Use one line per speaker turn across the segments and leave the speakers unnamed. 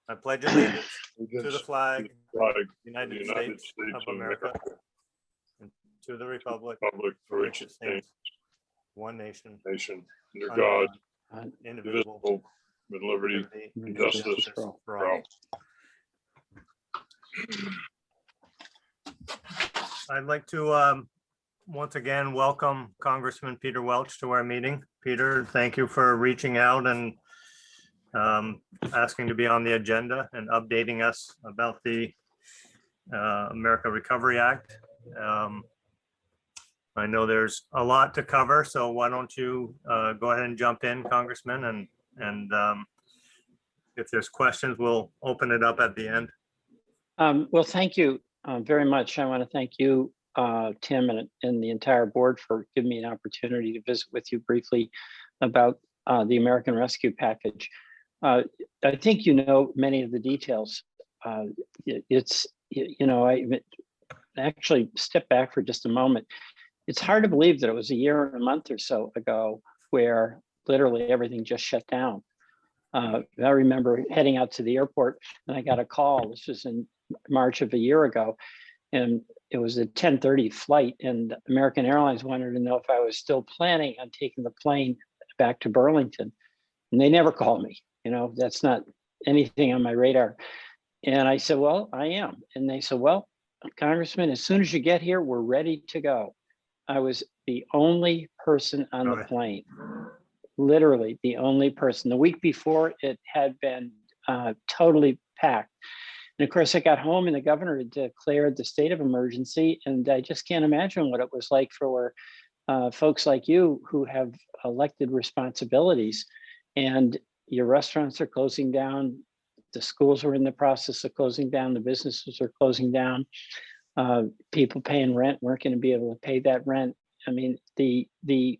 I pledge allegiance to the
allegiance
flag
to the flag
of
of
the United
the United
States
States
of America and to the republic
for which it stands,
one nation,
nation, under
under
God,
God, indivisible,
indivisible, with liberty
liberty,
and
and
justice
for all. I'd like to once again welcome Congressman Peter Welch to our meeting. Peter, thank you for reaching out and asking to be on the agenda and updating us about the America Recovery Act. I know there's a lot to cover, so why don't you go ahead and jump in, Congressman, and if there's questions, we'll open it up at the end.
Well, thank you very much. I want to thank you, Tim, and the entire board for giving me an opportunity to visit with you briefly about the American Rescue Package. I think you know many of the details. I actually step back for just a moment. It's hard to believe that it was a year and a month or so ago where literally everything just shut down. I remember heading out to the airport and I got a call. This was in March of a year ago, and it was a 10:30 flight, and American Airlines wanted to know if I was still planning on taking the plane back to Burlington. And they never called me. That's not anything on my radar. And I said, well, I am. And they said, well, Congressman, as soon as you get here, we're ready to go. I was the only person on the plane, literally the only person. The week before, it had been totally packed. And of course, I got home and the governor declared the state of emergency. And I just can't imagine what it was like for folks like you who have elected responsibilities. And your restaurants are closing down. The schools are in the process of closing down. The businesses are closing down. People paying rent weren't going to be able to pay that rent. I mean, the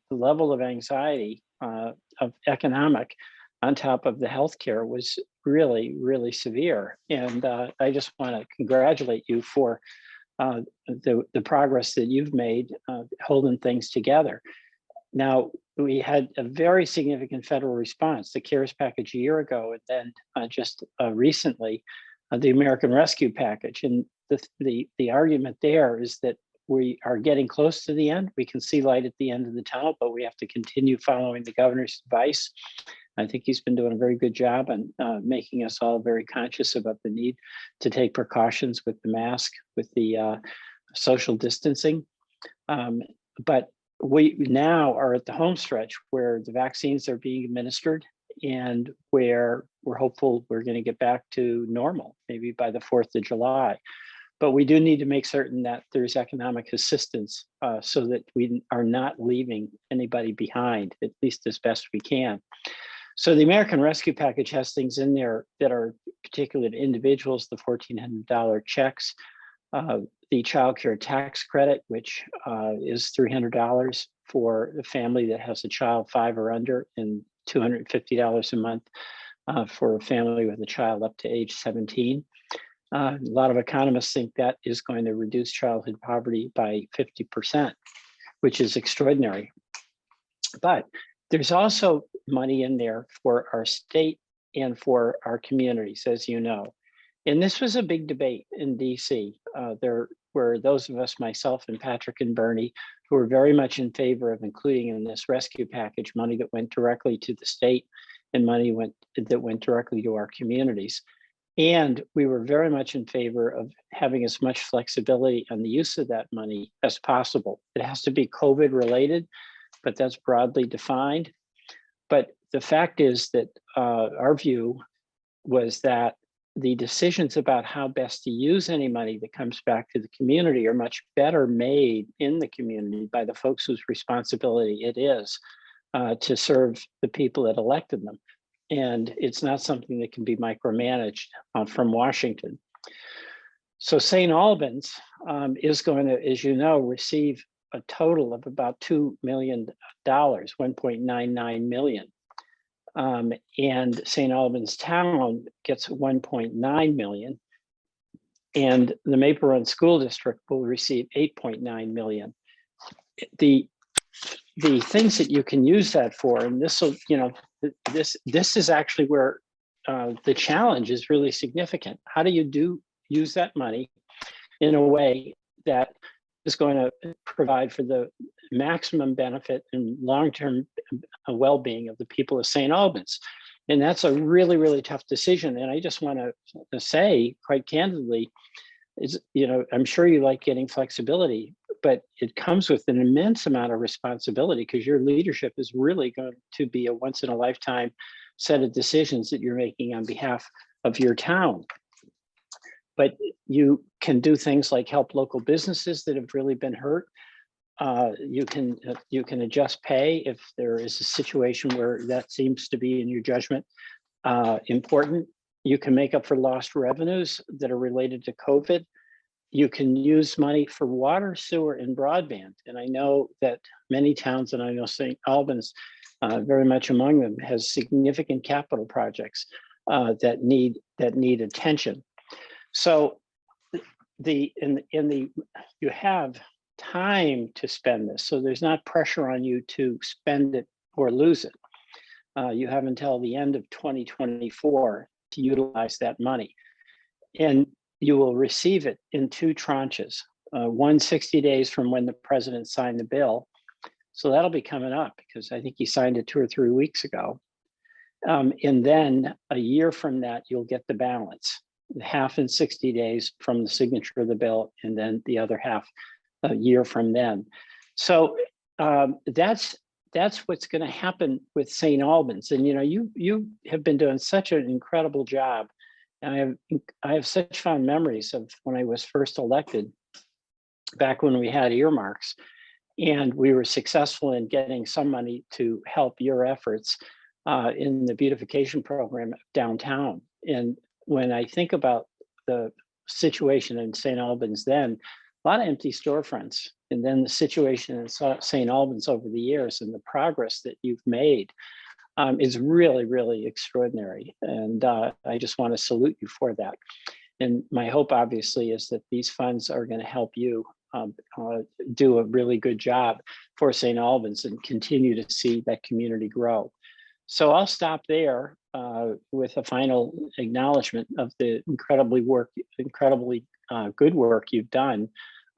level of anxiety of economic on top of the healthcare was really, really severe. And I just want to congratulate you for the progress that you've made holding things together. Now, we had a very significant federal response, the CARES package a year ago, and then just recently, the American Rescue Package. And the argument there is that we are getting close to the end. We can see light at the end of the tunnel, but we have to continue following the governor's advice. I think he's been doing a very good job on making us all very conscious about the need to take precautions with the mask, with the social distancing. But we now are at the home stretch where the vaccines are being administered and where we're hopeful we're going to get back to normal, maybe by the 4th of July. But we do need to make certain that there's economic assistance so that we are not leaving anybody behind, at least as best we can. So the American Rescue Package has things in there that are particular to individuals, the $1,400 checks, the child care tax credit, which is $300 for a family that has a child 5 or under, and $250 a month for a family with a child up to age 17. A lot of economists think that is going to reduce childhood poverty by 50%, which is extraordinary. But there's also money in there for our state and for our communities, as you know. And this was a big debate in DC. There were those of us, myself and Patrick and Bernie, who were very much in favor of including in this rescue package money that went directly to the state and money that went directly to our communities. And we were very much in favor of having as much flexibility on the use of that money as possible. It has to be COVID related, but that's broadly defined. But the fact is that our view was that the decisions about how best to use any money that comes back to the community are much better made in the community by the folks whose responsibility it is to serve the people that elected them. And it's not something that can be micromanaged from Washington. So St. Albans is going to, as you know, receive a total of about $2 million, $1.99 million. And St. Albans town gets 1.9 million, and the Maple Run School District will receive 8.9 million. The things that you can use that for, and this will, this is actually where the challenge is really significant. How do you use that money in a way that is going to provide for the maximum benefit and long-term well-being of the people of St. Albans? And that's a really, really tough decision. And I just want to say quite candidly, is, I'm sure you like getting flexibility, but it comes with an immense amount of responsibility because your leadership is really going to be a once in a lifetime set of decisions that you're making on behalf of your town. But you can do things like help local businesses that have really been hurt. You can adjust pay if there is a situation where that seems to be, in your judgment, important. You can make up for lost revenues that are related to COVID. You can use money for water, sewer, and broadband. And I know that many towns, and I know St. Albans, very much among them, has significant capital projects that need attention. So you have time to spend this, so there's not pressure on you to spend it or lose it. You have until the end of 2024 to utilize that money, and you will receive it in 2 tranches. One 60 days from when the president signed the bill, so that'll be coming up because I think he signed it 2 or 3 weeks ago, and then a year from that you'll get the balance, half in 60 days from the signature of the bill, and then the other half a year from then. So that's what's going to happen with St. Albans. And you have been doing such an incredible job. And I have such fond memories of when I was first elected, back when we had earmarks, and we were successful in getting some money to help your efforts in the beautification program downtown. And when I think about the situation in St. Albans then, a lot of empty storefronts, and then the situation in St. Albans over the years and the progress that you've made is really, really extraordinary. And I just want to salute you for that. And my hope, obviously, is that these funds are going to help you do a really good job for St. Albans and continue to see that community grow. So I'll stop there with a final acknowledgement of the incredibly good work you've done,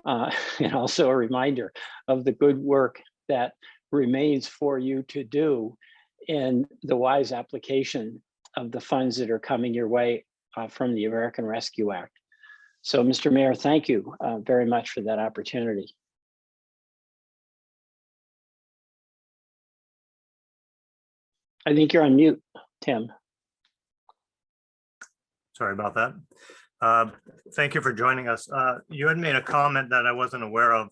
and also a reminder of the good work that remains for you to do in the wise application of the funds that are coming your way from the American Rescue Act. So, Mr. Mayor, thank you very much for that opportunity. I think you're on mute, Tim.
Sorry about that. Thank you for joining us. You had made a comment that I wasn't aware of.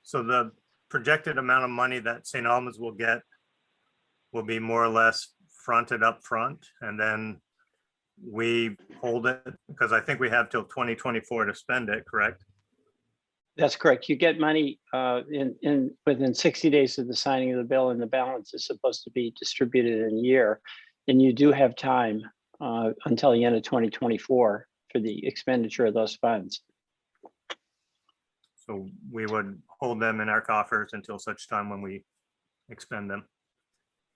So the projected amount of money that St. Albans will get will be more or less fronted up front, and then we hold it, because I think we have till 2024 to spend it, correct?
That's correct. You get money within 60 days of the signing of the bill, and the balance is supposed to be distributed in a year. And you do have time until the end of 2024 for the expenditure of those funds.
So we would hold them in our coffers until such time when we expend them.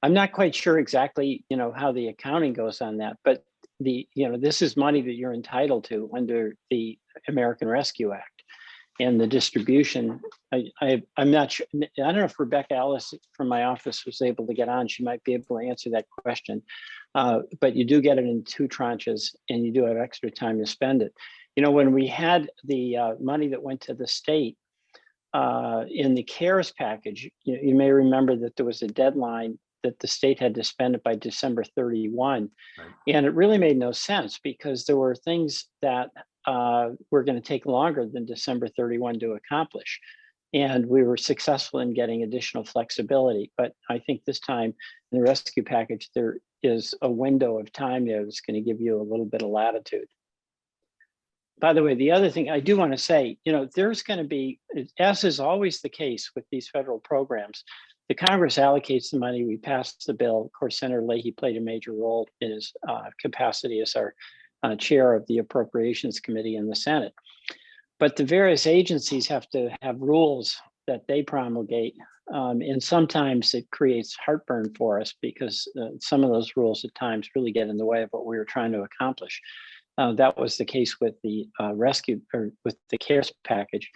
I'm not quite sure exactly, how the accounting goes on that, but this is money that you're entitled to under the American Rescue Act. And the distribution, I'm not sure. I don't know if Rebecca Ellis from my office was able to get on. She might be able to answer that question. But you do get it in 2 tranches, and you do have extra time to spend it. When we had the money that went to the state in the CARES package, you may remember that there was a deadline that the state had to spend it by December 31. Right. And it really made no sense because there were things that were going to take longer than December 31 to accomplish. And we were successful in getting additional flexibility. But I think this time in the rescue package, there is a window of time there that's going to give you a little bit of latitude. By the way, the other thing I do want to say, there's going to be, as is always the case with these federal programs, the Congress allocates the money. We passed the bill. Of course, Senator Leahy played a major role in his capacity as our chair of the Appropriations Committee in the Senate. But the various agencies have to have rules that they promulgate And sometimes it creates heartburn for us because some of those rules at times really get in the way of what we were trying to accomplish. That was the case with the rescue or with the CARES package.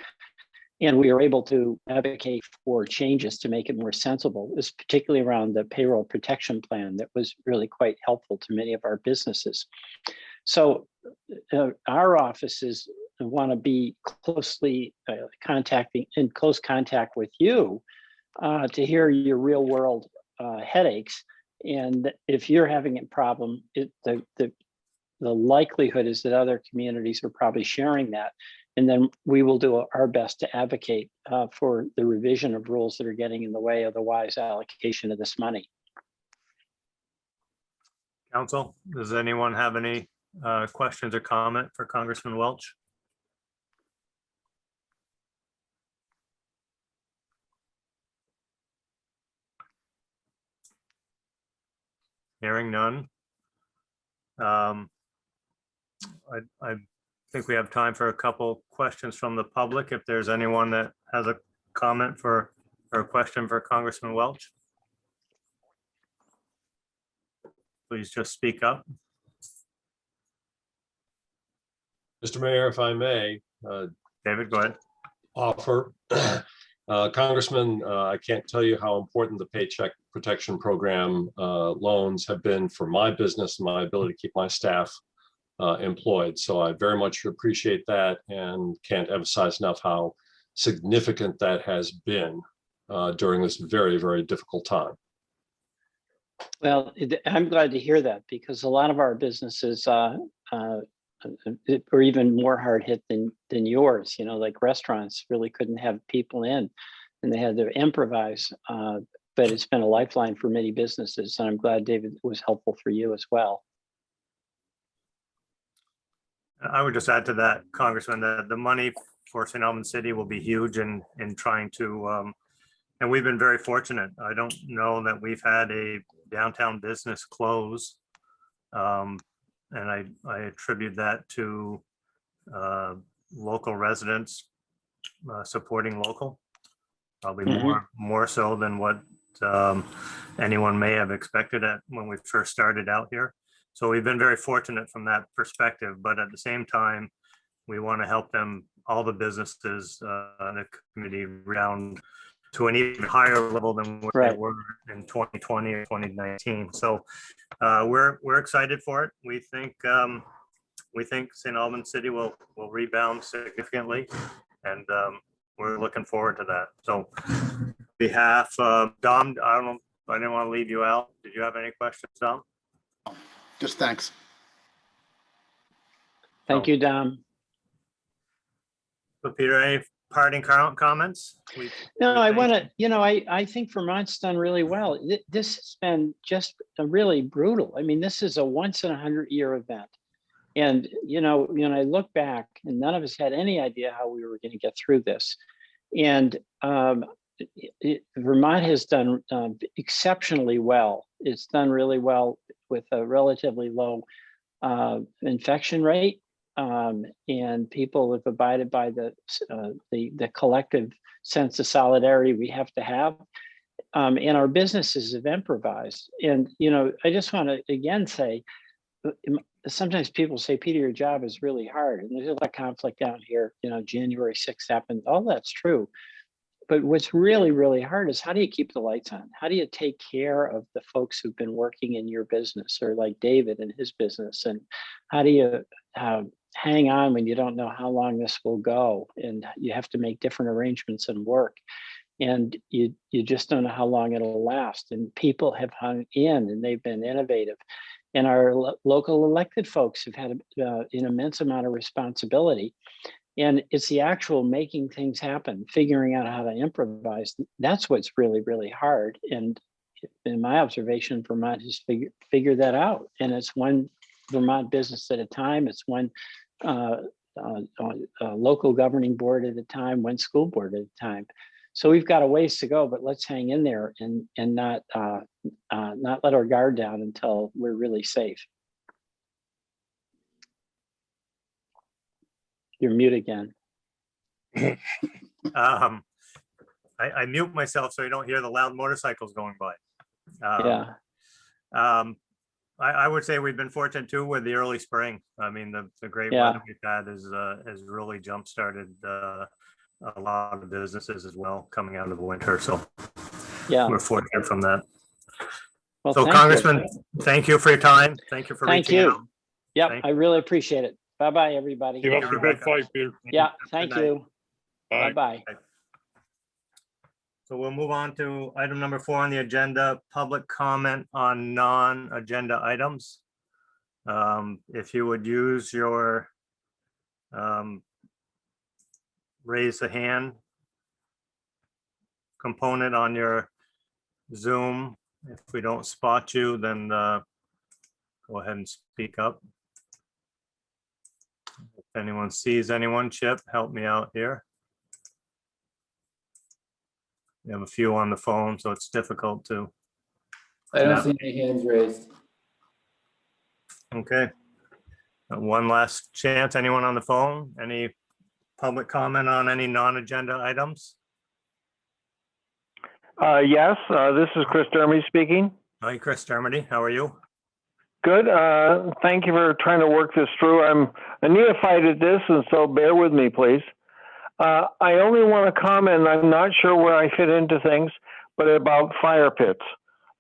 And we were able to advocate for changes to make it more sensible. It was particularly around the payroll protection plan that was really quite helpful to many of our businesses. So our offices want to be closely in close contact with you to hear your real world headaches. And if you're having a problem, the likelihood is that other communities are probably sharing that. And then we will do our best to advocate for the revision of rules that are getting in the way of the wise allocation of this money.
Council, does anyone have any questions or comment for Congressman Welch? Hearing none. I think we have time for a couple questions from the public. If there's anyone that has a comment or a question for Congressman Welch, please just speak up.
Mr. Mayor, if I may,
David, go ahead.
offer. Congressman, I can't tell you how important the Paycheck Protection Program loans have been for my business and my ability to keep my staff employed. So I very much appreciate that and can't emphasize enough how significant that has been during this very, very difficult time.
Well, I'm glad to hear that because a lot of our businesses were even more hard hit than yours. You know, like restaurants really couldn't have people in and they had to improvise. But it's been a lifeline for many businesses. And I'm glad, David, it was helpful for you as well.
I would just add to that, Congressman, that the money for St. Albans City will be huge in trying to, and we've been very fortunate. I don't know that we've had a downtown business close. And I attribute that to local residents supporting local, probably more so than what anyone may have expected when we first started out here. So we've been very fortunate from that perspective, but at the same time, we want to help them, all the businesses in the community, round to an even higher level than where they were in 2020 or 2019. So we're excited for it. We think St. Albans City will rebound significantly, and we're looking forward to that. So on behalf of Dom, I don't know, I didn't want to leave you out. Did you have any questions, Dom?
Just thanks.
Thank you, Dom.
So Peter, any parting comments?
No, I want to, you know, I think Vermont's done really well. This has been just really brutal. I mean, this is a once in 100-year event. And, you know, when I look back, and none of us had any idea how we were going to get through this. And Vermont has done exceptionally well. It's done really well with a relatively low infection rate. And people have abided by the collective sense of solidarity we have to have. And our businesses have improvised. And, you know, I just want to again say, sometimes people say, Peter, your job is really hard. And there's a lot of conflict down here. You know, January 6th happened. All that's true. But what's really, really hard is how do you keep the lights on? How do you take care of the folks who've been working in your business, or like David and his business? And how do you hang on when you don't know how long this will go? And you have to make different arrangements and work. And you just don't know how long it'll last. And people have hung in and they've been innovative. And our local elected folks have had an immense amount of responsibility. And it's the actual making things happen, figuring out how to improvise. That's what's really, really hard. And in my observation, Vermont has figured that out. And it's one Vermont business at a time. It's one local governing board at a time, one school board at a time. So we've got a ways to go, but let's hang in there and not let our guard down until we're really safe. You're mute again.
I I mute myself so you don't hear the loud motorcycles going by.
Yeah,
I would say we've been fortunate too with the early spring. I mean, the great
Yeah.
weather we've had has really jump started a lot of businesses as well coming out of the winter. So
yeah.
we're fortunate from that.
Well,
So
thank you.
Congressman, thank you for your time. Thank you for
Thank
reaching out.
you. Yep,
Thank
I really appreciate it. Bye-bye, everybody.
Keep up the good
Rebecca.
fight, Peter.
Yeah, thank
night.
you.
Bye.
Bye-bye.
So we'll move on to item number 4 on the agenda, public comment on non-agenda items. If you would use your raise the hand component on your Zoom. If we don't spot you, then go ahead and speak up. If anyone sees anyone, Chip, help me out here. We have a few on the phone, so it's difficult to.
I don't
Yeah.
see any hands raised.
Okay. One last chance. Anyone on the phone? Any public comment on any non-agenda items?
Yes, this is Chris Dermy speaking.
Hi, Chris Dermody. How are you?
Good. Thank you for trying to work this through. I'm a neophyte at this, and so bear with me, please. I only want to comment, I'm not sure where I fit into things, but about fire pits.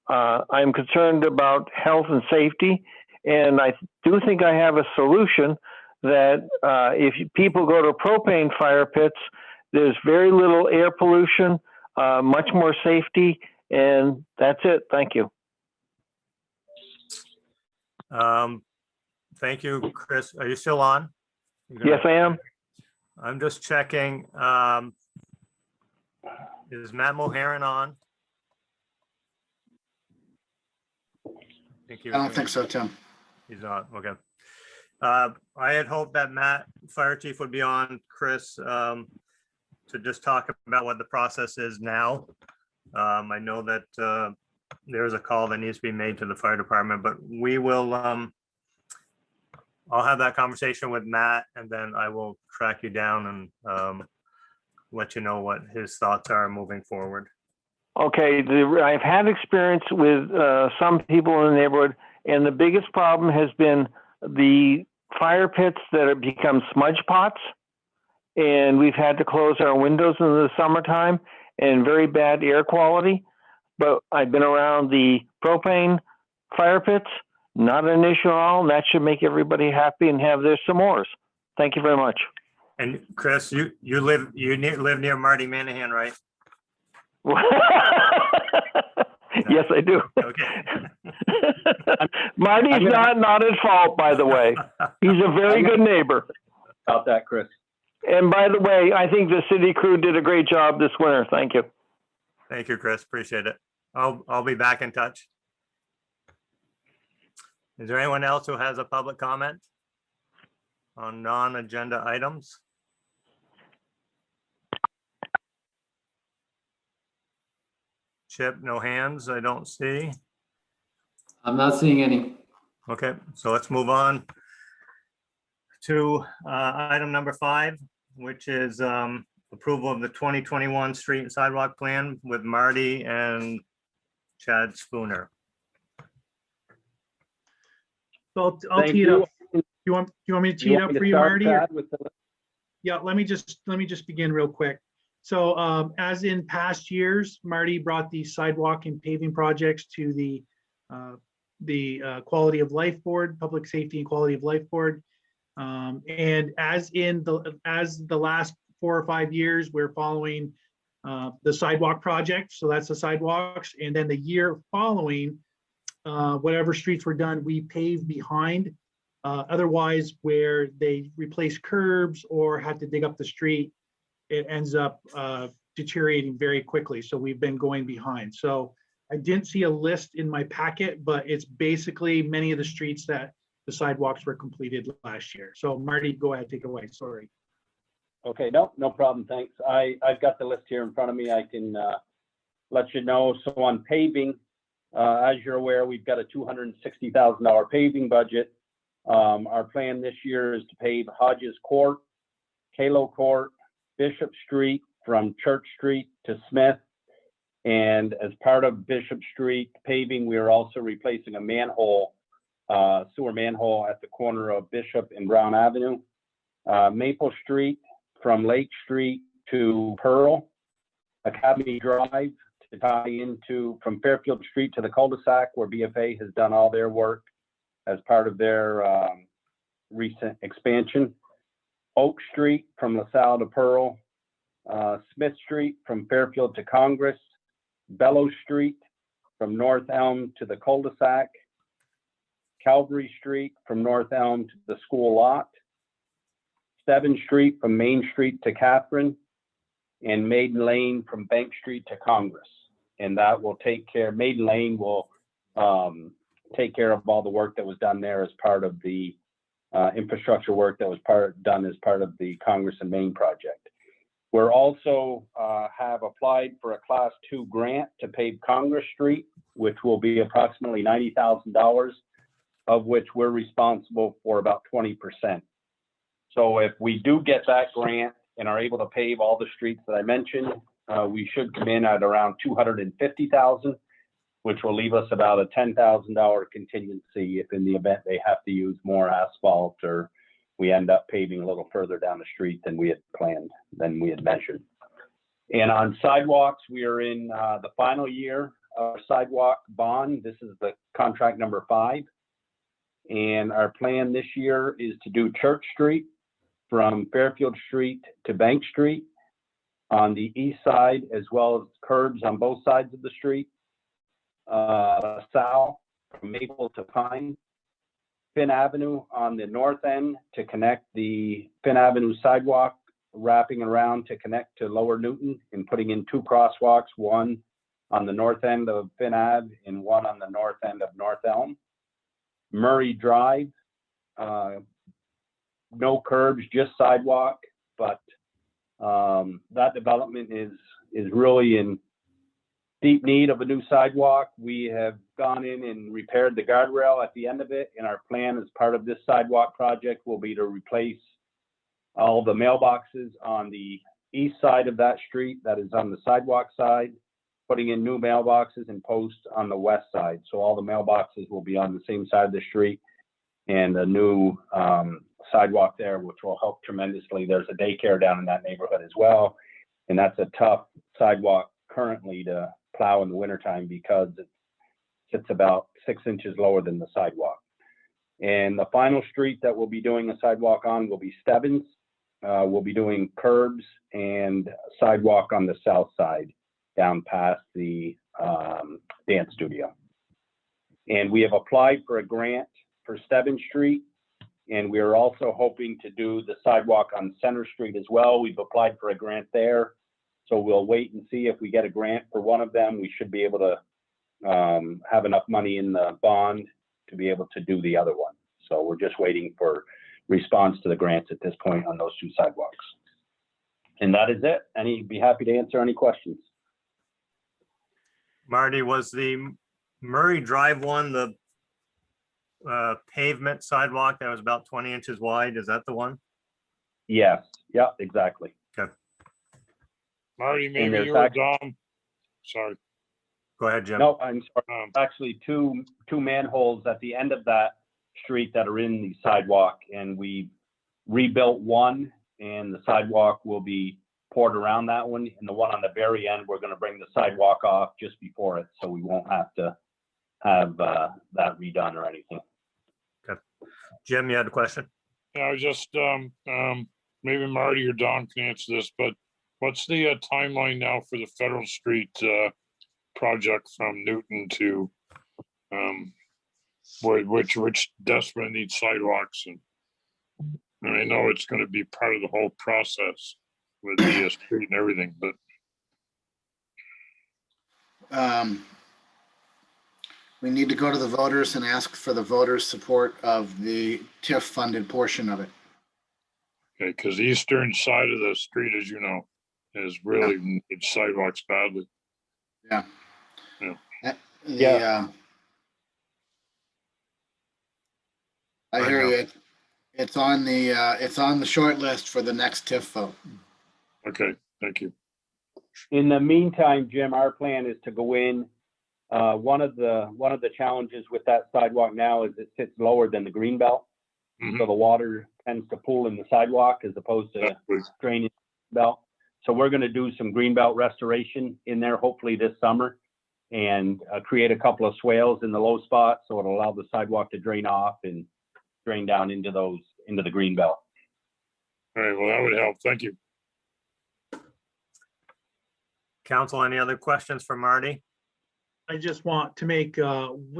I'm concerned about health and safety, and I do think I have a solution that if people go to propane fire pits, there's very little air pollution, much more safety, and that's it. Thank you.
Thank you, Chris. Are you still on?
Yes, I am.
I'm just checking. Is Matt Moharan on?
I don't think so, Tim.
He's not, okay. I had hoped that Matt, Fire Chief, would be on, Chris, to just talk about what the process is now. I know that there's a call that needs to be made to the fire department, but we will, I'll have that conversation with Matt, and then I will track you down and let you know what his thoughts are moving forward.
Okay, I've had experience with some people in the neighborhood, and the biggest problem has been the fire pits that have become smudge pots, and we've had to close our windows in the summertime, and very bad air quality. But I've been around the propane fire pits, not an issue at all, and that should make everybody happy and have their s'mores. Thank you very much.
And Chris, you live near Marty Manahan, right?
Yes, I do.
Okay.
Marty's not at fault, by the way. He's a very good neighbor.
About that, Chris.
And by the way, I think the city crew did a great job this winter. Thank you.
Thank you, Chris. Appreciate it. I'll be back in touch. Is there anyone else who has a public comment on non-agenda items? Chip, no hands, I don't see.
I'm not seeing any.
Okay, so let's move on to item number 5, which is approval of the 2021 street and sidewalk plan with Marty and Chad Spooner.
So I'll
Thank
tee it
you.
up. You want me to tee
You
it
want
up
me
for
to
you,
start,
Marty?
Chad, with the-
Yeah, let me just begin real quick. So as in past years, Marty brought the sidewalk and paving projects to the Quality of Life Board, Public Safety and Quality of Life Board. And as the last 4 or 5 years, we're following the sidewalk project. So that's the sidewalks. And then the year following, whatever streets were done, we paved behind. Otherwise, where they replace curbs or had to dig up the street, it ends up deteriorating very quickly. So we've been going behind. So I didn't see a list in my packet, but it's basically many of the streets that the sidewalks were completed last year. So Marty, go ahead, take it away. Sorry.
Okay, no problem, thanks. I've got the list here in front of me. I can let you know. So on paving, as you're aware, we've got a $260,000 paving budget. Our plan this year is to pave Hodges Court, Kalo Court, Bishop Street, from Church Street to Smith. And as part of Bishop Street paving, we are also replacing a manhole, sewer manhole at the corner of Bishop and Brown Avenue. Maple Street from Lake Street to Pearl. Academy Drive to tie into from Fairfield Street to the cul-de-sac where BFA has done all their work as part of their recent expansion. Oak Street from LaSalle to Pearl. Smith Street from Fairfield to Congress. Bellow Street from North Elm to the cul-de-sac. Calvary Street from North Elm to the school lot. 7th Street from Main Street to Catherine, and Maiden Lane from Bank Street to Congress. And that will take care, Maiden Lane will take care of all the work that was done there as part of the infrastructure work that was done as part of the Congress and Main project. We're also have applied for a Class 2 grant to pave Congress Street, which will be approximately $90,000, of which we're responsible for about 20%. So if we do get that grant and are able to pave all the streets that I mentioned, we should come in at around $250,000, which will leave us about a $10,000 contingency if in the event they have to use more asphalt or we end up paving a little further down the street than we had planned, than we had measured. And on sidewalks, we are in the final year of Sidewalk Bond. This is the contract number 5. And our plan this year is to do Church Street from Fairfield Street to Bank Street on the east side, as well as curbs on both sides of the street. South from Maple to Pine. Finn Avenue on the north end to connect the Finn Avenue sidewalk, wrapping around to connect to Lower Newton and putting in 2 crosswalks, one on the north end of Finn Ave and one on the north end of North Elm. Murray Drive, no curbs, just sidewalk, but that development is really in deep need of a new sidewalk. We have gone in and repaired the guardrail at the end of it, and our plan as part of this sidewalk project will be to replace all the mailboxes on the east side of that street that is on the sidewalk side, putting in new mailboxes and posts on the west side. So all the mailboxes will be on the same side of the street, and a new sidewalk there, which will help tremendously. There's a daycare down in that neighborhood as well, and that's a tough sidewalk currently to plow in the wintertime because it sits about 6 inches lower than the sidewalk. And the final street that we'll be doing a sidewalk on will be Stebbins. We'll be doing curbs and sidewalk on the south side down past the dance studio. And we have applied for a grant for Stebbins Street, and we are also hoping to do the sidewalk on Center Street as well. We've applied for a grant there. So we'll wait and see if we get a grant for one of them. We should be able to have enough money in the bond to be able to do the other one. So we're just waiting for response to the grants at this point on those 2 sidewalks. And that is it. Be happy to answer any questions.
Marty, was the Murray Drive one the pavement sidewalk that was about 20 inches wide? Is that the one?
Yes. Yeah, exactly.
Okay.
Marty,
And
maybe
there's
you or Dom. Sorry.
Go ahead, Jim.
No, I'm sorry. Actually, two manholes at the end of that street that are in the sidewalk, and we rebuilt one, and the sidewalk will be poured around that one. And the one on the very end, we're going to bring the sidewalk off just before it, so we won't have to have that redone or anything.
Okay. Jim, you had a question?
Yeah, I was just, maybe Marty or Don can answer this, but what's the timeline now for the Federal Street project from Newton to which desperately needs sidewalks? And I know it's going to be part of the whole process with the street and everything, but
we need to go to the voters and ask for the voters' support of the TIF funded portion of it.
okay, because the eastern side of the street, as you know, is really needs sidewalks badly.
Yeah.
Yeah.
I hear you. It's on the short list for the next TIF vote.
Okay, thank you.
In the meantime, Jim, our plan is to go in. One of the challenges with that sidewalk now is it sits lower than the green belt. So the water tends to pool in the sidewalk as opposed to draining the belt. So we're going to do some green belt restoration in there, hopefully this summer, and create a couple of swales in the low spots. So it'll allow the sidewalk to drain off and drain down into the green belt.
All right, well, that would help. Thank you.
Council, any other questions for Marty?
I just want to make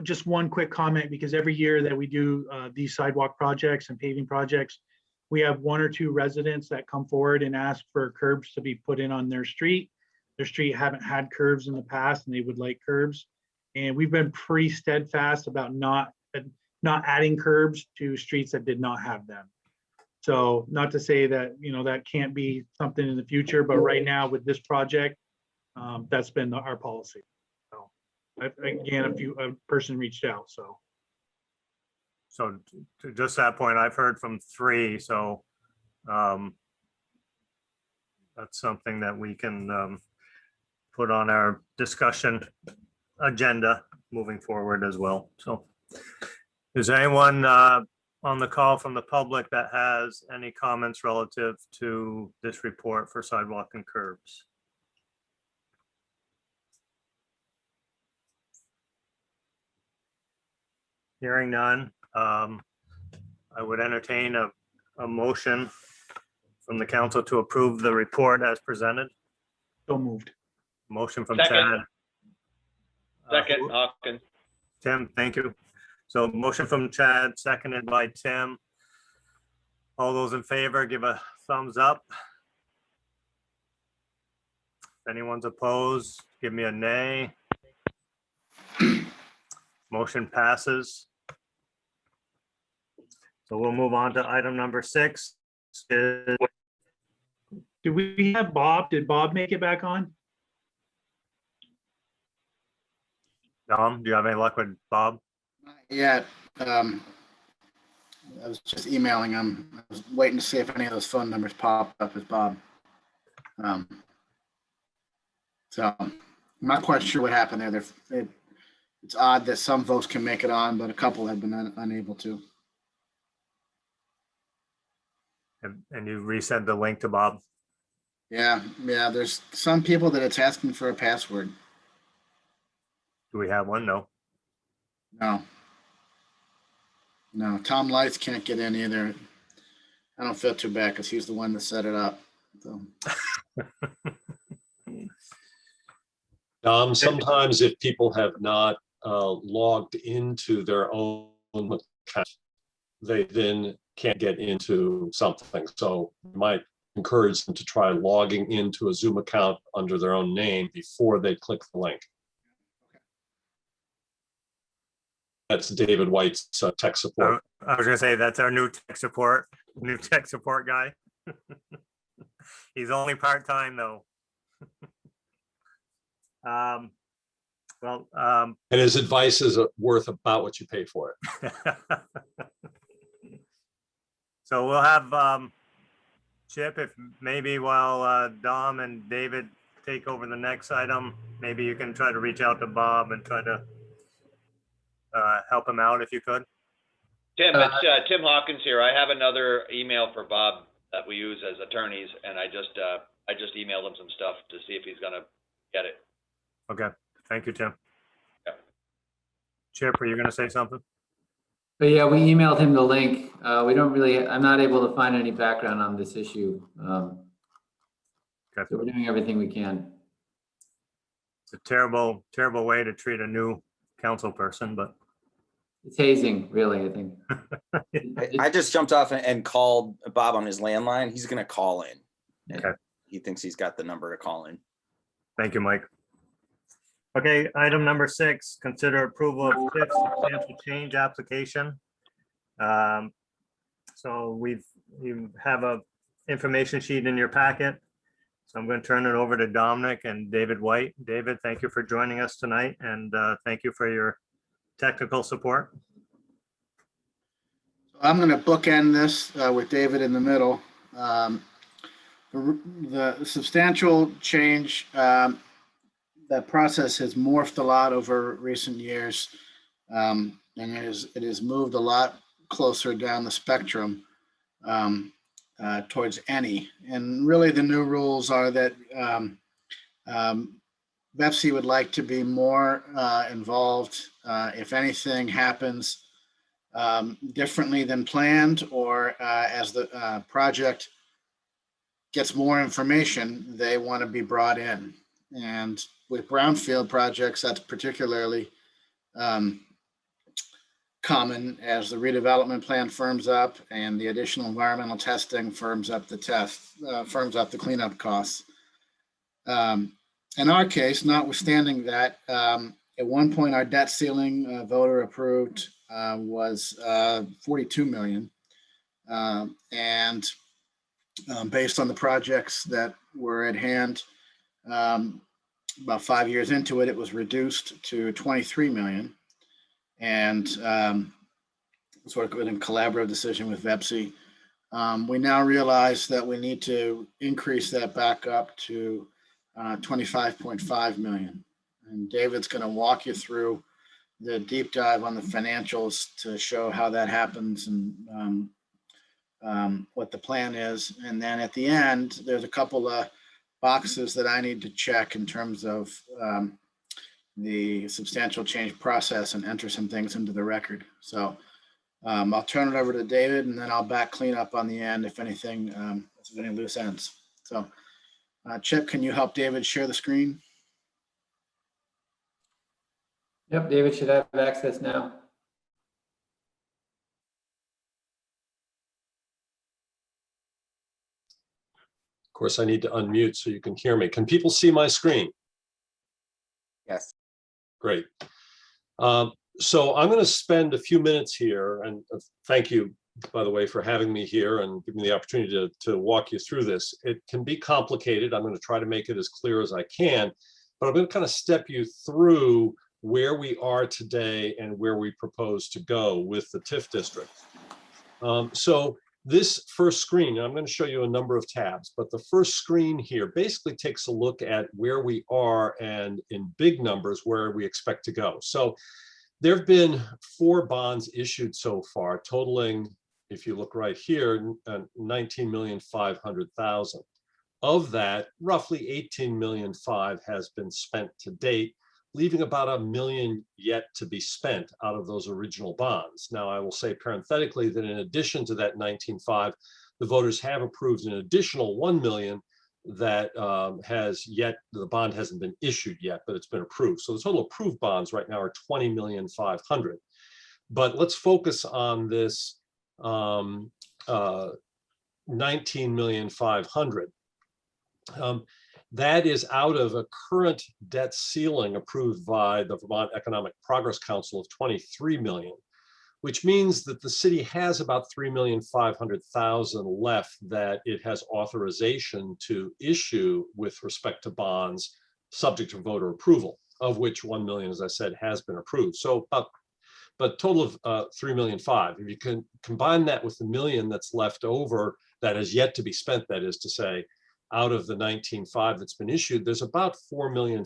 just one quick comment, because every year that we do these sidewalk projects and paving projects, we have one or two residents that come forward and ask for curbs to be put in on their street. Their street haven't had curbs in the past and they would like curbs. And we've been pretty steadfast about not adding curbs to streets that did not have them. So not to say that, that can't be something in the future, but right now with this project, that's been our policy. Again, a person reached out, so.
So to just that point, I've heard from 3, so that's something that we can put on our discussion agenda moving forward as well. So is there anyone on the call from the public that has any comments relative to this report for sidewalk and curbs? Hearing none, I would entertain a motion from the council to approve the report as presented.
So moved.
Motion from
Second.
Chad.
Second, Hawkins.
Tim, thank you. So motion from Chad, seconded by Tim. All those in favor, give a thumbs up. If anyone's opposed, give me a nay. Motion passes. So we'll move on to item number 6.
Do we have Bob? Did Bob make it back on?
Dom, do you have any luck with Bob?
Yeah, I was just emailing him. I was waiting to see if any of those phone numbers popped up as Bob. So I'm not quite sure what happened there. It's odd that some folks can make it on, but a couple have been unable to.
And you resend the link to Bob?
Yeah, there's some people that it's asking for a password.
Do we have one? No.
No, Tom Lights can't get in either. I don't feel too bad because he's the one that set it up. So.
Sometimes if people have not logged into their own account, they then can't get into something. So you might encourage them to try logging into a Zoom account under their own name before they click the link. That's David White's tech support.
I was gonna say, that's our new tech support guy. He's only part-time though.
And his advice is worth about what you pay for it.
So we'll have Chip, if maybe while Dom and David take over the next item, maybe you can try to reach out to Bob and try to help him out if you could.
Tim, it's Tim Hawkins here. I have another email for Bob that we use as attorneys, and I just emailed him some stuff to see if he's gonna get it.
Okay, thank you, Tim.
Yep.
Chip, are you gonna say something?
But yeah, we emailed him the link. We don't really, I'm not able to find any background on this issue.
Okay.
So we're doing everything we can.
It's a terrible, terrible way to treat a new council person, but
It's hazing, really, I think.
I just jumped off and called Bob on his landline. He's going to call in.
Okay.
He thinks he's got the number to call in.
Thank you, Mike. Okay, item number 6, consider approval of TIF substantial change application. So you have a information sheet in your packet. So I'm going to turn it over to Dominic and David White. David, thank you for joining us tonight, and thank you for your technical support.
I'm going to bookend this with David in the middle. the substantial change, that process has morphed a lot over recent years. And it has moved a lot closer down the spectrum towards any. And really the new rules are that BEPC would like to be more involved if anything happens differently than planned, or as the project gets more information, they want to be brought in. And with brownfield projects, that's particularly common as the redevelopment plan firms up and the additional environmental testing firms up the cleanup costs. In our case, notwithstanding that, at one point our debt ceiling voter approved was 42 million. And based on the projects that were at hand, about 5 years into it, it was reduced to 23 million. And sort of in a collaborative decision with BEPC, we now realize that we need to increase that back up to 25.5 million. And David's going to walk you through the deep dive on the financials to show how that happens and what the plan is. And then at the end, there's a couple of boxes that I need to check in terms of the substantial change process and enter some things into the record. So I'll turn it over to David, and then I'll back clean up on the end if anything, if there's any loose ends. So Chip, can you help David share the screen?
Yep, David should have access now.
Of course, I need to unmute so you can hear me. Can people see my screen?
Yes.
Great. So I'm going to spend a few minutes here, and thank you, by the way, for having me here and giving me the opportunity to walk you through this. It can be complicated. I'm going to try to make it as clear as I can, but I'm going to kind of step you through where we are today and where we propose to go with the TIF district. So this first screen, I'm going to show you a number of tabs, but the first screen here basically takes a look at where we are and in big numbers where we expect to go. So there have been 4 bonds issued so far, totaling, if you look right here, 19,500,000. Of that, roughly 18,500,000 million has been spent to date, leaving about $1 million yet to be spent out of those original bonds. Now, I will say parenthetically that in addition to that 19.5, the voters have approved an additional 1 million that the bond hasn't been issued yet, but it's been approved. So the total approved bonds right now are 20,500,000. But let's focus on this 19,500,000. That is out of a current debt ceiling approved by the Vermont Economic Progress Council of 23 million, which means that the city has about 3,500,000 left that it has authorization to issue with respect to bonds subject to voter approval, of which 1 million, as I said, has been approved. So but total of 3,500,000. If you can combine that with the million that's left over that has yet to be spent, that is to say, out of the 19.5 that's been issued, there's about 4,500,000 million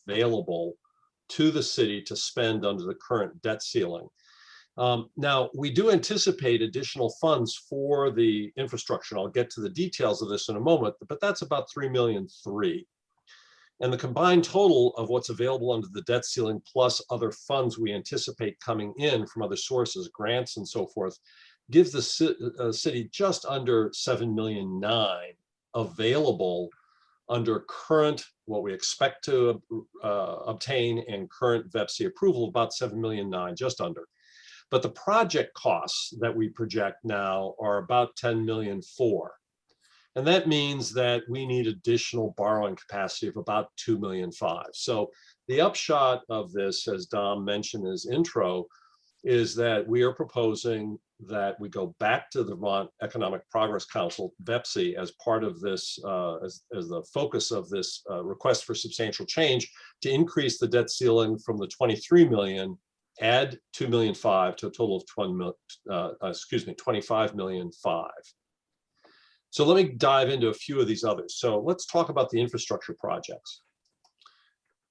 available to the city to spend under the current debt ceiling. Now, we do anticipate additional funds for the infrastructure. I'll get to the details of this in a moment, but that's about 3,3 million. And the combined total of what's available under the debt ceiling plus other funds we anticipate coming in from other sources, grants and so forth, gives the city just under 7,9 million available under current, what we expect to obtain, and current VEPC approval, about 7,9 million, just under. But the project costs that we project now are about 10,4 million. And that means that we need additional borrowing capacity of about 2,5 million. So the upshot of this, as Dom mentioned in his intro, is that we are proposing that we go back to the Vermont Economic Progress Council, VEPC, as part of this, as the focus of this request for substantial change, to increase the debt ceiling from the 23 million, add 2,5 million to a total of 25,500,000. So let me dive into a few of these others. So let's talk about the infrastructure projects.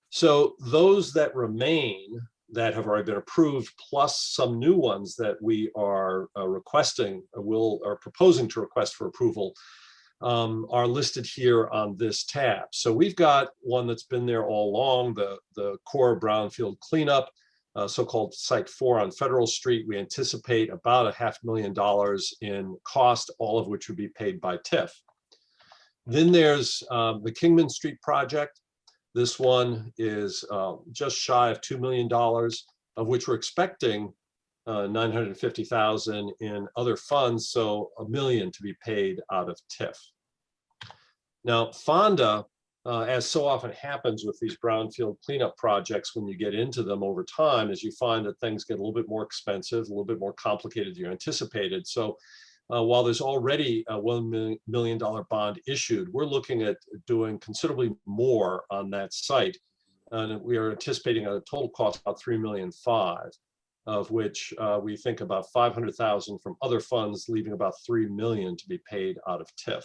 So those that remain that have already been approved, plus some new ones that we are requesting, are proposing to request for approval, are listed here on this tab. So we've got one that's been there all along, the core brownfield cleanup, so-called Site 4 on Federal Street. We anticipate about $500,000 in cost, all of which would be paid by TIF. Then there's the Kingman Street project. This one is just shy of $2 million, of which we're expecting $950,000 in other funds, so $1 million to be paid out of TIF. Now, Fonda, as so often happens with these brownfield cleanup projects, when you get into them over time, is you find that things get a little bit more expensive, a little bit more complicated than you anticipated. So while there's already a $1 million bond issued, we're looking at doing considerably more on that site. And we are anticipating a total cost of about $3.5 million, of which we think about $500,000 from other funds, leaving about $3 million to be paid out of TIF.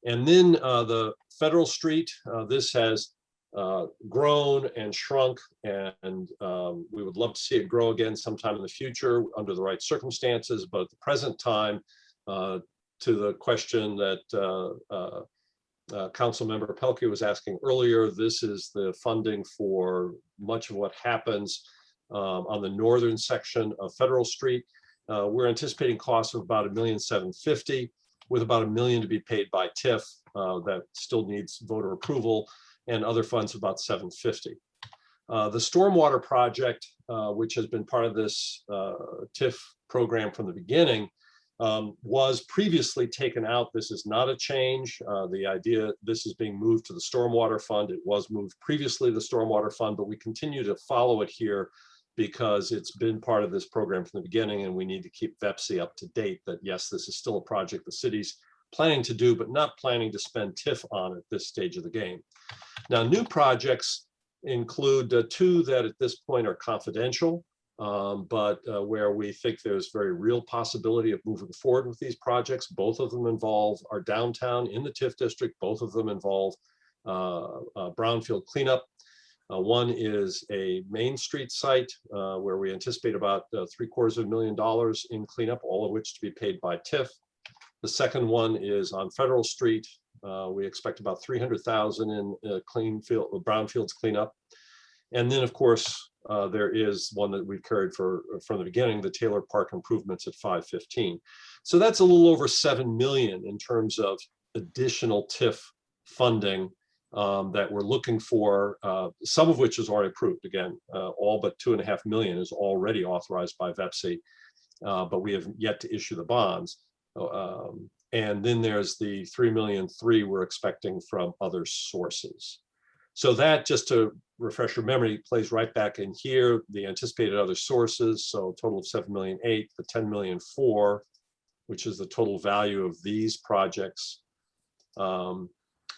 And then the Federal Street, this has grown and shrunk, and we would love to see it grow again sometime in the future under the right circumstances. But at the present time, to the question that Councilmember Pelkey was asking earlier, this is the funding for much of what happens on the northern section of Federal Street. We're anticipating costs of about $1,750,000, with about $1 million to be paid by TIF. That still needs voter approval, and other funds about $750,000. The Stormwater project, which has been part of this TIF program from the beginning, was previously taken out. This is not a change. The idea, this is being moved to the Stormwater Fund. It was moved previously to the Stormwater Fund, but we continue to follow it here because it's been part of this program from the beginning, and we need to keep VEPSI up to date that yes, this is still a project the city's planning to do, but not planning to spend TIF on at this stage of the game. Now, new projects include two that at this point are confidential, but where we think there's very real possibility of moving forward with these projects. Both of them involve our downtown in the TIF district. Both of them involve brownfield cleanup. One is a Main Street site where we anticipate about $750,000 in cleanup, all of which to be paid by TIF. The second one is on Federal Street. We expect about $300,000 in brownfields cleanup. And then, of course, there is one that we've carried from the beginning, the Taylor Park improvements at 515. So that's a little over $7 million in terms of additional TIF funding that we're looking for, some of which is already approved. Again, all but $2.5 million is already authorized by VEPSI, but we have yet to issue the bonds. And then there's the $3.3 million we're expecting from other sources. So that, just to refresh your memory, plays right back in here, the anticipated other sources. So a total of $7.8 million, the $10.4 million, which is the total value of these projects,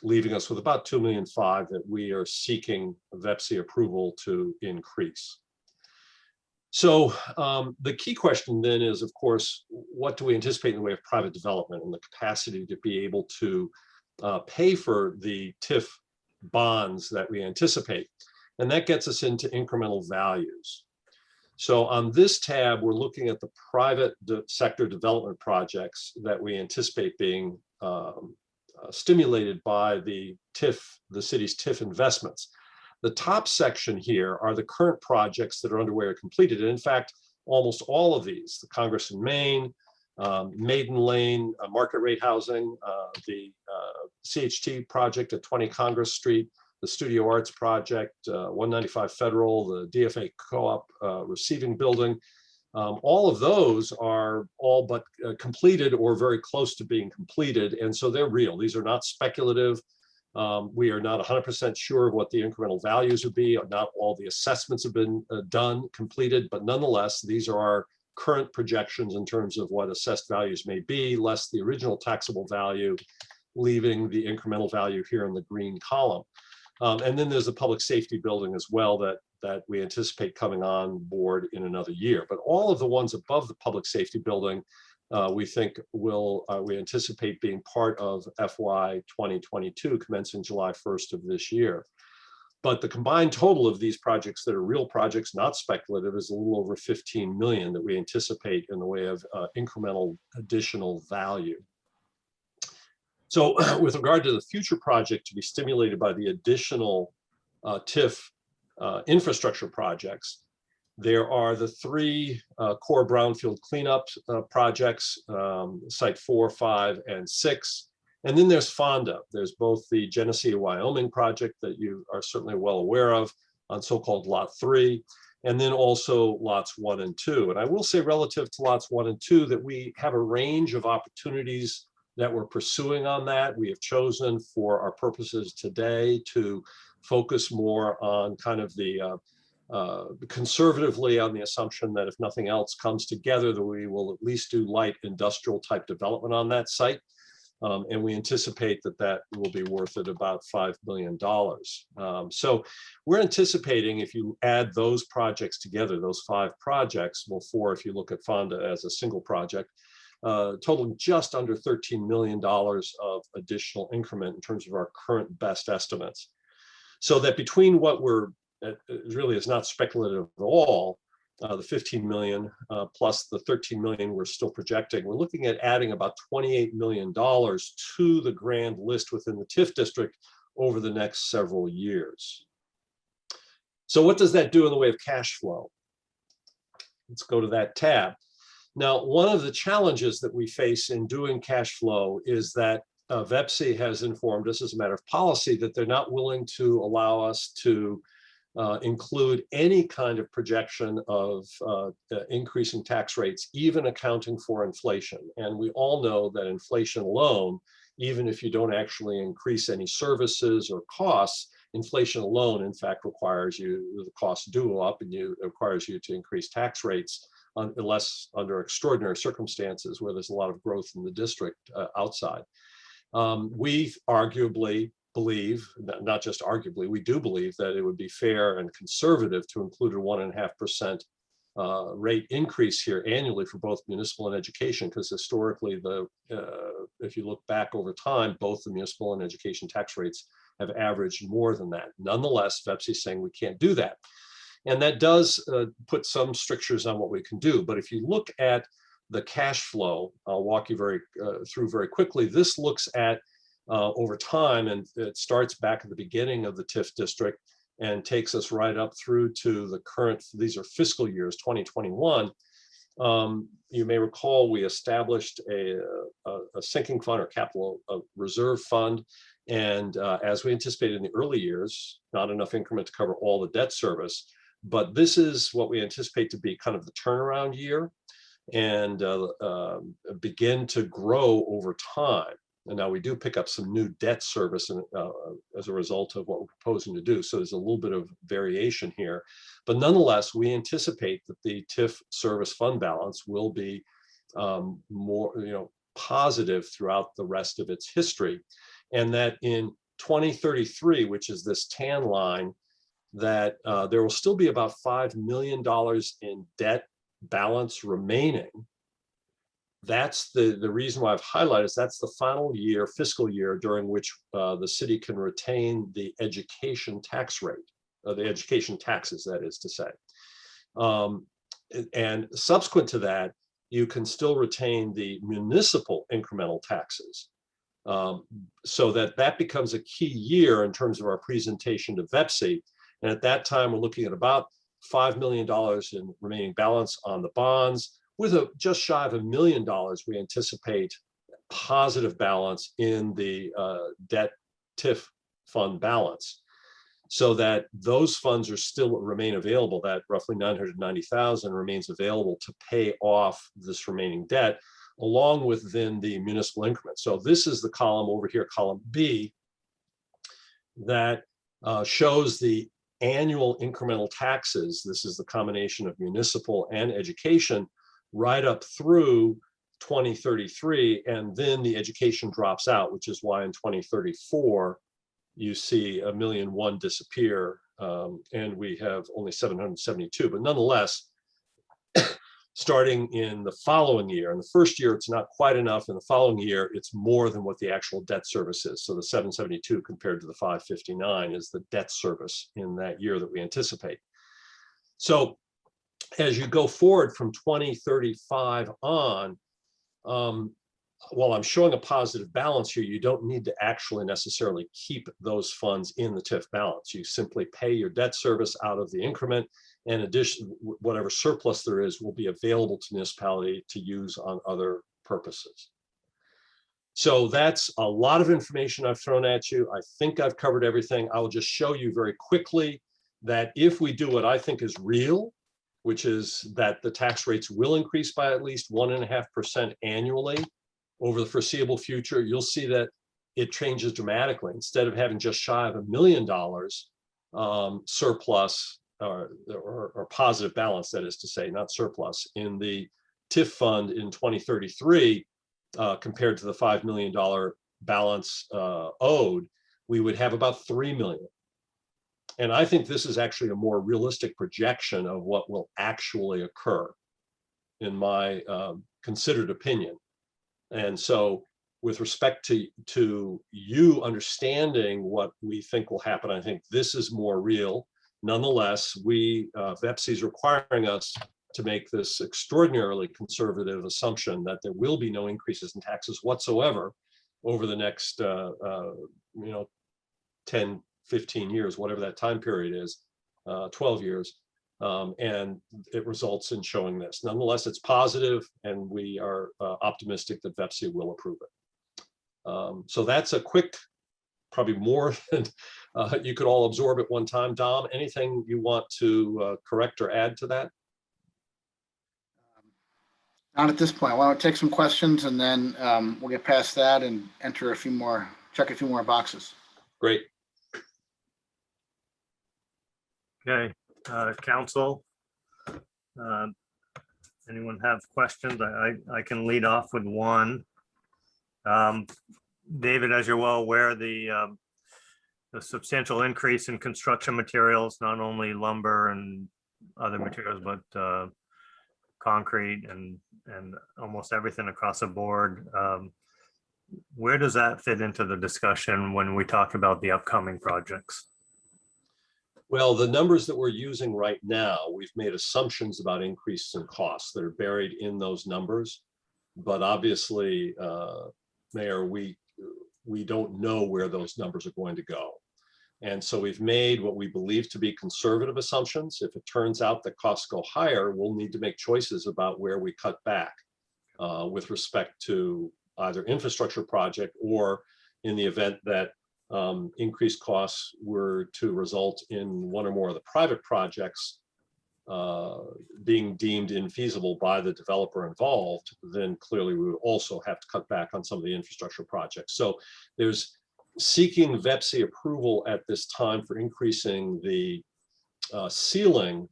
leaving us with about $2.5 million that we are seeking VEPSI approval to increase. So the key question then is, of course, what do we anticipate in the way of private development and the capacity to be able to pay for the TIF bonds that we anticipate? And that gets us into incremental values. So on this tab, we're looking at the private sector development projects that we anticipate being stimulated by the TIF, the city's TIF investments. The top section here are the current projects that are underway or completed. And in fact, almost all of these, the Congress in Maine, Maiden Lane, market rate housing, the CHT project at 20 Congress Street, the Studio Arts project, 195 Federal, the DFA Co-op receiving building, all of those are all but completed or very close to being completed. And so they're real. These are not speculative. We are not 100% sure of what the incremental values would be. Not all the assessments have been completed, but nonetheless, these are our current projections in terms of what assessed values may be, less the original taxable value, leaving the incremental value here in the green column. And then there's the public safety building as well that we anticipate coming on board in another year. But all of the ones above the public safety building we think we anticipate being part of FY 2022, commencing July 1st of this year. But the combined total of these projects that are real projects, not speculative, is a little over 15 million that we anticipate in the way of incremental additional value. So with regard to the future project to be stimulated by the additional TIF infrastructure projects, there are the three core brownfield cleanup projects, Site 4, 5, and 6. And then there's Fonda. There's both the Genesee, Wyoming project that you are certainly well aware of on so-called Lot 3, and then also lots 1 and 2. And I will say relative to lots 1 and 2 that we have a range of opportunities that we're pursuing on that. We have chosen for our purposes today to focus more on kind of the conservatively on the assumption that if nothing else comes together, that we will at least do light industrial type development on that site. And we anticipate that that will be worth it about $5 million. So we're anticipating if you add those projects together, those 5 projects, well, 4 if you look at Fonda as a single project, totaling just under $13 million of additional increment in terms of our current best estimates. So that between what it really is not speculative at all, the 15 million plus the 13 million we're still projecting, we're looking at adding about $28 million to the grand list within the TIF district over the next several years. So what does that do in the way of cash flow? Let's go to that tab. Now, one of the challenges that we face in doing cash flow is that VEPC has informed us as a matter of policy that they're not willing to allow us to include any kind of projection of increasing tax rates, even accounting for inflation. And we all know that inflation alone, even if you don't actually increase any services or costs, inflation alone, in fact, requires you, the costs do go up and it requires you to increase tax rates unless under extraordinary circumstances where there's a lot of growth in the district outside. We arguably believe, not just arguably, we do believe that it would be fair and conservative to include a 1.5% rate increase here annually for both municipal and education, because historically, if you look back over time, both the municipal and education tax rates have averaged more than that. Nonetheless, VEPC is saying we can't do that. And that does put some strictures on what we can do. But if you look at the cash flow, I'll walk you through very quickly. This looks at over time, and it starts back at the beginning of the TIF district and takes us right up through to the current, these are fiscal years, 2021. You may recall we established a sinking fund or capital reserve fund. And as we anticipated in the early years, not enough increment to cover all the debt service, but this is what we anticipate to be kind of the turnaround year and begin to grow over time. And now we do pick up some new debt service as a result of what we're proposing to do. So there's a little bit of variation here. But nonetheless, we anticipate that the TIF service fund balance will be more positive throughout the rest of its history. And that in 2033, which is this tan line, that there will still be about $5 million in debt balance remaining. That's the reason why I've highlighted is that's the final year, fiscal year, during which the city can retain the education tax rate, the education taxes, that is to say. And subsequent to that, you can still retain the municipal incremental taxes. So that becomes a key year in terms of our presentation to VEPC. And at that time, we're looking at about $5 million in remaining balance on the bonds. With just shy of $1 million, we anticipate positive balance in the debt TIF fund balance, so that those funds are still remain available. That roughly 990,000 remains available to pay off this remaining debt, along with then the municipal increment. So this is the column over here, column B, that shows the annual incremental taxes. This is the combination of municipal and education, right up through 2033, and then the education drops out, which is why in 2034 you see $1.1 million disappear, and we have only 772. But nonetheless, starting in the following year. In the first year, it's not quite enough. In the following year, it's more than what the actual debt service is. So the 772 compared to the 559 is the debt service in that year that we anticipate. So as you go forward from 2035 on, while I'm showing a positive balance here, you don't need to actually necessarily keep those funds in the TIF balance. You simply pay your debt service out of the increment, and whatever surplus there is will be available to municipality to use on other purposes. So that's a lot of information I've thrown at you. I think I've covered everything. I will just show you very quickly that if we do what I think is real, which is that the tax rates will increase by at least 1.5% annually over the foreseeable future, you'll see that it changes dramatically. Instead of having just shy of $1 million surplus or positive balance, that is to say, not surplus, in the TIF fund in 2033, compared to the $5 million balance owed, we would have about $3 million. And I think this is actually a more realistic projection of what will actually occur, in my considered opinion. And so with respect to you understanding what we think will happen, I think this is more real. Nonetheless, VEPC is requiring us to make this extraordinarily conservative assumption that there will be no increases in taxes whatsoever over the next 10, 15 years, whatever that time period is, 12 years. And it results in showing this. Nonetheless, it's positive, and we are optimistic that VEPC will approve it. So that's a quick, probably more than you could all absorb at one time. Dom, anything you want to correct or add to that?
Not at this point. I want to take some questions, and then we'll get past that and enter a few more, check a few more boxes.
Great.
Okay, council, anyone have questions? I can lead off with one. David, as you're well aware, the substantial increase in construction materials, not only lumber and other materials, but concrete and almost everything across the board. Where does that fit into the discussion when we talk about the upcoming projects?
Well, the numbers that we're using right now, we've made assumptions about increases in costs that are buried in those numbers. But obviously, Mayor, we don't know where those numbers are going to go. And so we've made what we believe to be conservative assumptions. If it turns out that costs go higher, we'll need to make choices about where we cut back with respect to either infrastructure project, or in the event that increased costs were to result in one or more of the private projects being deemed infeasible by the developer involved, then clearly we would also have to cut back on some of the infrastructure projects. So there's seeking VEPC approval at this time for increasing the ceiling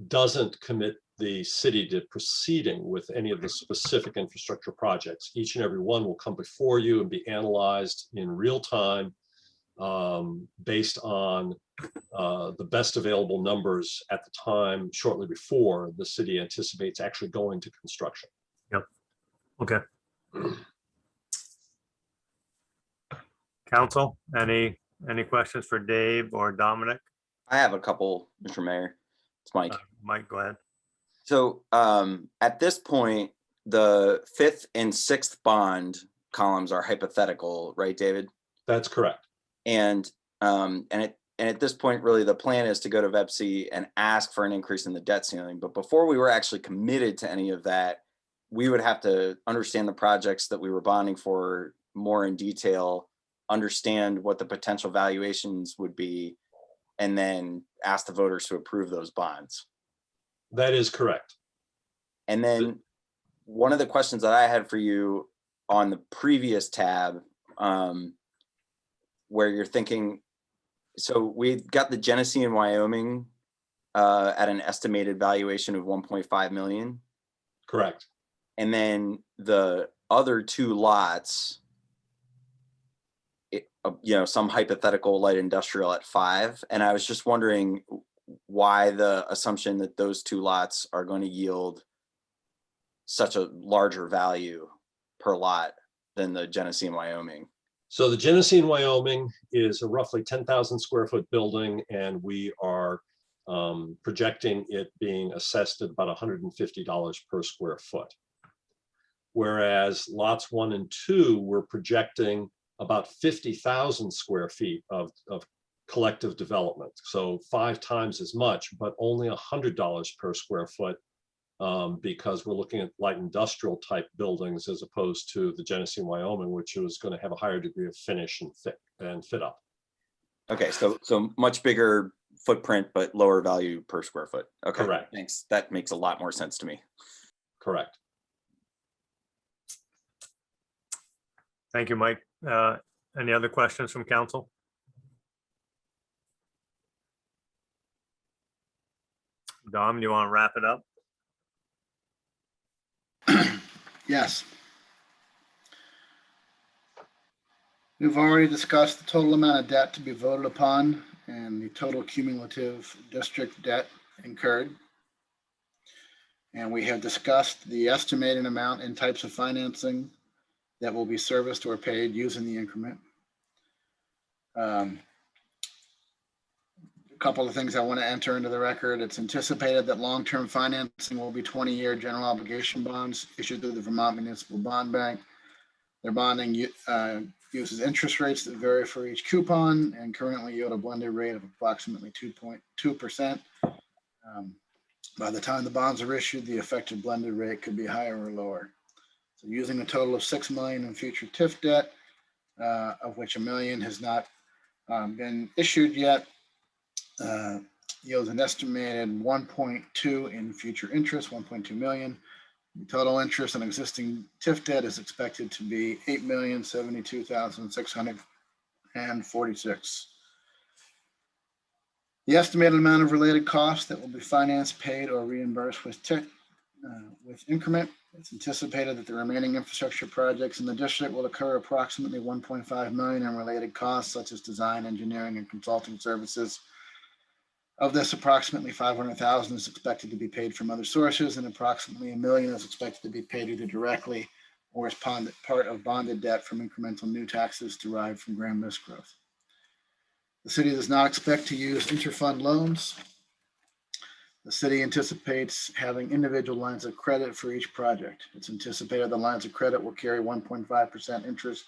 doesn't commit the city to proceeding with any of the specific infrastructure projects. Each and every one will come before you and be analyzed in real time, based on the best available numbers at the time shortly before the city anticipates actually going to construction.
Yep. Okay. Council, any questions for Dave or Dominic?
I have a couple, Mr. Mayor. It's Mike.
Mike, go ahead.
So at this point, the 5th and 6th bond columns are hypothetical, right, David?
That's correct.
And at this point, really, the plan is to go to VEPC and ask for an increase in the debt ceiling. But before we were actually committed to any of that, we would have to understand the projects that we were bonding for more in detail, understand what the potential valuations would be, and then ask the voters to approve those bonds.
That is correct.
And then one of the questions that I had for you on the previous tab, where you're thinking, so we've got the Genesee in Wyoming at an estimated valuation of 1.5 million.
Correct.
And then the other 2 lots, some hypothetical light industrial at 5. And I was just wondering why the assumption that those 2 lots are going to yield such a larger value per lot than the Genesee in Wyoming?
So the Genesee in Wyoming is a roughly 10,000 square foot building, and we are projecting it being assessed at about $150 per square foot. Whereas lots 1 and 2, we're projecting about 50,000 square feet of collective development. So 5 times as much, but only $100 per square foot, because we're looking at light industrial type buildings as opposed to the Genesee, Wyoming, which is going to have a higher degree of finish and fit up.
Okay, so much bigger footprint, but lower value per square foot. Okay,
Correct.
Thanks. That makes a lot more sense to me.
Correct.
Thank you, Mike. Any other questions from council? Dom, do you want to wrap it up?
Yes. We've already discussed the total amount of debt to be voted upon and the total cumulative district debt incurred. And we have discussed the estimated amount and types of financing that will be serviced or paid using the increment. A couple of things I want to enter into the record. It's anticipated that long-term financing will be 20-year general obligation bonds issued through the Vermont Municipal Bond Bank. Their bonding uses interest rates that vary for each coupon and currently yield a blended rate of approximately 2.2%. By the time the bonds are issued, the effective blended rate could be higher or lower. So using a total of $6 million in future TIF debt, of which $1 million has not been issued yet, yields an estimated 1.2 in future interest, 1.2 million. The total interest on existing TIF debt is expected to be $8,072,646. The estimated amount of related costs that will be financed, paid, or reimbursed with increment. It's anticipated that the remaining infrastructure projects in the district will occur approximately 1.5 million in related costs, such as design, engineering, and consulting services. Of this, approximately 500,000 is expected to be paid from other sources, and approximately $1 million is expected to be paid either directly or as part of bonded debt from incremental new taxes derived from grand list growth. The city does not expect to use interfund loans. The city anticipates having individual lines of credit for each project. It's anticipated the lines of credit will carry 1.5% interest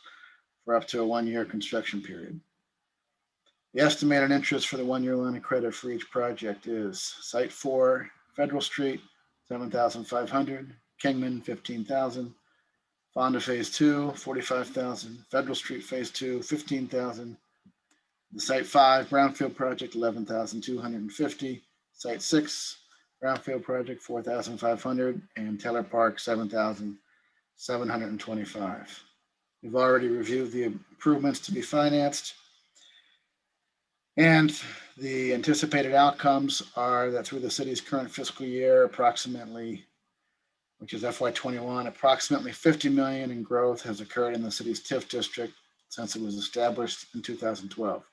for up to a 1-year construction period. The estimated interest for the 1-year line of credit for each project is Site 4, Federal Street, $7,500, Kingman, $15,000, Fonda Phase 2, $45,000, Federal Street Phase 2, $15,000, the Site 5 Brownfield Project, $11,250, Site 6 Brownfield Project, $4,500, and Taylor Park, $7,725. We've already reviewed the improvements to be financed. And the anticipated outcomes are that through the city's current fiscal year, approximately, which is FY21, approximately 50 million in growth has occurred in the city's TIF district since it was established in 2012.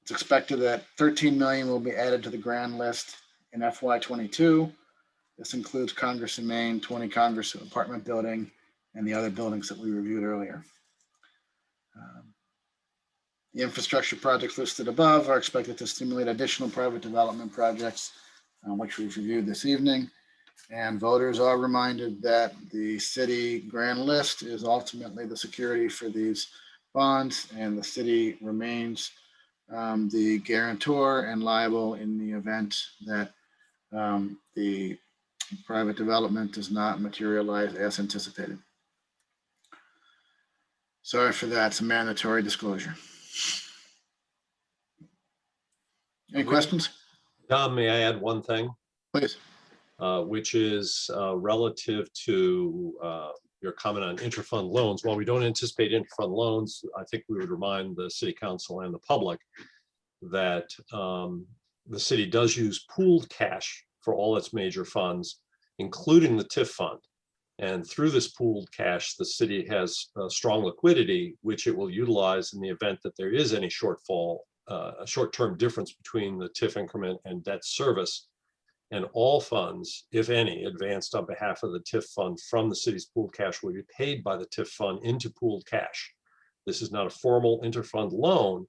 It's expected that 13 million will be added to the grand list in FY22. This includes Congress in Maine, 20 Congress apartment building, and the other buildings that we reviewed earlier. The infrastructure projects listed above are expected to stimulate additional private development projects, which we've reviewed this evening. And voters are reminded that the city grand list is ultimately the security for these bonds, and the city remains the guarantor and liable in the event that the private development does not materialize as anticipated. Sorry for that. It's a mandatory disclosure. Any questions?
Tom, may I add one thing?
Please.
Which is relative to your comment on interfund loans. While we don't anticipate interfund loans, I think we would remind the city council and the public that the city does use pooled cash for all its major funds, including the TIF fund. And through this pooled cash, the city has strong liquidity, which it will utilize in the event that there is any shortfall, a short-term difference between the TIF increment and debt service. And all funds, if any, advanced on behalf of the TIF fund from the city's pooled cash will be paid by the TIF fund into pooled cash. This is not a formal interfund loan,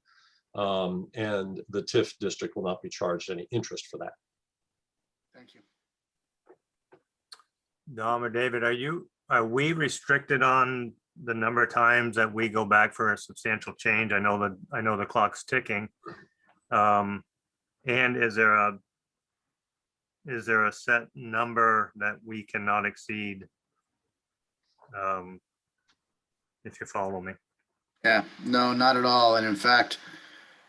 and the TIF district will not be charged any interest for that.
Thank you.
Dom or David, are we restricted on the number of times that we go back for a substantial change? I know the clock's ticking. And is there a set number that we cannot exceed? If you follow me.
Yeah, no, not at all. And in fact,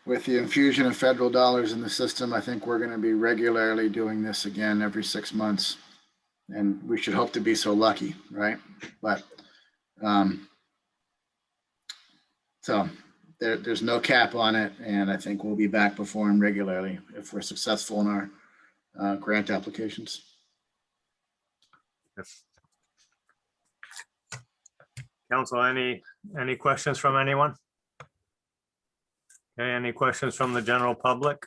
with the infusion of federal dollars in the system, I think we're going to be regularly doing this again every 6 months. And we should hope to be so lucky, right? But so there's no cap on it. And I think we'll be back before him regularly if we're successful in our grant applications.
Yes. Council, any questions from anyone? Okay, any questions from the general public?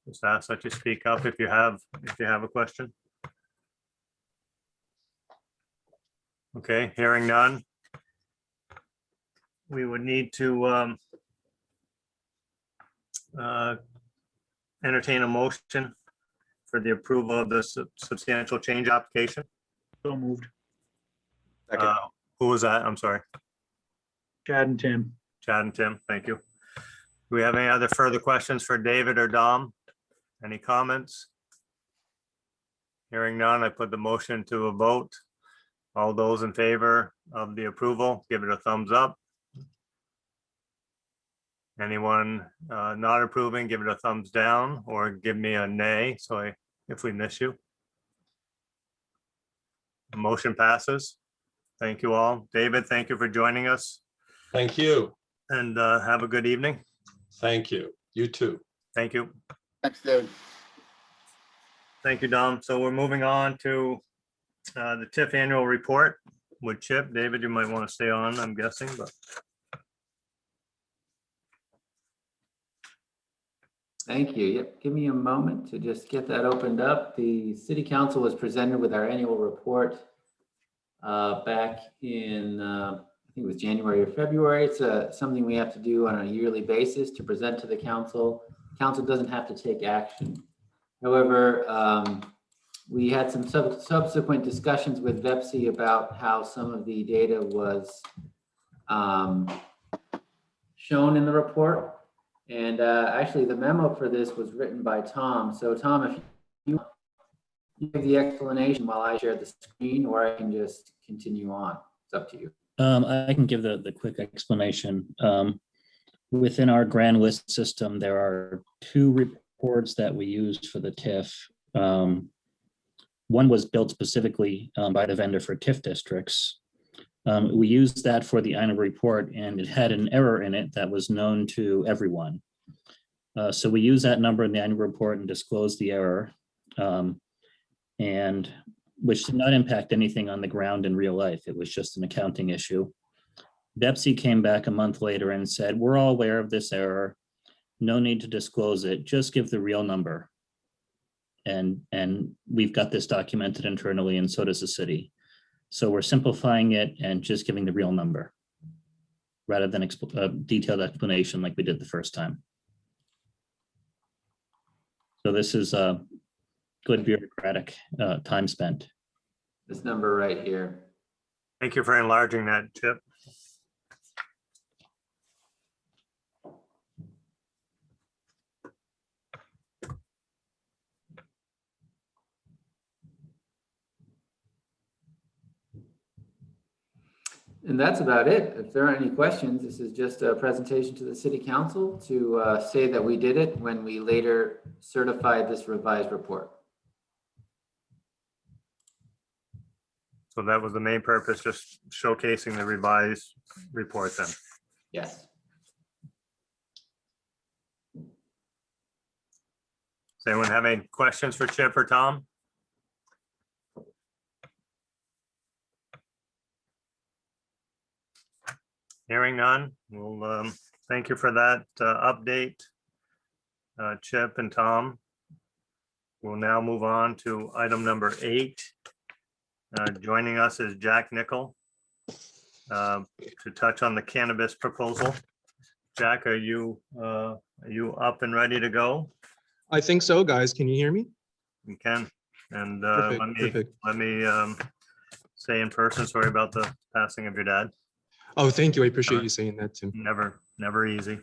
Just ask that you speak up if you have a question. Okay, hearing none. We would need to entertain a motion for the approval of the substantial change application.
So moved.
Second.
Who was that? I'm sorry.
Chad and Tim.
Chad and Tim, thank you. Do we have any other further questions for David or Dom? Any comments? Hearing none, I put the motion to a vote. All those in favor of the approval, give it a thumbs up. Anyone not approving, give it a thumbs down or give me a nay, so if we miss you. Motion passes. Thank you all. David, thank you for joining us.
Thank you.
And have a good evening.
Thank you. You too.
Thank you.
Thanks, David.
Thank you, Dom. So we're moving on to the TIF annual report with Chip. David, you might want to stay on, I'm guessing, but.
Thank you. Yep, give me a moment to just get that opened up. The city council was presented with our annual report back in, I think it was January or February. It's something we have to do on a yearly basis to present to the council. Council doesn't have to take action. However, we had some subsequent discussions with VEPC about how some of the data was shown in the report. And actually, the memo for this was written by Tom. So Tom, if you give the explanation while I share the screen, or I can just continue on. It's up to you.
I can give the quick explanation. Within our grand list system, there are two reports that we used for the TIF. One was built specifically by the vendor for TIF districts. We used that for the annual report, and it had an error in it that was known to everyone. So we used that number in the annual report and disclosed the error, and which did not impact anything on the ground in real life. It was just an accounting issue. VEPC came back a month later and said, we're all aware of this error. No need to disclose it. Just give the real number. And we've got this documented internally, and so does the city. So we're simplifying it and just giving the real number rather than a detailed explanation like we did the first time. So this is a good bureaucratic time spent.
This number right here.
Thank you for enlarging that, Chip.
And that's about it. If there aren't any questions, this is just a presentation to the city council to say that we did it when we later certified this revised report.
So that was the main purpose, just showcasing the revised report then.
Yes.
Does anyone have any questions for Chip or Tom? Hearing none, well, thank you for that update. Chip and Tom. We'll now move on to item number 8. Joining us is Jack Nickel to touch on the cannabis proposal. Jack, are you up and ready to go?
I think so, guys. Can you hear me?
You can. And
Perfect.
let me say in person, sorry about the passing of your dad.
Oh, thank you. I appreciate you saying that, Tim.
Never easy.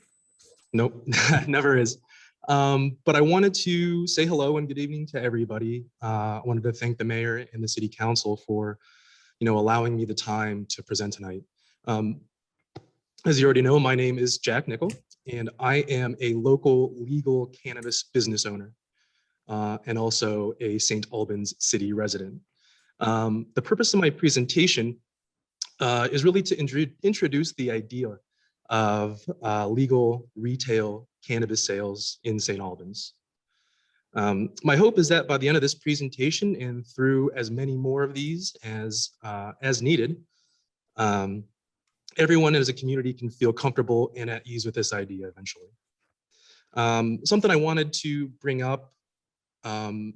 Nope, never is. But I wanted to say hello and good evening to everybody. I wanted to thank the mayor and the city council for, allowing me the time to present tonight. As you already know, my name is Jack Nickel, and I am a local legal cannabis business owner and also a St. Albans city resident. The purpose of my presentation is really to introduce the idea of legal retail cannabis sales in St. Albans. My hope is that by the end of this presentation and through as many more of these as needed, everyone as a community can feel comfortable and at ease with this idea eventually. Something I wanted to bring up, oh,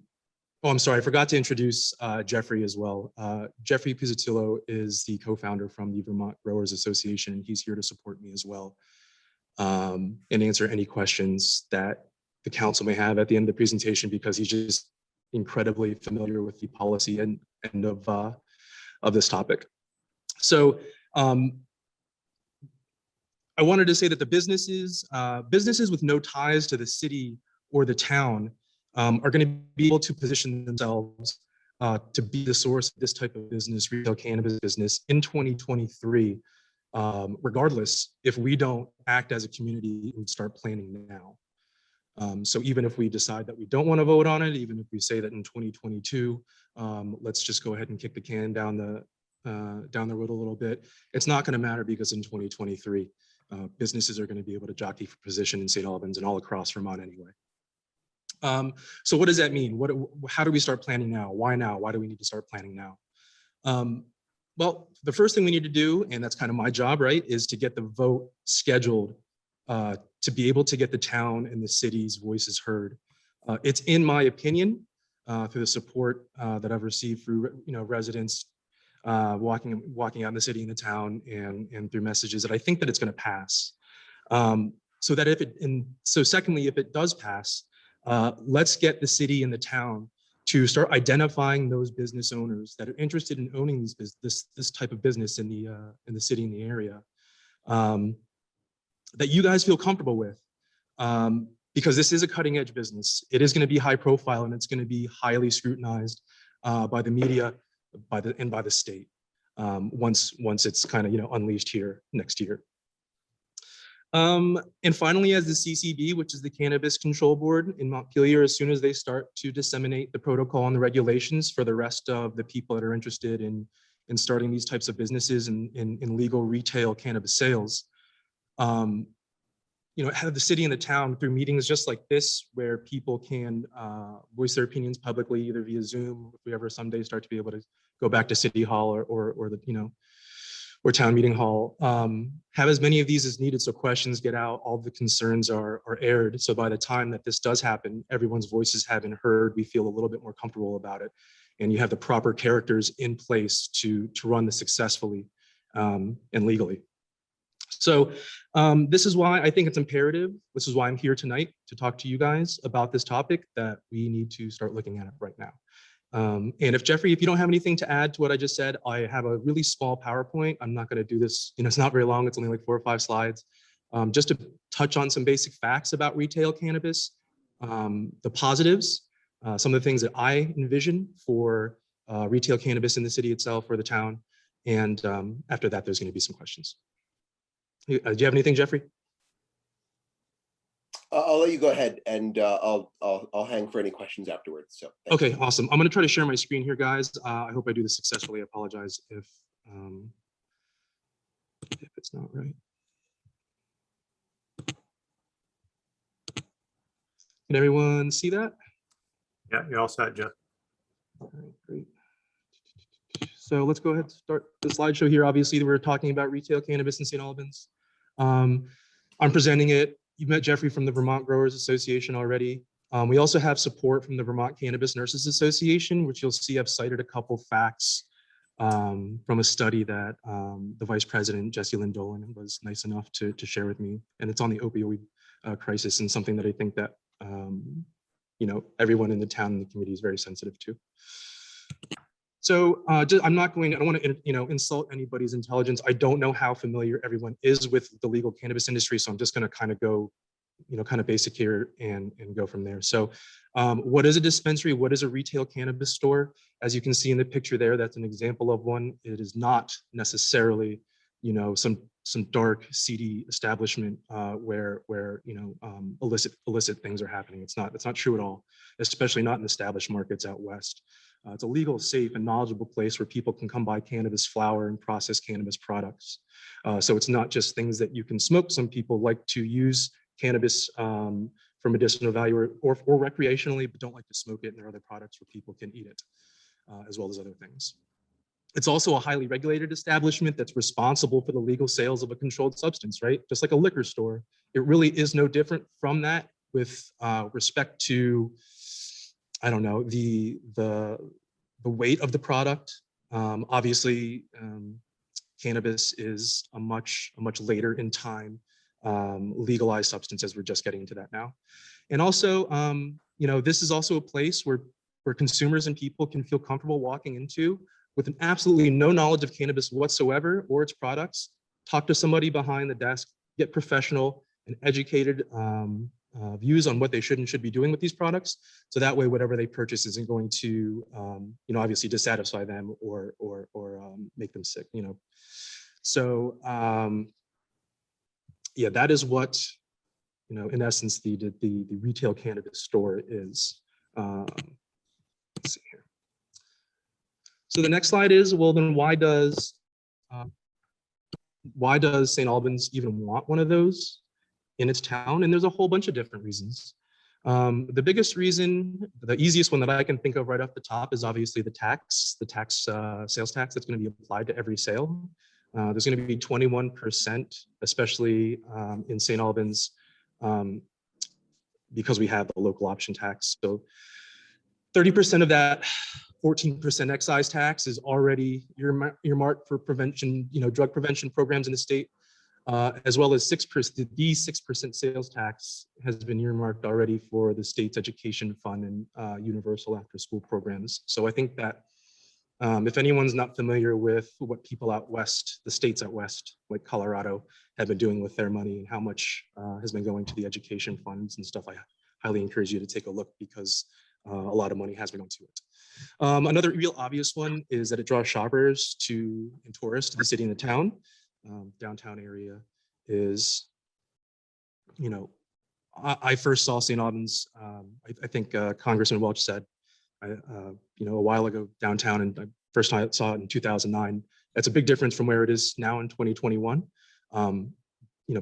I'm sorry, I forgot to introduce Jeffrey as well. Jeffrey Pizzutillo is the co-founder from the Vermont Growers Association, and he's here to support me as well and answer any questions that the council may have at the end of the presentation, because he's just incredibly familiar with the policy and of this topic. So I wanted to say that the businesses with no ties to the city or the town are going to be able to position themselves to be the source of this type of business, retail cannabis business, in 2023, regardless if we don't act as a community and start planning now. So even if we decide that we don't want to vote on it, even if we say that in 2022, let's just go ahead and kick the can down the road a little bit, it's not going to matter, because in 2023, businesses are going to be able to jockey for position in St. Albans and all across Vermont anyway. So what does that mean? How do we start planning now? Why now? Why do we need to start planning now? Well, the first thing we need to do, and that's kind of my job, right, is to get the vote scheduled to be able to get the town and the city's voices heard. It's in my opinion, through the support that I've received through residents walking out in the city and the town, and through messages, that I think that it's going to pass. So that secondly, if it does pass, let's get the city and the town to start identifying those business owners that are interested in owning this type of business in the city and the area, that you guys feel comfortable with, because this is a cutting edge business. It is going to be high profile, and it's going to be highly scrutinized by the media, by the state, once it's kind of unleashed here next year. And finally, as the CCB, which is the Cannabis Control Board in Montpelier, as soon as they start to disseminate the protocol and the regulations for the rest of the people that are interested in starting these types of businesses in legal retail cannabis sales, have the city and the town, through meetings just like this, where people can voice their opinions publicly, either via Zoom, if we ever someday start to be able to go back to City Hall or the or town meeting hall, have as many of these as needed, so questions get out, all the concerns are aired. So by the time that this does happen, everyone's voices have been heard. We feel a little bit more comfortable about it, and you have the proper characters in place to run this successfully and legally. So this is why I think it's imperative. This is why I'm here tonight, to talk to you guys about this topic, that we need to start looking at it right now. And if Jeffrey, if you don't have anything to add to what I just said, I have a really small PowerPoint. I'm not going to do this, it's not very long. It's only like 4 or 5 slides, just to touch on some basic facts about retail cannabis, the positives, some of the things that I envision for retail cannabis in the city itself or the town. And after that, there's going to be some questions. Do you have anything, Jeffrey?
I'll let you go ahead, and I'll hang for any questions afterwards. So
okay, awesome. I'm going to try to share my screen here, guys. I hope I do this successfully. I apologize if it's not right. Can everyone see that?
Yeah, you're all set, Jeff.
All right, great. So let's go ahead and start the slideshow here. Obviously, we're talking about retail cannabis in St. Albans. I'm presenting it You met Jeffrey from the Vermont Growers Association already. We also have support from the Vermont Cannabis Nurses Association, which you'll see I've cited a couple facts from a study that the Vice President, Jesse Lynn Dolan, was nice enough to share with me. And it's on the opioid crisis, and something that I think that everyone in the town and the community is very sensitive to. So I don't want to insult anybody's intelligence. I don't know how familiar everyone is with the legal cannabis industry, so I'm just going to kind of go kind of basic here and go from there. So what is a dispensary? What is a retail cannabis store? As you can see in the picture there, that's an example of one. It is not necessarily, some dark, seedy establishment where illicit things are happening. It's not true at all, especially not in established markets out west. It's a legal, safe, and knowledgeable place where people can come buy cannabis flower and process cannabis products. So it's not just things that you can smoke. Some people like to use cannabis for medicinal value or recreationally, but don't like to smoke it. And there are other products where people can eat it, as well as other things. It's also a highly regulated establishment that's responsible for the legal sales of a controlled substance, right? Just like a liquor store. It really is no different from that with respect to, I don't know, the weight of the product. Obviously, cannabis is a much later in time legalized substance, as we're just getting into that now. And also, this is also a place where consumers and people can feel comfortable walking into with an absolutely no knowledge of cannabis whatsoever or its products. Talk to somebody behind the desk, get professional and educated views on what they should and should be doing with these products. So that way, whatever they purchase isn't going to, obviously dissatisfy them or make them sick. So yeah, that is what, in essence, the retail cannabis store is. Let's see here. So the next slide is, well, then why does St. Albans even want one of those in its town? And there's a whole bunch of different reasons. The biggest reason, the easiest one that I can think of right off the top, is obviously the sales tax that's going to be applied to every sale. There's going to be 21%, especially in St. Albans, because we have the local option tax. So 30% of that 14% excise tax is already earmarked for prevention, drug prevention programs in the state, as well as 6%. The 6% sales tax has been earmarked already for the state's education fund and universal after-school programs. So I think that if anyone's not familiar with what people out west, the states out west, like Colorado, have been doing with their money and how much has been going to the education funds and stuff, I highly encourage you to take a look, because a lot of money has been going to it. Another real obvious one is that it draws shoppers and tourists to the city and the town. Downtown area is, I first saw St. Albans, I think Congressman Welch said, a while ago downtown, and I first time I saw it in 2009. That's a big difference from where it is now in 2021.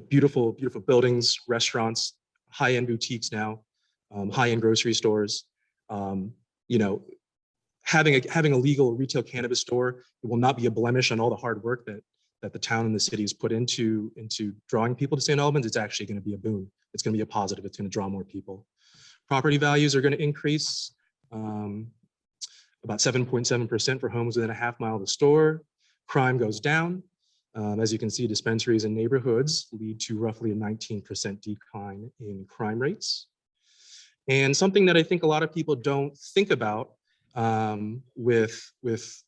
Beautiful buildings, restaurants, high-end boutiques now, high-end grocery stores. Having a legal retail cannabis store, it will not be a blemish on all the hard work that the town and the city has put into drawing people to St. Albans. It's actually going to be a boon. It's going to be a positive. It's going to draw more people. Property values are going to increase about 7.7% for homes within a half mile of the store. Crime goes down. As you can see, dispensaries in neighborhoods lead to roughly a 19% decline in crime rates. And something that I think a lot of people don't think about with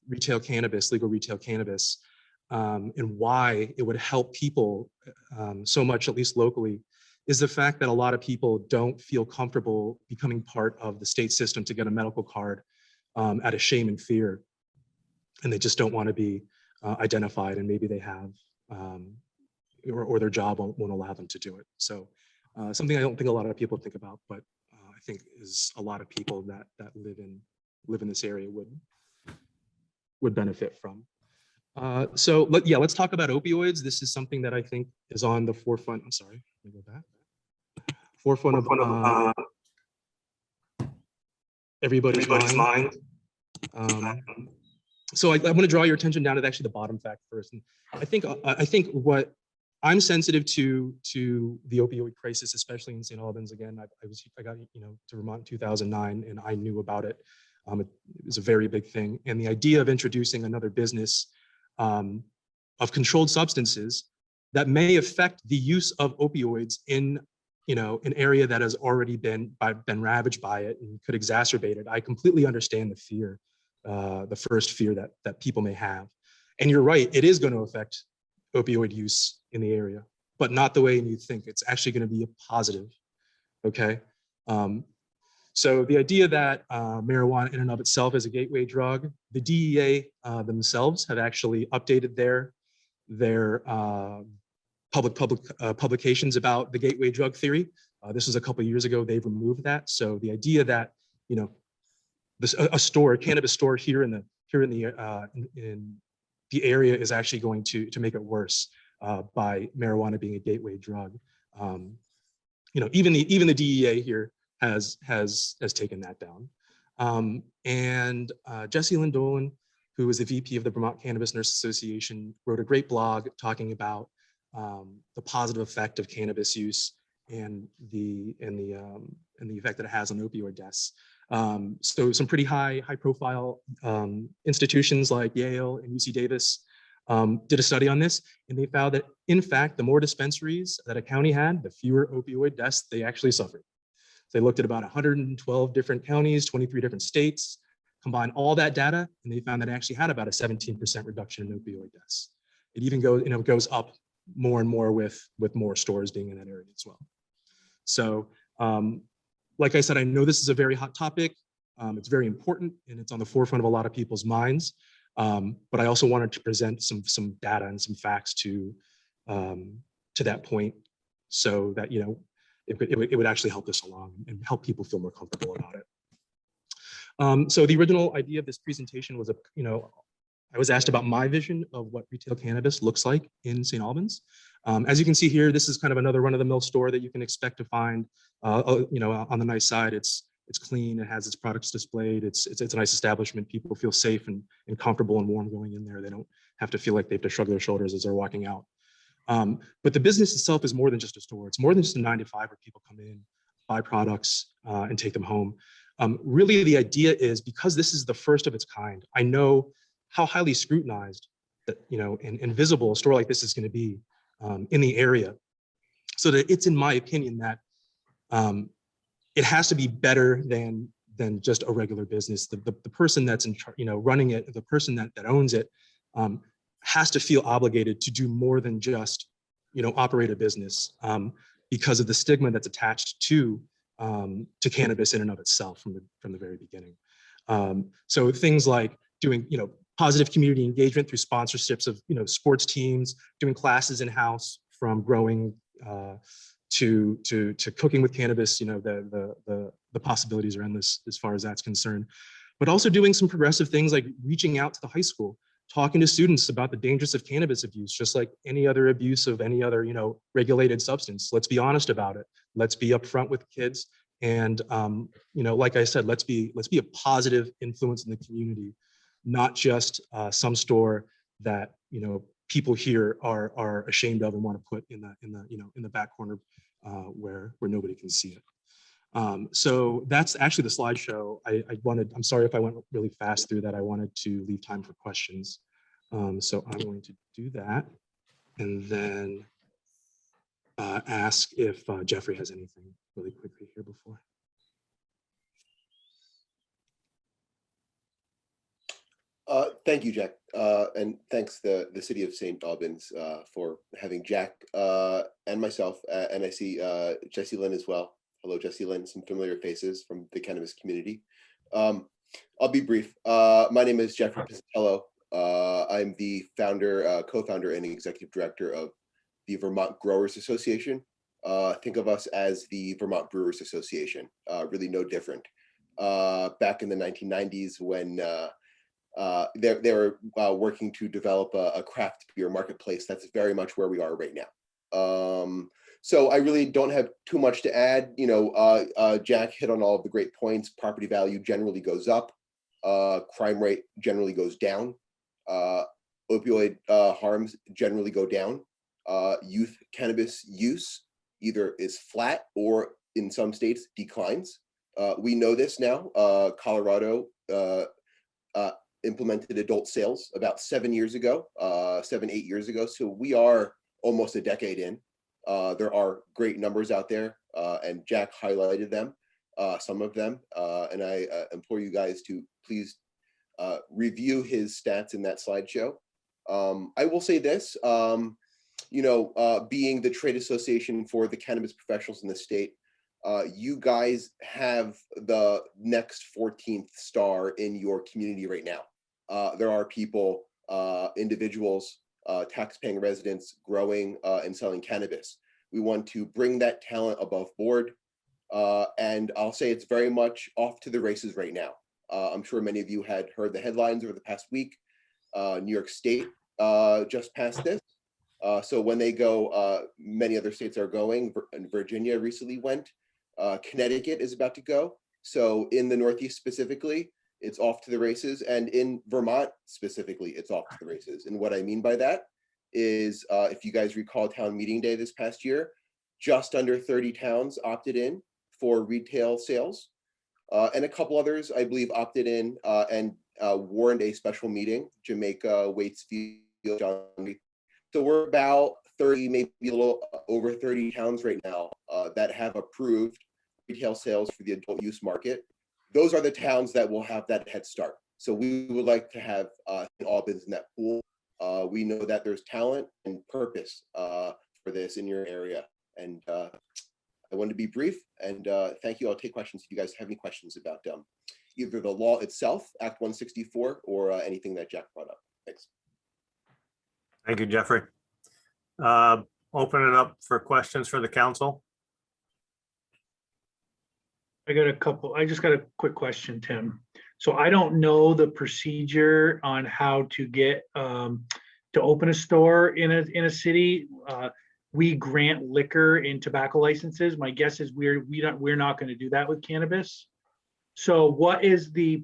retail cannabis, legal retail cannabis, and why it would help people so much, at least locally, is the fact that a lot of people don't feel comfortable becoming part of the state system to get a medical card out of shame and fear. And they just don't want to be identified, and maybe they have, or their job won't allow them to do it. So something I don't think a lot of people think about, but I think is a lot of people that live in this area would benefit from. So let's talk about opioids. This is something that I think is on the forefront. I'm sorry, let me go back. Forefront of everybody's mind. So I want to draw your attention down to actually the bottom fact first. And I think what I'm sensitive to the opioid crisis, especially in St. Albans. Again, I got to Vermont in 2009, and I knew about it. It was a very big thing, and the idea of introducing another business of controlled substances that may affect the use of opioids in an area that has already been ravaged by it and could exacerbate it. I completely understand the fear, the first fear that people may have. And you're right, it is going to affect opioid use in the area, but not the way you think. It's actually going to be a positive, okay? So the idea that marijuana in and of itself is a gateway drug, the DEA themselves have actually updated their publications about the gateway drug theory. This was a couple of years ago. They've removed that. So the idea that a cannabis store here in the area is actually going to make it worse by marijuana being a gateway drug. Even the DEA here has taken that down. And Jessie Lynn Dolan, who is the VP of the Vermont Cannabis Nurse Association, wrote a great blog talking about the positive effect of cannabis use and the effect that it has on opioid deaths. So some pretty high profile institutions like Yale and UC Davis did a study on this, and they found that in fact, the more dispensaries that a county had, the fewer opioid deaths they actually suffered. So they looked at about 112 different counties, 23 different states, combined all that data, and they found that it actually had about a 17% reduction in opioid deaths. It even goes up more and more with more stores being in that area as well. So like I said, I know this is a very hot topic. It's very important, and it's on the forefront of a lot of people's minds. But I also wanted to present some data and some facts to that point, so that it would actually help us along and help people feel more comfortable about it. So the original idea of this presentation was I was asked about my vision of what retail cannabis looks like in St. Albans. As you can see here, this is kind of another run-of-the-mill store that you can expect to find. On the nice side, it's clean. It has its products displayed. It's a nice establishment. People feel safe and comfortable and warm going in there. They don't have to feel like they have to shrug their shoulders as they're walking out. But the business itself is more than just a store. It's more than just a 9-to-5 where people come in, buy products, and take them home. Really, the idea is, because this is the first of its kind, I know how highly scrutinized that and visible a store like this is going to be in the area. So that it's, in my opinion, that it has to be better than just a regular business. The person that's running it, the person that owns it, has to feel obligated to do more than just operate a business, because of the stigma that's attached to cannabis in and of itself from the very beginning. So things like doing positive community engagement through sponsorships of sports teams, doing classes in-house from growing to cooking with cannabis. The possibilities are endless as far as that's concerned. But also doing some progressive things like reaching out to the high school, talking to students about the dangers of cannabis abuse, just like any other abuse of any other regulated substance. Let's be honest about it. Let's be upfront with kids, and like I said, let's be a positive influence in the community, not just some store that people here are ashamed of and want to put in the back corner where nobody can see it. So that's actually the slideshow. I'm sorry if I went really fast through that. I wanted to leave time for questions. So I'm going to do that, and then ask if Jeffrey has anything really quickly here before.
Thank you, Jack, and thanks the city of St. Albans for having Jack and myself, and I see Jessie Lynn as well. Hello, Jessie Lynn, some familiar faces from the cannabis community. I'll be brief. My name is Jeffrey Pizzello. I'm the founder, co-founder, and executive director of the Vermont Growers Association. Think of us as the Vermont Brewers Association, really no different. Back in the 1990s, when they were working to develop a craft beer marketplace, that's very much where we are right now. So I really don't have too much to add. Jack hit on all of the great points. Property value generally goes up. Crime rate generally goes down. Opioid harms generally go down. youth cannabis use either is flat or in some states declines. We know this now. Colorado implemented adult sales about 7 years ago, 8 years ago. So we are almost a decade in. There are great numbers out there, and Jack highlighted them, some of them. And I implore you guys to please review his stats in that slideshow. I will say this, being the trade association for the cannabis professionals in the state, you guys have the next 14th star in your community right now. There are people, individuals, tax-paying residents growing and selling cannabis. We want to bring that talent above board. And I'll say it's very much off to the races right now. I'm sure many of you had heard the headlines over the past week. New York State just passed this. So when they go, many other states are going, and Virginia recently went. Connecticut is about to go. So in the Northeast specifically, it's off to the races. And in Vermont specifically, it's off to the races. And what I mean by that is, if you guys recall town meeting day this past year, just under 30 towns opted in for retail sales. And a couple others, I believe, opted in and warned a special meeting, Jamaica, Waitsfield, John. So we're about 30, maybe a little over 30 towns right now that have approved retail sales for the adult use market. Those are the towns that will have that head start. So we would like to have Albans in that pool. We know that there's talent and purpose for this in your area. And I wanted to be brief, and thank you. I'll take questions if you guys have any questions about either the law itself, Act 164, or anything that Jack brought up. Thanks.
Thank you, Jeffrey. Open it up for questions for the council.
I just got a quick question, Tim. So I don't know the procedure on how to get to open a store in a city. We grant liquor and tobacco licenses. My guess is we're not going to do that with cannabis. So what is the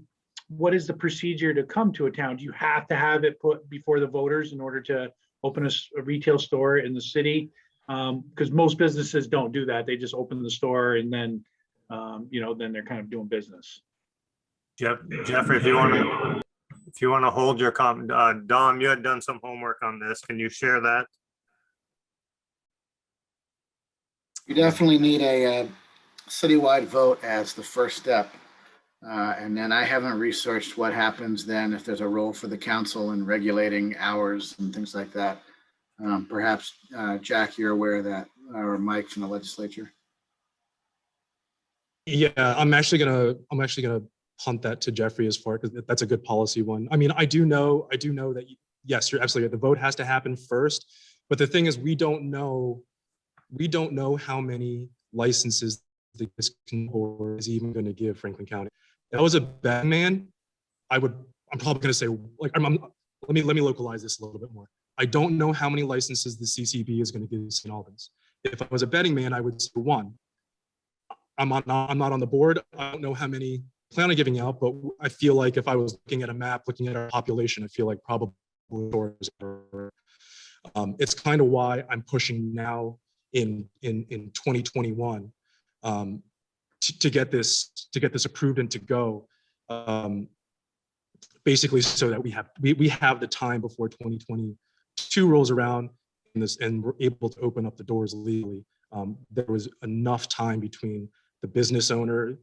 procedure to come to a town? Do you have to have it put before the voters in order to open a retail store in the city? Because most businesses don't do that. They just open the store and then then they're kind of doing business.
Jeffrey, if you want to hold your comment, Dom, you had done some homework on this. Can you share that?
You definitely need a citywide vote as the first step. And then I haven't researched what happens then if there's a role for the council in regulating hours and things like that. Perhaps, Jack, you're aware of that, or Mike from the legislature.
Yeah, I'm actually gonna punt that to Jeffrey as far, because that's a good policy one. I mean, I do know that yes, you're absolutely right. The vote has to happen first, but the thing is, we don't know how many licenses the board is even going to give Franklin County. If I was a betting man, I'm probably going to say, like, let me localize this a little bit more. I don't know how many licenses the CCB is going to give St. Albans. If I was a betting man, I would say one. I'm not on the board. I don't know how many plan on giving out, but I feel like if I was looking at a map, looking at our population, I feel like probably it's kind of why I'm pushing now in 2021 to get this approved and to go, basically so that we have the time before 2022 rolls around and we're able to open up the doors legally. There was enough time between the business owner,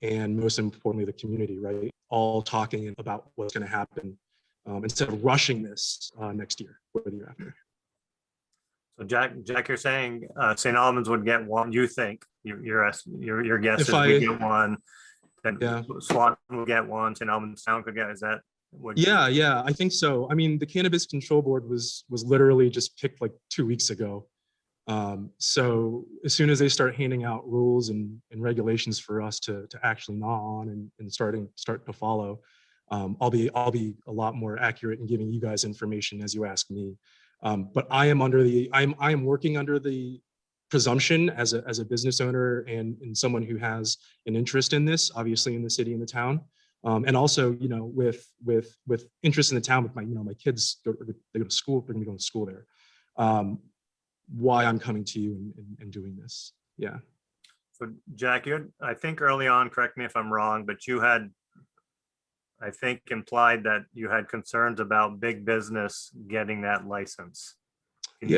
and most importantly, the community, right? All talking about what's going to happen instead of rushing this next year or the year after.
So Jack, you're saying St. Albans would get one. You think your guess is we get one. Then yeah. Swanton will get one. St. Albans Town could get. Is that what?
Yeah, I think so. I mean, the Cannabis Control Board was literally just picked like 2 weeks ago. So as soon as they start handing out rules and regulations for us to actually gnaw on and start to follow, I'll be a lot more accurate in giving you guys information as you ask me. But I am working under the presumption as a business owner and someone who has an interest in this, obviously in the city and the town, And also, with interest in the town, with my kids, they go to school, they're gonna be going to school there. Why I'm coming to you and doing this. Yeah.
So Jack, I think early on, correct me if I'm wrong, but you had, I think, implied that you had concerns about big business getting that license. Can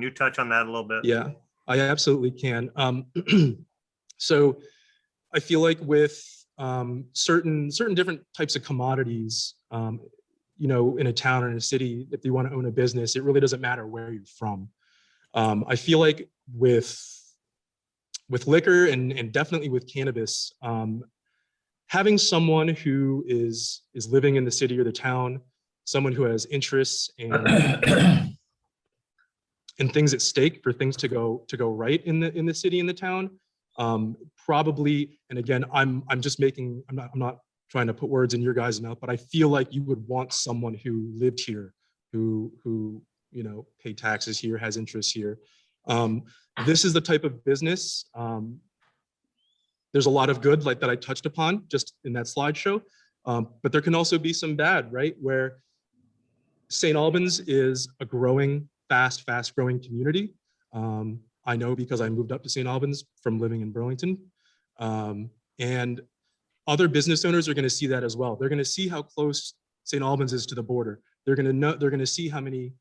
you touch on that a little bit?
Yeah, I absolutely can. So I feel like with certain different types of commodities, in a town or in a city, if you want to own a business, it really doesn't matter where you're from. I feel like with liquor and definitely with cannabis, having someone who is living in the city or the town, someone who has interests and things at stake for things to go right in the city and the town, probably. And again, I'm not trying to put words in your guys' mouth, but I feel like you would want someone who lived here, who paid taxes here, has interests here. This is the type of business. There's a lot of good, like that I touched upon just in that slideshow, but there can also be some bad, right? Where St. Albans is a growing, fast growing community. I know because I moved up to St. Albans from living in Burlington, and other business owners are going to see that as well. They're going to see how close St. Albans is to the border. They're going to see how many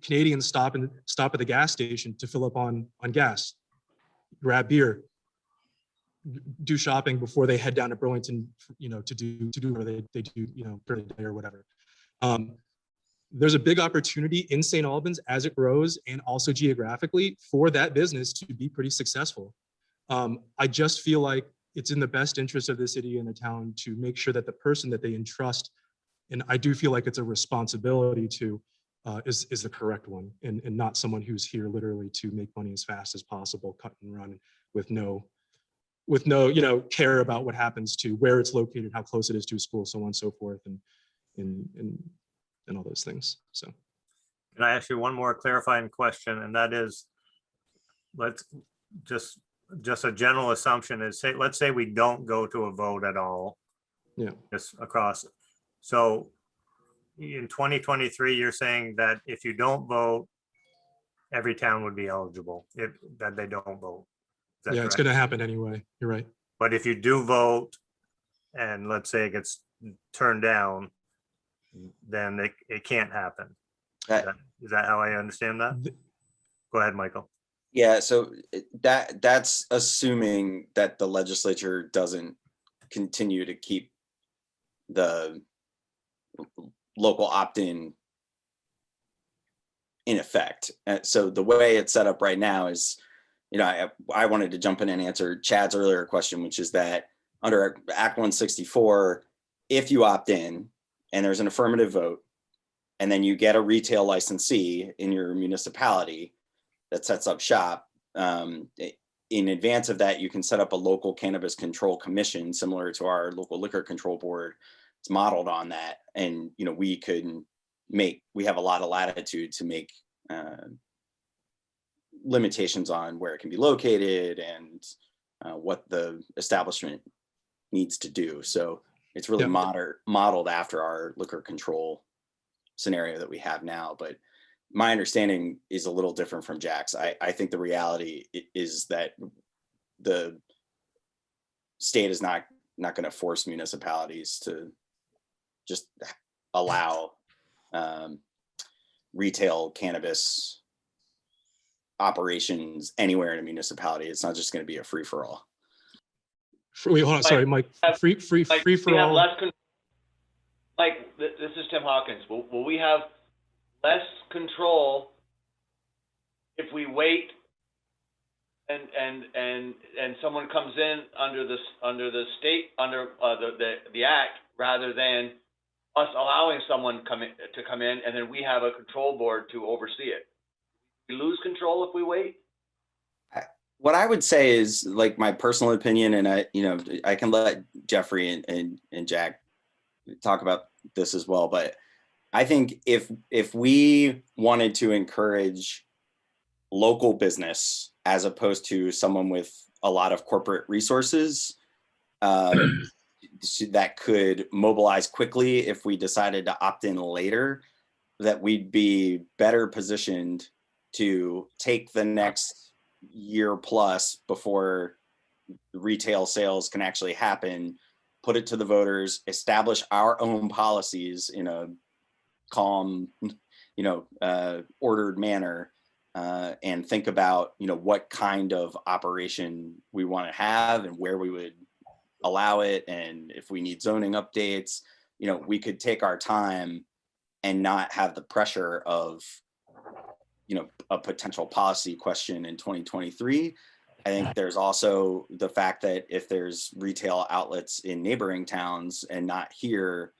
Canadians stop at the gas station to fill up on gas, grab beer, do shopping before they head down to Burlington, to do whatever they do, during the day or whatever. There's a big opportunity in St. Albans as it grows, and also geographically, for that business to be pretty successful. I just feel like it's in the best interest of the city and the town to make sure that the person that they entrust, and I do feel like it's a responsibility to, is the correct one, and not someone who's here literally to make money as fast as possible, cut and run with no care about what happens to where it's located, how close it is to a school, so on and so forth, and all those things. So
can I ask you one more clarifying question? And that is, let's just a general assumption is, let's say we don't go to a vote at all.
Yeah.
Just across. So in 2023, you're saying that if you don't vote, every town would be eligible that they don't vote.
Yeah,
correct?
It's going to happen anyway. You're right.
But if you do vote, and let's say it gets turned down, then it can't happen. Is that how I understand that? Go ahead, Michael.
Yeah, so that's assuming that the legislature doesn't continue to keep the local opt-in in effect. So the way it's set up right now is, I wanted to jump in and answer Chad's earlier question, which is that under Act 164, if you opt in and there's an affirmative vote, and then you get a retail licensee in your municipality that sets up shop, in advance of that, you can set up a local cannabis control commission, similar to our local liquor control board. It's modeled on that. And, we have a lot of latitude to make limitations on where it can be located and what the establishment needs to do. So it's really modeled after our liquor control scenario that we have now. But my understanding is a little different from Jack's. I think the reality is that the state is not going to force municipalities to just allow retail cannabis operations anywhere in a municipality. It's not just going to be a free for all.
Wait, hold on, sorry, Mike. Free for all.
This is Tim Hawkins. Will we have less control if we wait and someone comes in under the act, rather than us allowing someone to come in and then we have a control board to oversee it? We lose control if we wait?
What I would say is, like, my personal opinion, and I can let Jeffrey and Jack talk about this as well, but I think if we wanted to encourage local business as opposed to someone with a lot of corporate resources, that could mobilize quickly if we decided to opt in later, that we'd be better positioned to take the next year plus before retail sales can actually happen, put it to the voters, establish our own policies in a calm, ordered manner, and think about, what kind of operation we want to have and where we would allow it. And if we need zoning updates, we could take our time and not have the pressure of, a potential policy question in 2023. I think there's also the fact that if there's retail outlets in neighboring towns and not here,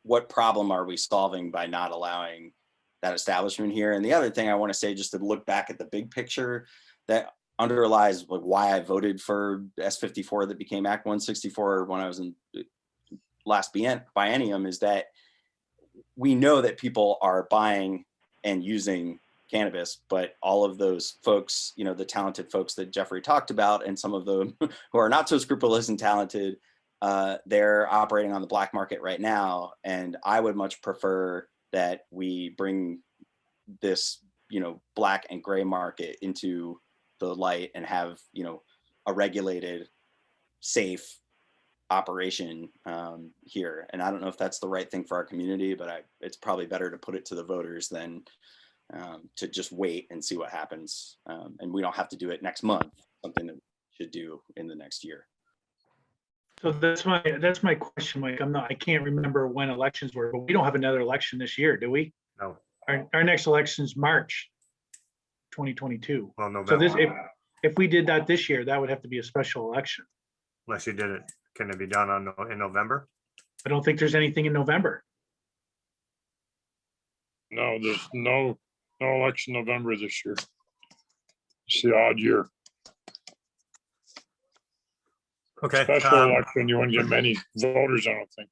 what problem are we solving by not allowing that establishment here? And the other thing I want to say, just to look back at the big picture that underlies why I voted for S54 that became Act 164 when I was in last biennium, is that we know that people are buying and using cannabis, but all of those folks, the talented folks that Jeffrey talked about, and some of them who are not so scrupulous and talented, they're operating on the black market right now. And I would much prefer that we bring this, black and gray market into the light and have, a regulated, safe operation here. And I don't know if that's the right thing for our community, but it's probably better to put it to the voters than to just wait and see what happens. And we don't have to do it next month, something that we should do in the next year.
So that's my question, Mike. I can't remember when elections were, but we don't have another election this year, do we?
No.
Our next election is March 2022.
Well, November.
So this, if we did that this year, that would have to be a special election.
Unless you did it, can it be done in November?
I don't think there's anything in November.
No, there's no election November this year. It's the odd year.
Okay.
Special election, you wouldn't get many voters, I don't think.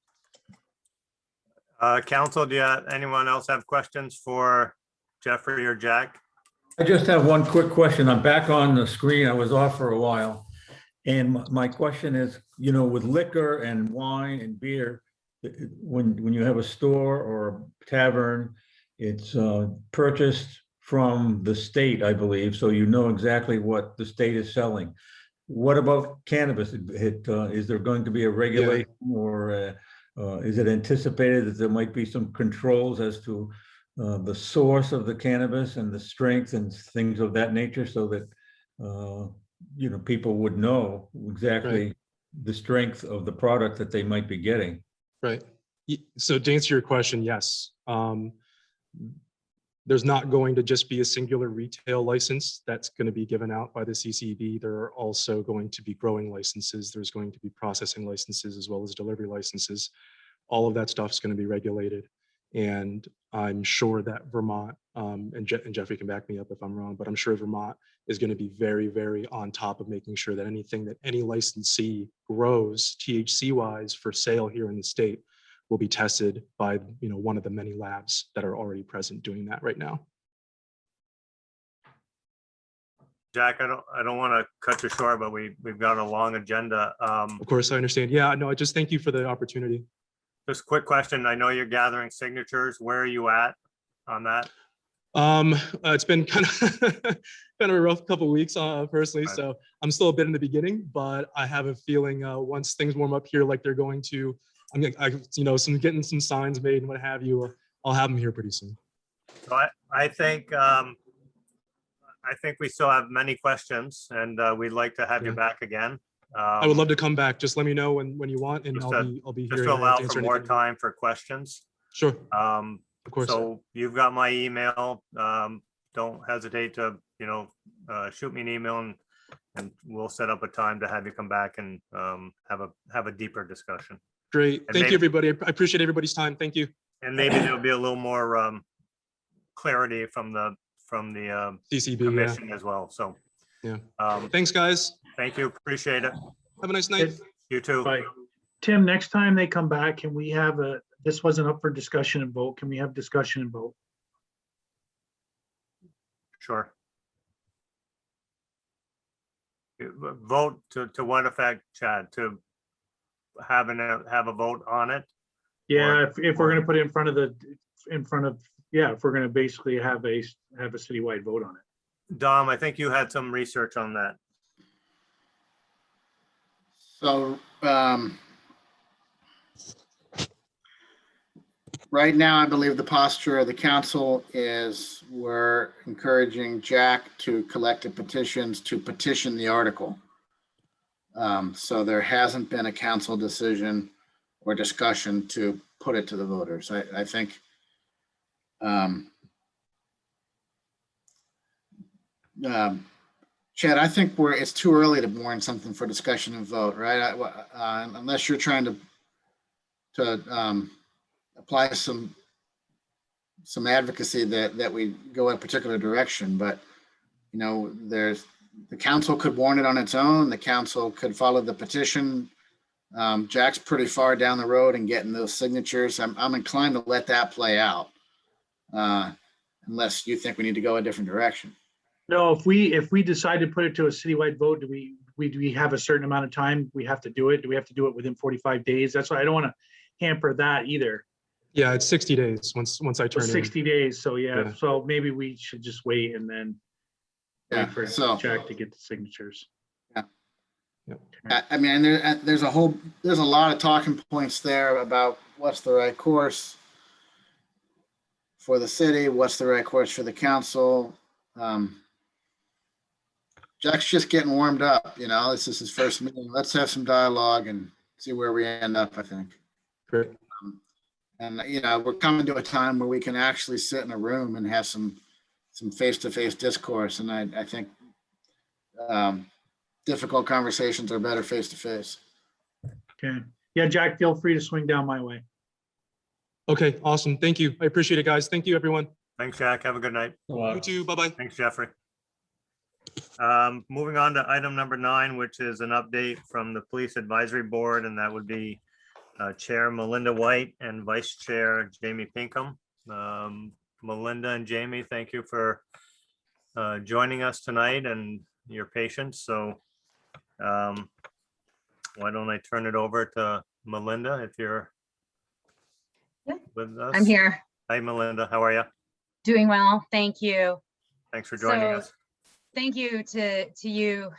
Council, anyone else have questions for Jeffrey or Jack?
I just have one quick question. I'm back on the screen. I was off for a while. And my question is, with liquor and wine and beer, when you have a store or a tavern, it's purchased from the state, I believe, so you know exactly what the state is selling. What about cannabis? Is there going to be a regulation, or is it anticipated that there might be some controls as to the source of the cannabis and the strength and things of that nature, so that people would know exactly the strength of the product that they might be getting?
Right. So to answer your question, yes. There's not going to just be a singular retail license that's going to be given out by the CCB. There are also going to be growing licenses. There's going to be processing licenses as well as delivery licenses. All of that stuff is going to be regulated. And I'm sure that Vermont, and Jeffrey can back me up if I'm wrong, but I'm sure Vermont is going to be very, very on top of making sure that anything that any licensee grows THC wise for sale here in the state will be tested by one of the many labs that are already present doing that right now.
Jack, I don't want to cut you short, but we've got a long agenda.
Of course, I understand. Yeah, no, I just thank you for the opportunity.
Just a quick question. I know you're gathering signatures. Where are you at on that?
It's been kind of a rough couple of weeks personally,
Right.
so I'm still a bit in the beginning, but I have a feeling once things warm up here like they're going to, I'm getting some signs made and what have you. I'll have them here pretty soon.
So I think we still have many questions, and we'd like to have you back again.
I would love to come back. Just let me know when you want, and I'll be here
just to allow for
answer
more
anything.
time for questions.
Sure. Of course.
So you've got my email. Don't hesitate to shoot me an email, and we'll set up a time to have you come back and have a deeper discussion.
Great.
And
Thank you, everybody. I appreciate everybody's time. Thank you.
And maybe there'll be a little more clarity from the
CCB
commission as well. So
yeah. Thanks, guys.
Thank you. Appreciate it.
Have a nice night.
You too.
Bye. Tim, next time they come back, can we have this wasn't up for discussion and vote. Can we have discussion and vote?
Sure. vote to what effect, Chad? To have a vote on it?
Yeah, if we're gonna put it in front of, yeah, if we're gonna basically have a citywide vote on it.
Dom, I think you had some research on that.
So, right now, I believe the posture of the council is we're encouraging Jack to collect the petitions to petition the article. So there hasn't been a council decision or discussion to put it to the voters. I think Chad, I think it's too early to warn something for discussion and vote, right? Unless you're trying to apply some advocacy that we go in a particular direction, but you know, the council could warn it on its own. The council could follow the petition. Jack's pretty far down the road and getting those signatures. I'm inclined to let that play out, unless you think we need to go a different direction.
No, if we decide to put it to a citywide vote, do we have a certain amount of time we have to do it? Do we have to do it within 45 days? That's why I don't want to hamper that either.
Yeah, it's 60 days once I turn in.
60 days. So yeah,
Yeah.
so maybe we should just wait and then wait for Jack to get the signatures.
I mean, there's a lot of talking points there about what's the right course for the city, what's the right course for the council. Jack's just getting warmed up, you know, this is his first meeting. Let's have some dialogue and see where we end up, I think.
Great.
And, you know, we're coming to a time where we can actually sit in a room and have some face-to-face discourse. And I think difficult conversations are better face-to-face.
Okay. Yeah, Jack, feel free to swing down my way.
Okay, awesome. Thank you. I appreciate it, guys. Thank you, everyone.
Thanks, Jack. Have a good night.
You too. Bye-bye.
Thanks, Jeffrey. Moving on to item number 9, which is an update from the Police Advisory Board, and that would be Chair Melinda White and Vice Chair Jamie Pinkham. Melinda and Jamie, thank you for joining us tonight and your patience. So why don't I turn it over to Melinda if you're with us?
I'm here.
Hi, Melinda. How are you?
Doing well. Thank you.
Thanks for joining us.
Thank you to you,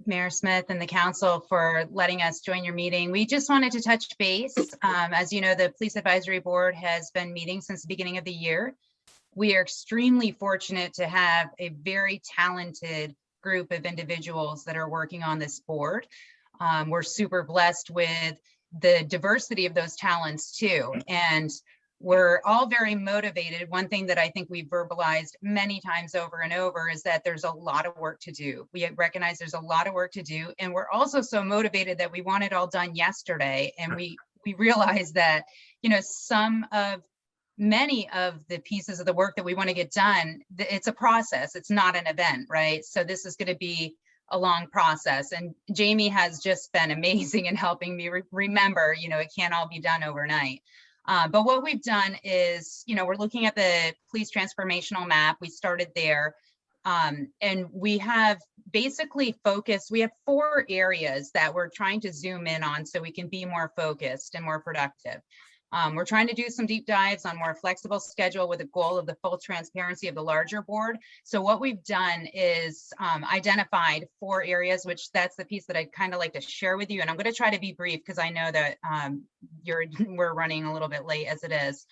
Mayor Smith and the council for letting us join your meeting. We just wanted to touch base. As you know, the Police Advisory Board has been meeting since the beginning of the year. We are extremely fortunate to have a very talented group of individuals that are working on this board. We're super blessed with the diversity of those talents too. And we're all very motivated. One thing that I think we've verbalized many times over and over is that there's a lot of work to do. We recognize there's a lot of work to do. And we're also so motivated that we want it all done yesterday. And we realize that, you know, many of the pieces of the work that we want to get done, it's a process. It's not an event, right? So this is going to be a long process. And Jamie has just been amazing in helping me remember, you know, it can't all be done overnight. But what we've done is, you know, we're looking at the police transformational map. We started there. And we have basically focused, we have 4 areas that we're trying to zoom in on so we can be more focused and more productive. We're trying to do some deep dives on more flexible schedule with the goal of the full transparency of the larger board. So what we've done is identified 4 areas, which that's the piece that I'd kind of like to share with you. And I'm going to try to be brief because I know that we're running a little bit late as it is.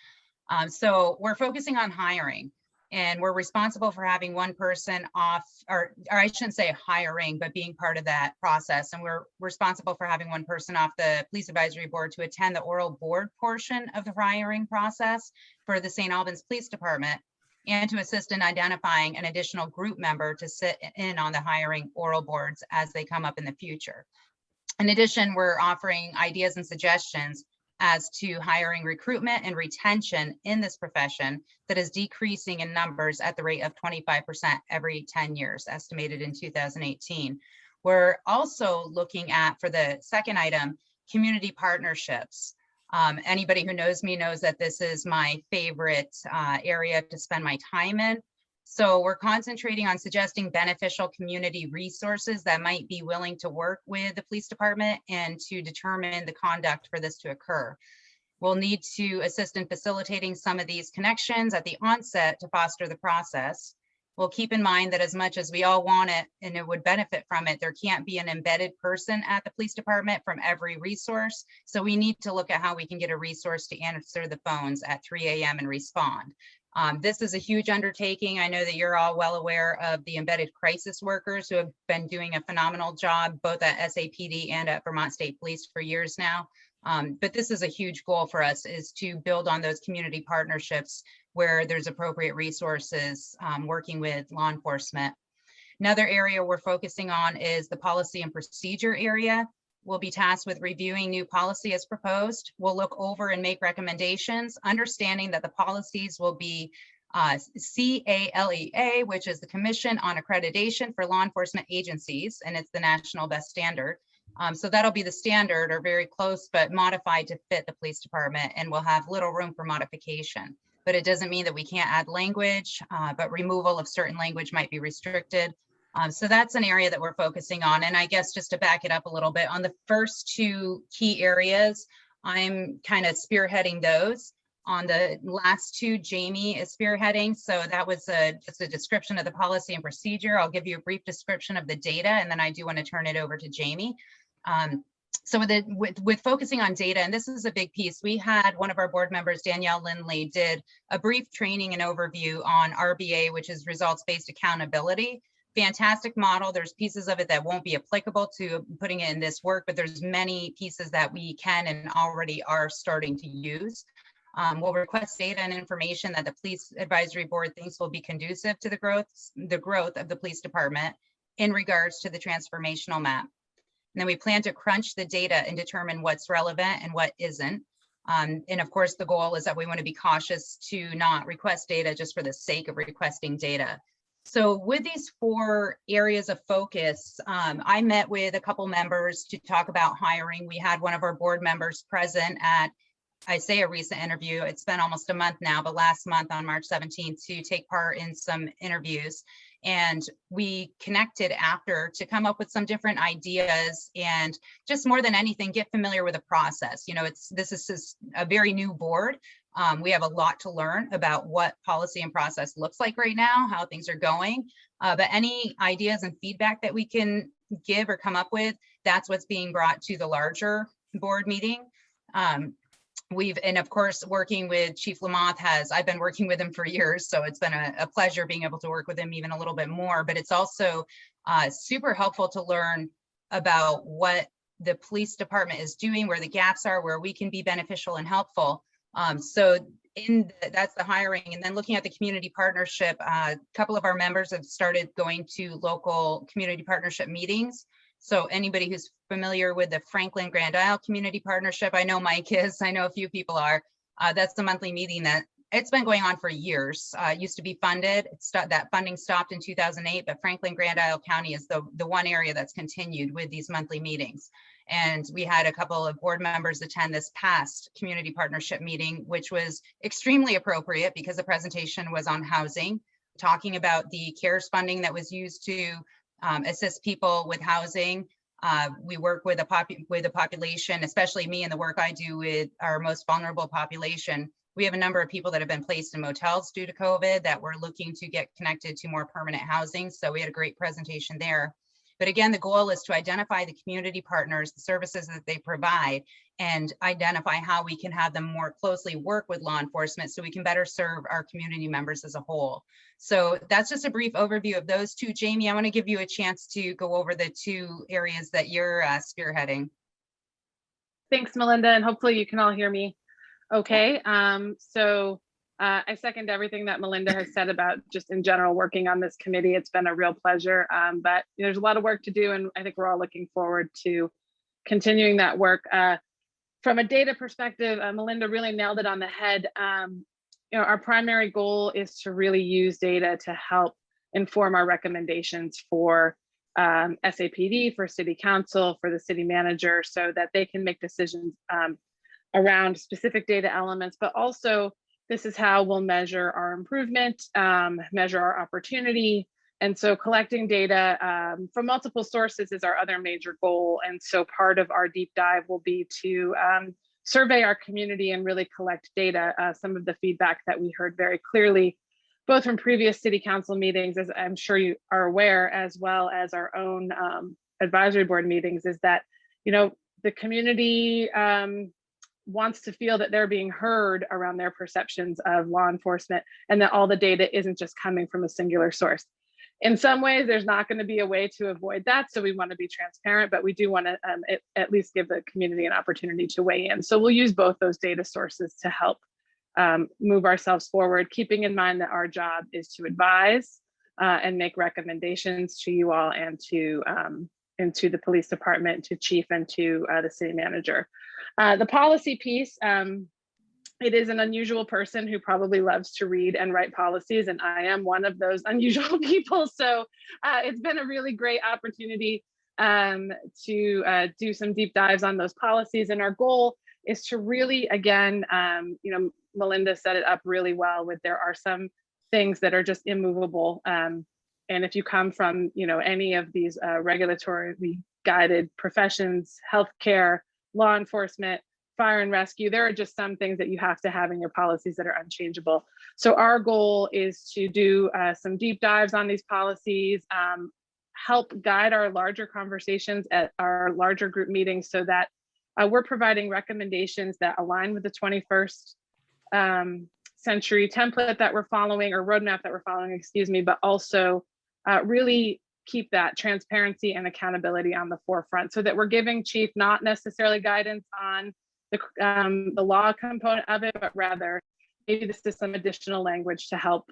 So we're focusing on hiring. And we're responsible for having one person off, or I shouldn't say hiring, but being part of that process. And we're responsible for having one person off the Police Advisory Board to attend the oral board portion of the hiring process for the St. Albans Police Department, and to assist in identifying an additional group member to sit in on the hiring oral boards as they come up in the future. In addition, we're offering ideas and suggestions as to hiring, recruitment, and retention in this profession that is decreasing in numbers at the rate of 25% every 10 years, estimated in 2018. We're also looking at, for the second item, community partnerships. Anybody who knows me knows that this is my favorite area to spend my time in. So we're concentrating on suggesting beneficial community resources that might be willing to work with the police department and to determine the conduct for this to occur. We'll need to assist in facilitating some of these connections at the onset to foster the process. We'll keep in mind that as much as we all want it and it would benefit from it, there can't be an embedded person at the police department from every resource. So we need to look at how we can get a resource to answer the phones at 3 a.m. and respond. This is a huge undertaking. I know that you're all well aware of the embedded crisis workers who have been doing a phenomenal job, both at SAPD and at Vermont State Police for years now. But this is a huge goal for us, is to build on those community partnerships where there's appropriate resources working with law enforcement. Another area we're focusing on is the policy and procedure area. We'll be tasked with reviewing new policy as proposed. We'll look over and make recommendations, understanding that the policies will be CALEA, which is the Commission on Accreditation for Law Enforcement Agencies, and it's the national best standard. So that'll be the standard, or very close, but modified to fit the police department, and we'll have little room for modification. But it doesn't mean that we can't add language, but removal of certain language might be restricted. So that's an area that we're focusing on. And I guess just to back it up a little bit, on the first two key areas, I'm kind of spearheading those. On the last two, Jamie is spearheading. So that was just a description of the policy and procedure. I'll give you a brief description of the data, and then I do want to turn it over to Jamie. So with focusing on data, and this is a big piece, we had one of our board members, Danielle Lindley, did a brief training and overview on RBA, which is results-based accountability. Fantastic model. There's pieces of it that won't be applicable to putting it in this work, but there's many pieces that we can and already are starting to use. We'll request data and information that the Police Advisory Board thinks will be conducive to the growth of the police department in regards to the transformational map. And then we plan to crunch the data and determine what's relevant and what isn't. And of course, the goal is that we want to be cautious to not request data just for the sake of requesting data. So with these 4 areas of focus, I met with a couple members to talk about hiring. We had one of our board members present at, I say a recent interview, it's been almost a month now, but last month on March 17th to take part in some interviews. And we connected after to come up with some different ideas, and just more than anything, get familiar with the process. You know, this is a very new board. We have a lot to learn about what policy and process looks like right now, how things are going. But any ideas and feedback that we can give or come up with, that's what's being brought to the larger board meeting. And of course, working with Chief Lamothe I've been working with him for years, so it's been a pleasure being able to work with him even a little bit more, but it's also super helpful to learn about what the police department is doing, where the gaps are, where we can be beneficial and helpful. So that's the hiring. And then looking at the community partnership, a couple of our members have started going to local community partnership meetings. So anybody who's familiar with the Franklin Grand Isle Community Partnership, I know Mike is, I know a few people are, that's the monthly meeting that it's been going on for years. It used to be funded. That funding stopped in 2008, but Franklin Grand Isle County is the one area that's continued with these monthly meetings. And we had a couple of board members attend this past community partnership meeting, which was extremely appropriate because the presentation was on housing, talking about the CARES funding that was used to assist people with housing. We work with the population, especially me and the work I do with our most vulnerable population. We have a number of people that have been placed in motels due to COVID that we're looking to get connected to more permanent housing. So we had a great presentation there. But again, the goal is to identify the community partners, the services that they provide, and identify how we can have them more closely work with law enforcement so we can better serve our community members as a whole. So that's just a brief overview of those 2. Jamie, I want to give you a chance to go over the 2 areas that you're spearheading.
Thanks, Melinda, and hopefully you can all hear me okay. I second everything that Melinda has said about just in general working on this committee. It's been a real pleasure, but there's a lot of work to do, and I think we're all looking forward to continuing that work. From a data perspective, Melinda really nailed it on the head. Our primary goal is to really use data to help inform our recommendations for SAPD, for City Council, for the City Manager, so that they can make decisions around specific data elements, but also This is how we'll measure our improvement, measure our opportunity. And so collecting data from multiple sources is our other major goal. And so part of our deep dive will be to survey our community and really collect data. Some of the feedback that we heard very clearly, both from previous city council meetings, as I'm sure you are aware, as well as our own advisory board meetings, is that, you know, the community wants to feel that they're being heard around their perceptions of law enforcement, and that all the data isn't just coming from a singular source. In some ways, there's not going to be a way to avoid that. So we want to be transparent, but we do want to at least give the community an opportunity to weigh in. So we'll use both those data sources to help move ourselves forward, keeping in mind that our job is to advise and make recommendations to you all and to the police department, to chief, and to the city manager. The policy piece, it is an unusual person who probably loves to read and write policies, and I am one of those unusual people. So it's been a really great opportunity to do some deep dives on those policies. And our goal is to really, again, you know, Melinda set it up really well with, there are some things that are just immovable. And if you come from, you know, any of these regulatorily guided professions, healthcare, law enforcement, fire and rescue, there are just some things that you have to have in your policies that are unchangeable. So our goal is to do some deep dives on these policies, help guide our larger conversations at our larger group meetings, so that we're providing recommendations that align with the 21st century template that we're following, or roadmap that we're following, excuse me, but also really keep that transparency and accountability on the forefront, so that we're giving chief not necessarily guidance on the law component of it, but rather maybe this is some additional language to help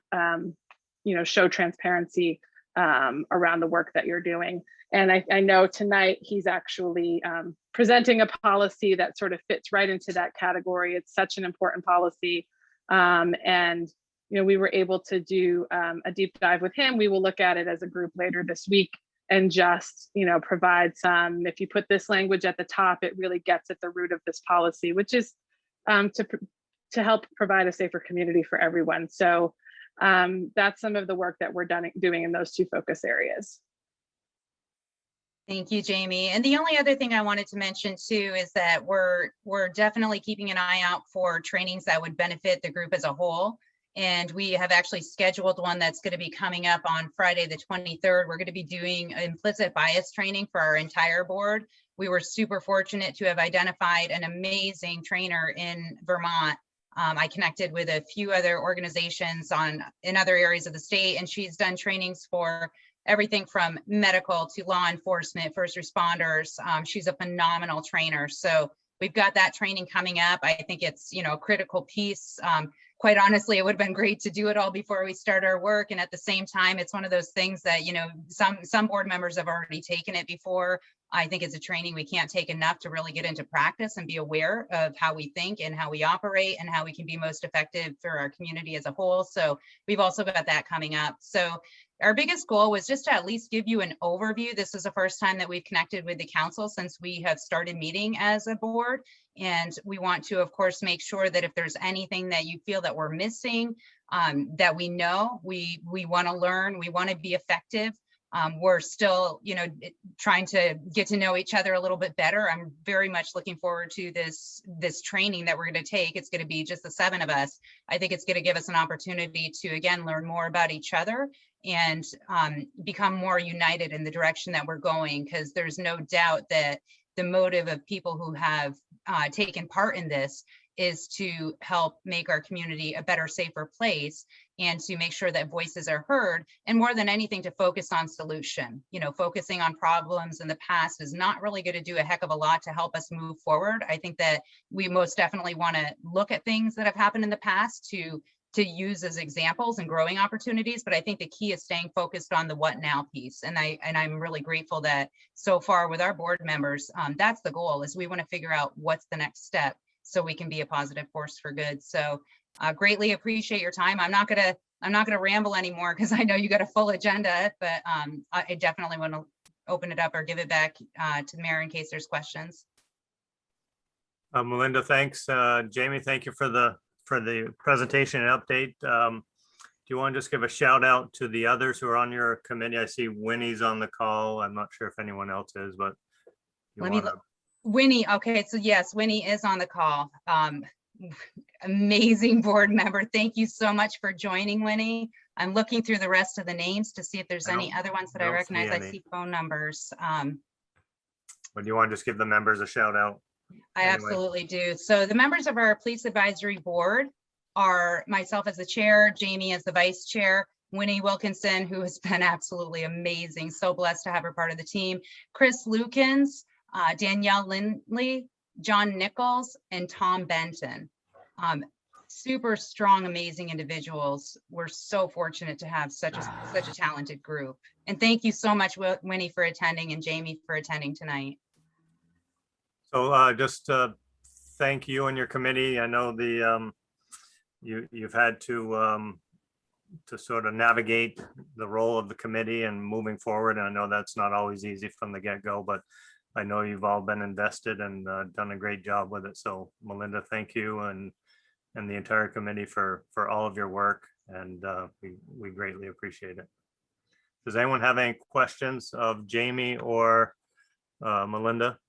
you know, show transparency around the work that you're doing. And I know tonight he's actually presenting a policy that sort of fits right into that category. It's such an important policy. And you know, we were able to do a deep dive with him. We will look at it as a group later this week and just, you know, provide some, if you put this language at the top, it really gets at the root of this policy, which is to help provide a safer community for everyone. So that's some of the work that we're doing in those two focus areas.
Thank you, Jamie. And the only other thing I wanted to mention too is that we're definitely keeping an eye out for trainings that would benefit the group as a whole. And we have actually scheduled one that's going to be coming up on Friday, the 23rd. We're going to be doing implicit bias training for our entire board. We were super fortunate to have identified an amazing trainer in Vermont. I connected with a few other organizations in other areas of the state, and she's done trainings for everything from medical to law enforcement, first responders. She's a phenomenal trainer. So we've got that training coming up. I think it's, you know, a critical piece. Quite honestly, it would have been great to do it all before we start our work. And at the same time, it's one of those things that, you know, some board members have already taken it before. I think it's a training we can't take enough to really get into practice and be aware of how we think and how we operate and how we can be most effective for our community as a whole. So we've also got that coming up. So our biggest goal was just to at least give you an overview. This is the first time that we've connected with the council since we have started meeting as a board. And we want to, of course, make sure that if there's anything that you feel that we're missing, that we know, we want to learn, we want to be effective. We're still, you know, trying to get to know each other a little bit better. I'm very much looking forward to this training that we're going to take. It's going to be just the 7 of us. I think it's going to give us an opportunity to, again, learn more about each other and become more united in the direction that we're going, because there's no doubt that the motive of people who have taken part in this is to help make our community a better, safer place, and to make sure that voices are heard, and more than anything to focus on solution. You know, focusing on problems in the past is not really going to do a heck of a lot to help us move forward. I think that we most definitely want to look at things that have happened in the past to use as examples and growing opportunities, but I think the key is staying focused on the what now piece. And I'm really grateful that so far with our board members, that's the goal, is we want to figure out what's the next step so we can be a positive force for good. So greatly appreciate your time. I'm not gonna ramble anymore because I know you got a full agenda, but I definitely want to open it up or give it back to the mayor in case there's questions.
Melinda, thanks. Jamie, thank you for the for the presentation and update. Do you want to just give a shout out to the others who are on your committee? I see Winnie's on the call. I'm not sure if anyone else is, but you
Let me
wanna-
look. Winnie, okay, so yes, Winnie is on the call. Amazing board member. Thank you so much for joining, Winnie. I'm looking through the rest of the names to see if there's
I
any
don't-
other ones that
I
I
don't see
recognize. I
any.
see phone numbers.
But do you want to just give the members a shout out?
I
Anyway.
absolutely do. So the members of our police advisory board are myself as the chair, Jamie as the vice chair, Winnie Wilkinson, who has been absolutely amazing. So blessed to have her part of the team. Chris Lukens, Danielle Lindley, John Nichols, and Tom Benton. Super strong, amazing individuals. We're so fortunate to have such a talented group. And thank you so much, Winnie, for attending, and Jamie for attending tonight.
So just thank you and your committee. I know you've had to sort of navigate the role of the committee and moving forward. And I know that's not always easy from the get-go, but I know you've all been invested and done a great job with it. So Melinda, thank you, and the entire committee for all of your work, and we greatly appreciate it. Does anyone have any questions of Jamie or Melinda?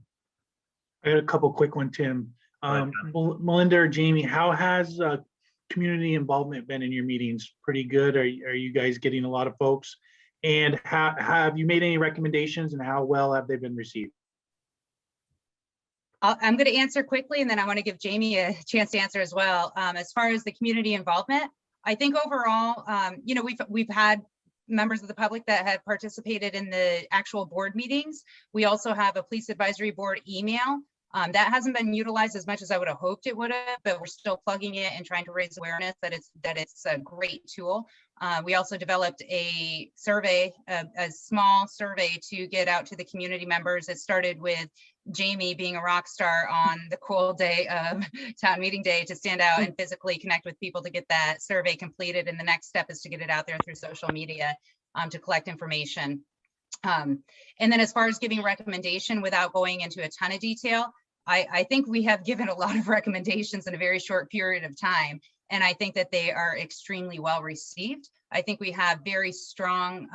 I got a couple quick one, Tim.
ahead,
Melinda or Jamie, how has community involvement been in your meetings? Pretty good? Are you guys getting a lot of folks? And have you made any recommendations, and how well have they been received?
I'm going to answer quickly, and then I want to give Jamie a chance to answer as well. As far as the community involvement, I think overall, we've had members of the public that have participated in the actual board meetings. We also have a police advisory board email. That hasn't been utilized as much as I would have hoped it would have, but we're still plugging it and trying to raise awareness that it's a great tool. We also developed a survey, a small survey to get out to the community members. It started with Jamie being a rock star on the cool day of town meeting day to stand out and physically connect with people to get that survey completed. And the next step is to get it out there through social media to collect information. And then as far as giving recommendation without going into a ton of detail, I think we have given a lot of recommendations in a very short period of time. And I think that they are extremely well received. I think we have very strong,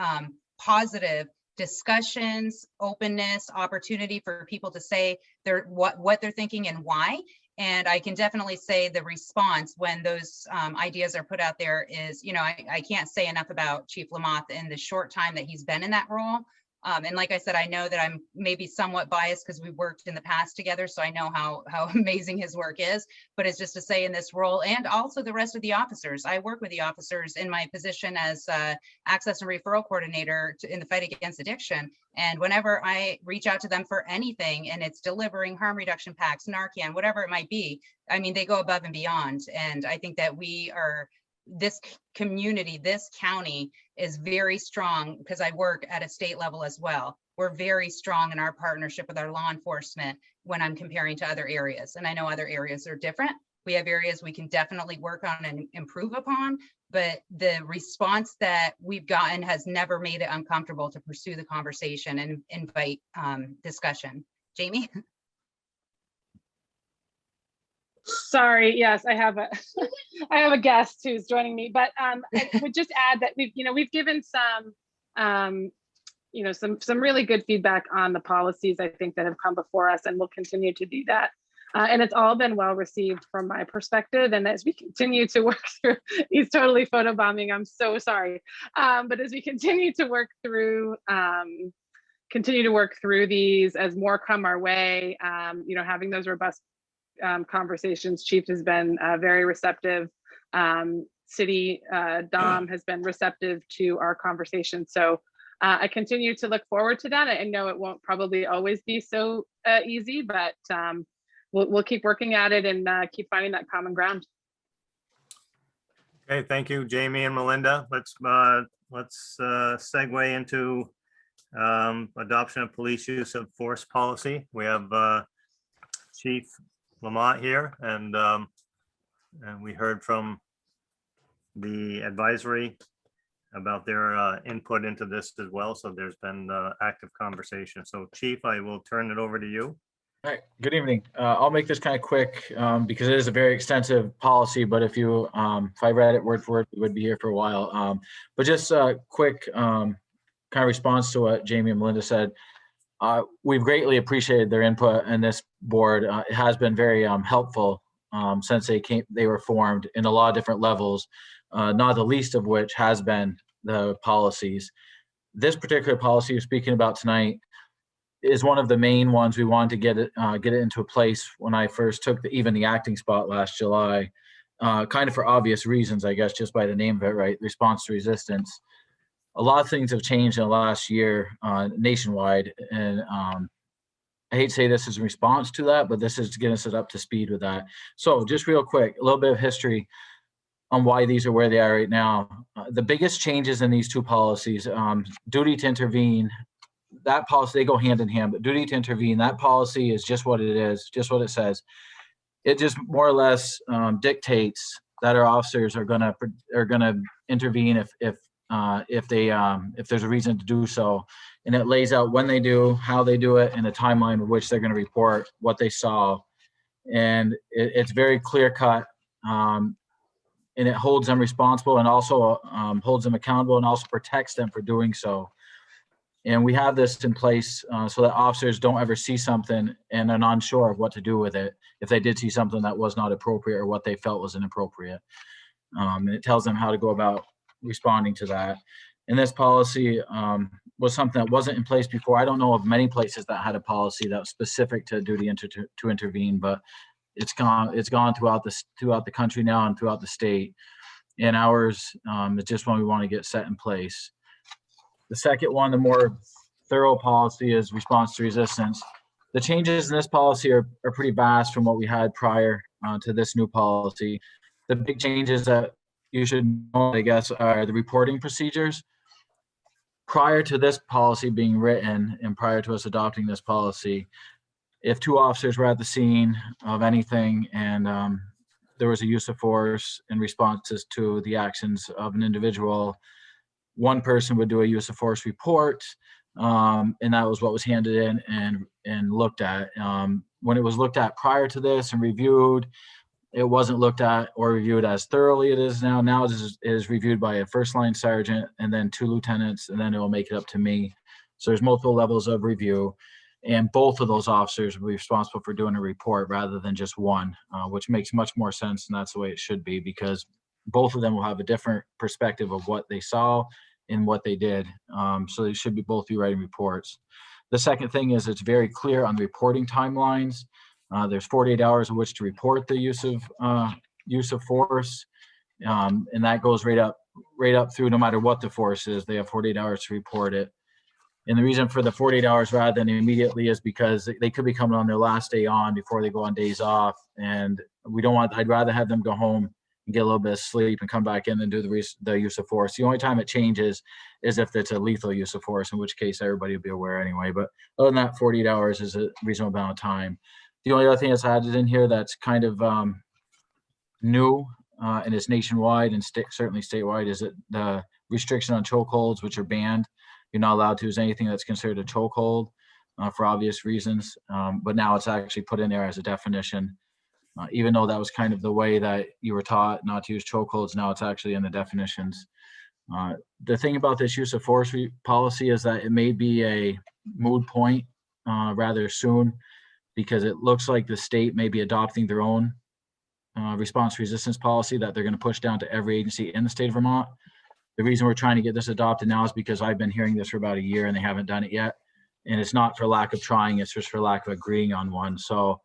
positive discussions, openness, opportunity for people to say what they're thinking and why. And I can definitely say the response when those ideas are put out there is, I can't say enough about Chief Lamoth in the short time that he's been in that role. And like I said, I know that I'm maybe somewhat biased because we've worked in the past together, so I know how amazing his work is, but it's just to say in this role, and also the rest of the officers. I work with the officers in my position as access and referral coordinator in the fight against addiction. And whenever I reach out to them for anything, and it's delivering harm reduction packs, Narcan, whatever it might be, I mean, they go above and beyond. And I think that this community, this county is very strong because I work at a state level as well. We're very strong in our partnership with our law enforcement when I'm comparing to other areas. And I know other areas are different. We have areas we can definitely work on and improve upon, but the response that we've gotten has never made it uncomfortable to pursue the conversation and invite discussion. Jamie?
Sorry, yes, I have a guest who's joining me, but I would just add that we've given some really good feedback on the policies I think that have come before us, and we'll continue to do that. And it's all been well received from my perspective. And as we continue to work through, he's totally photobombing, I'm so sorry. But as we continue to work through these, as more come our way, having those robust conversations. Chief has been very receptive. City Dom has been receptive to our conversation. So I continue to look forward to that. I know it won't probably always be so easy, but we'll keep working at it and keep finding that common ground.
Okay, thank you, Jamie and Melinda. Let's segue into adoption of police use of force policy. We have Chief Lamont here, and we heard from the advisory about their input into this as well. So there's been active conversation. So Chief, I will turn it over to you.
All right, good evening. I'll make this kind of quick because it is a very extensive policy, but if I read it word for word, we would be here for a while. But just a quick kind of response to what Jamie and Melinda said. We've greatly appreciated their input, and this board it has been very helpful since they were formed in a lot of different levels, not the least of which has been the policies. This particular policy you're speaking about tonight is one of the main ones we wanted to get it into a place when I first took even the acting spot last July, kind of for obvious reasons, I guess, just by the name of it, right? Response to resistance. A lot of things have changed in the last year nationwide, and I hate to say this is in response to that, but this is getting us up to speed with that. So just real quick, a little bit of history on why these are where they are right now. The biggest changes in these two policies, duty to intervene, that policy, they go hand in hand, but duty to intervene, that policy is just what it is, just what it says. It just more or less dictates that our officers are gonna intervene if there's a reason to do so, and it lays out when they do, how they do it, and a timeline of which they're going to report what they saw, and it's very clear cut, and it holds them responsible and also holds them accountable and also protects them for doing so. And we have this in place so that officers don't ever see something and are unsure of what to do with it if they did see something that was not appropriate or what they felt was inappropriate. And it tells them how to go about responding to that. And this policy was something that wasn't in place before. I don't know of many places that had a policy that was specific to duty to intervene, but it's gone throughout the country now and throughout the state. And ours is just one we want to get set in place. The second one, the more thorough policy, is response to resistance. The changes in this policy are pretty vast from what we had prior to this new policy. The big changes that you should know, I guess, are the reporting procedures. Prior to this policy being written and prior to us adopting this policy, if two officers were at the scene of anything and there was a use of force in responses to the actions of an individual, one person would do a use of force report, and that was what was handed in and looked at. When it was looked at prior to this and reviewed, it wasn't looked at or reviewed as thoroughly it is now. Now it is reviewed by a first line sergeant and then 2 lieutenants, and then it will make it up to me. So there's multiple levels of review, and both of those officers will be responsible for doing a report rather than just one, which makes much more sense, and that's the way it should be, because both of them will have a different perspective of what they saw and what they did. So they should both be writing reports. The second thing is it's very clear on the reporting timelines. There's 48 hours in which to report the use of force, and that goes right up through no matter what the force is. They have 48 hours to report it. And the reason for the 48 hours rather than immediately is because they could be coming on their last day on before they go on days off, and I'd rather have them go home and get a little bit of sleep and come back in and do the use of force. The only time it changes is if it's a lethal use of force, in which case everybody will be aware anyway. But other than that, 48 hours is a reasonable amount of time. The only other thing that's added in here that's kind of new and it's nationwide and certainly statewide is the restriction on chokeholds, which are banned. You're not allowed to use anything that's considered a chokehold for obvious reasons. But now it's actually put in there as a definition. Even though that was kind of the way that you were taught not to use chokeholds, now it's actually in the definitions. The thing about this use of force policy is that it may be a moot point rather soon, because it looks like the state may be adopting their own response resistance policy that they're going to push down to every agency in the state of Vermont. The reason we're trying to get this adopted now is because I've been hearing this for about a year and they haven't done it yet. And it's not for lack of trying, it's just for lack of agreeing on one. So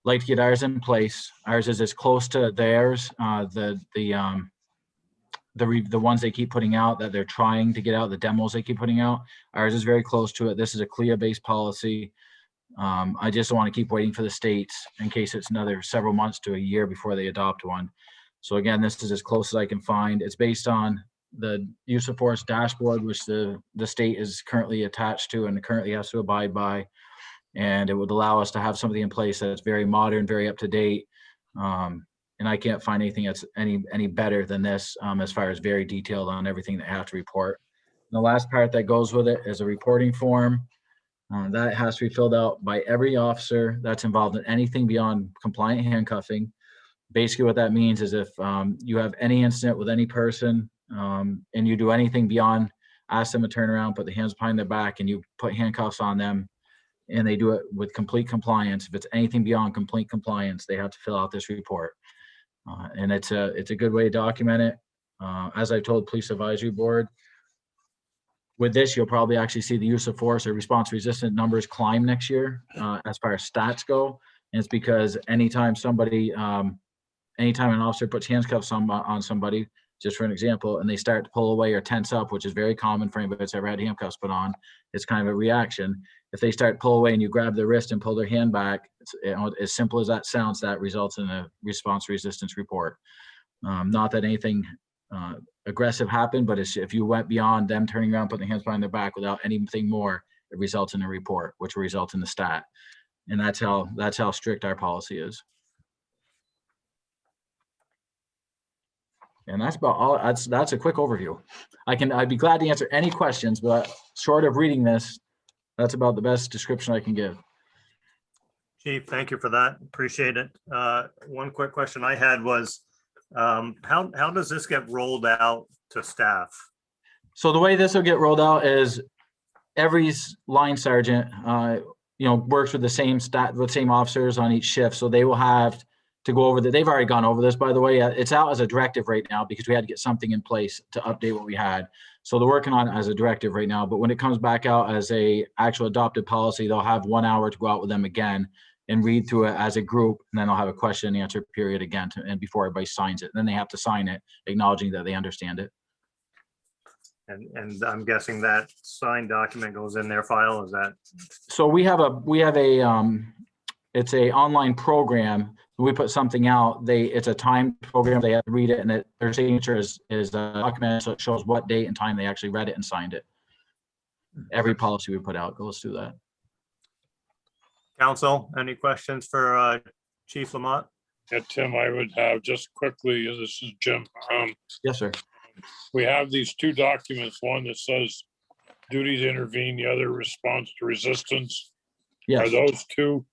like to get ours in place. Ours is as close to theirs, the ones they keep putting out that they're trying to get out, the demos they keep putting out. Ours is very close to it. This is a CLIA-based policy. I just don't want to keep waiting for the states in case it's another several months to a year before they adopt one. So again, this is as close as I can find. It's based on the use of force dashboard, which the state is currently attached to and currently has to abide by. And it would allow us to have something in place that's very modern, very up to date. And I can't find anything that's any better than this as far as very detailed on everything they have to report. And the last part that goes with it is a reporting form. That has to be filled out by every officer that's involved in anything beyond compliant handcuffing. Basically what that means is if you have any incident with any person and you do anything beyond ask them to turn around, put the hands behind their back, and you put handcuffs on them, and they do it with complete compliance. If it's anything beyond complete compliance, they have to fill out this report. And it's a good way to document it. As I told Police Advisory Board, with this, you'll probably actually see the use of force or response resistant numbers climb next year as far as stats go. And it's because anytime an officer puts handcuffs on somebody, just for an example, and they start to pull away or tense up, which is very common for anybody that's ever had handcuffs put on, it's kind of a reaction. If they start to pull away and you grab their wrist and pull their hand back, as simple as that sounds, that results in a response resistance report. Not that anything aggressive happened, but if you went beyond them turning around, putting their hands behind their back without anything more, it results in a report, which will result in the stat. And that's how strict our policy is. And that's about all. That's a quick overview. I'd be glad to answer any questions, but short of reading this, that's about the best description I can give.
Chief, thank you for that. Appreciate it. One quick question I had was, how does this get rolled out to staff?
So the way this will get rolled out is every line sergeant, works with the same officers on each shift. So they will have to go over that. They've already gone over this, by the way. It's out as a directive right now because we had to get something in place to update what we had. So they're working on it as a directive right now, but when it comes back out as a actual adopted policy, they'll have 1 hour to go out with them again and read through it as a group. And then they'll have a question and answer period again and before everybody signs it. Then they have to sign it, acknowledging that they understand it.
And I'm guessing that signed document goes in their file, is that?
So we have it's a online program. We put something out, it's a timed program. They have to read it, and their signature is documented, so it shows what date and time they actually read it and signed it. Every policy we put out goes through that.
Council, any questions for Chief Lamont?
Yeah, Tim, I would have just quickly, this is Jim.
Yes, sir.
We have these two documents, one that says duty to intervene, the other response to resistance.
Yes.
Are those two,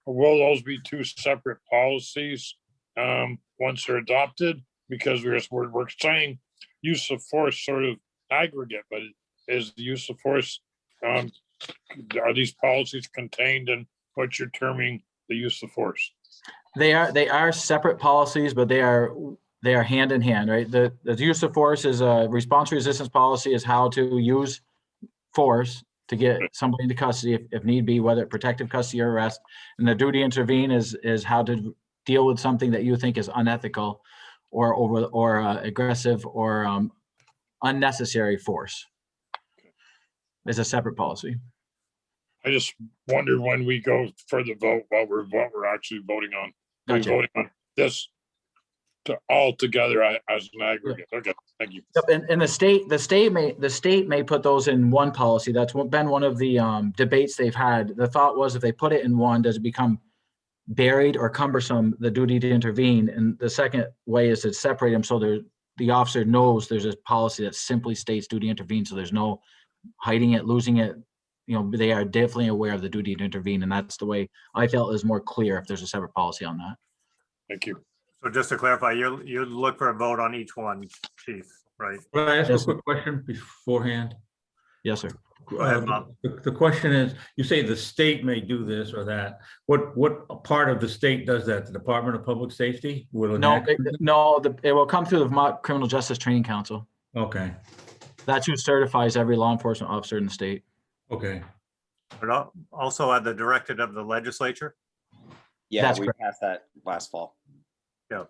will those be two separate policies once they're adopted? Because we're saying use of force sort of aggregate, but is the use of force, are these policies contained in what you're terming the use of force?
They are separate policies, but they are hand in hand, right? The use of force is a response resistance policy, is how to use force to get somebody into custody if need be, whether protective custody or arrest. And the duty to intervene is how to deal with something that you think is unethical or aggressive or unnecessary force. It's a separate policy.
I just wondered when we go for the vote, what we're actually voting on.
Gotcha.
We're voting on this all together as an aggregate. Okay, thank you.
Yep, and the state may put those in one policy. That's been one of the debates they've had. The thought was, if they put it in one, does it become buried or cumbersome, the duty to intervene? And the second way is to separate them so the officer knows there's a policy that simply states duty to intervene, so there's no hiding it, losing it. They are definitely aware of the duty to intervene, and that's the way I felt is more clear if there's a separate policy on that.
Thank you.
So just to clarify, you look for a vote on each one, Chief, right?
Can I ask
Yes,
a quick question beforehand?
Yes, sir.
Go ahead, Bob.
The question is, you say the state may do this or that. What part of the state does that? The Department of Public Safety? Will
No,
enact-
it will come through the Vermont Criminal Justice Training Council.
Okay,
That's who certifies every law enforcement officer in the state.
okay.
But also at the directive of the legislature?
Yeah,
That's
we
correct.
passed that last fall.
Yeah.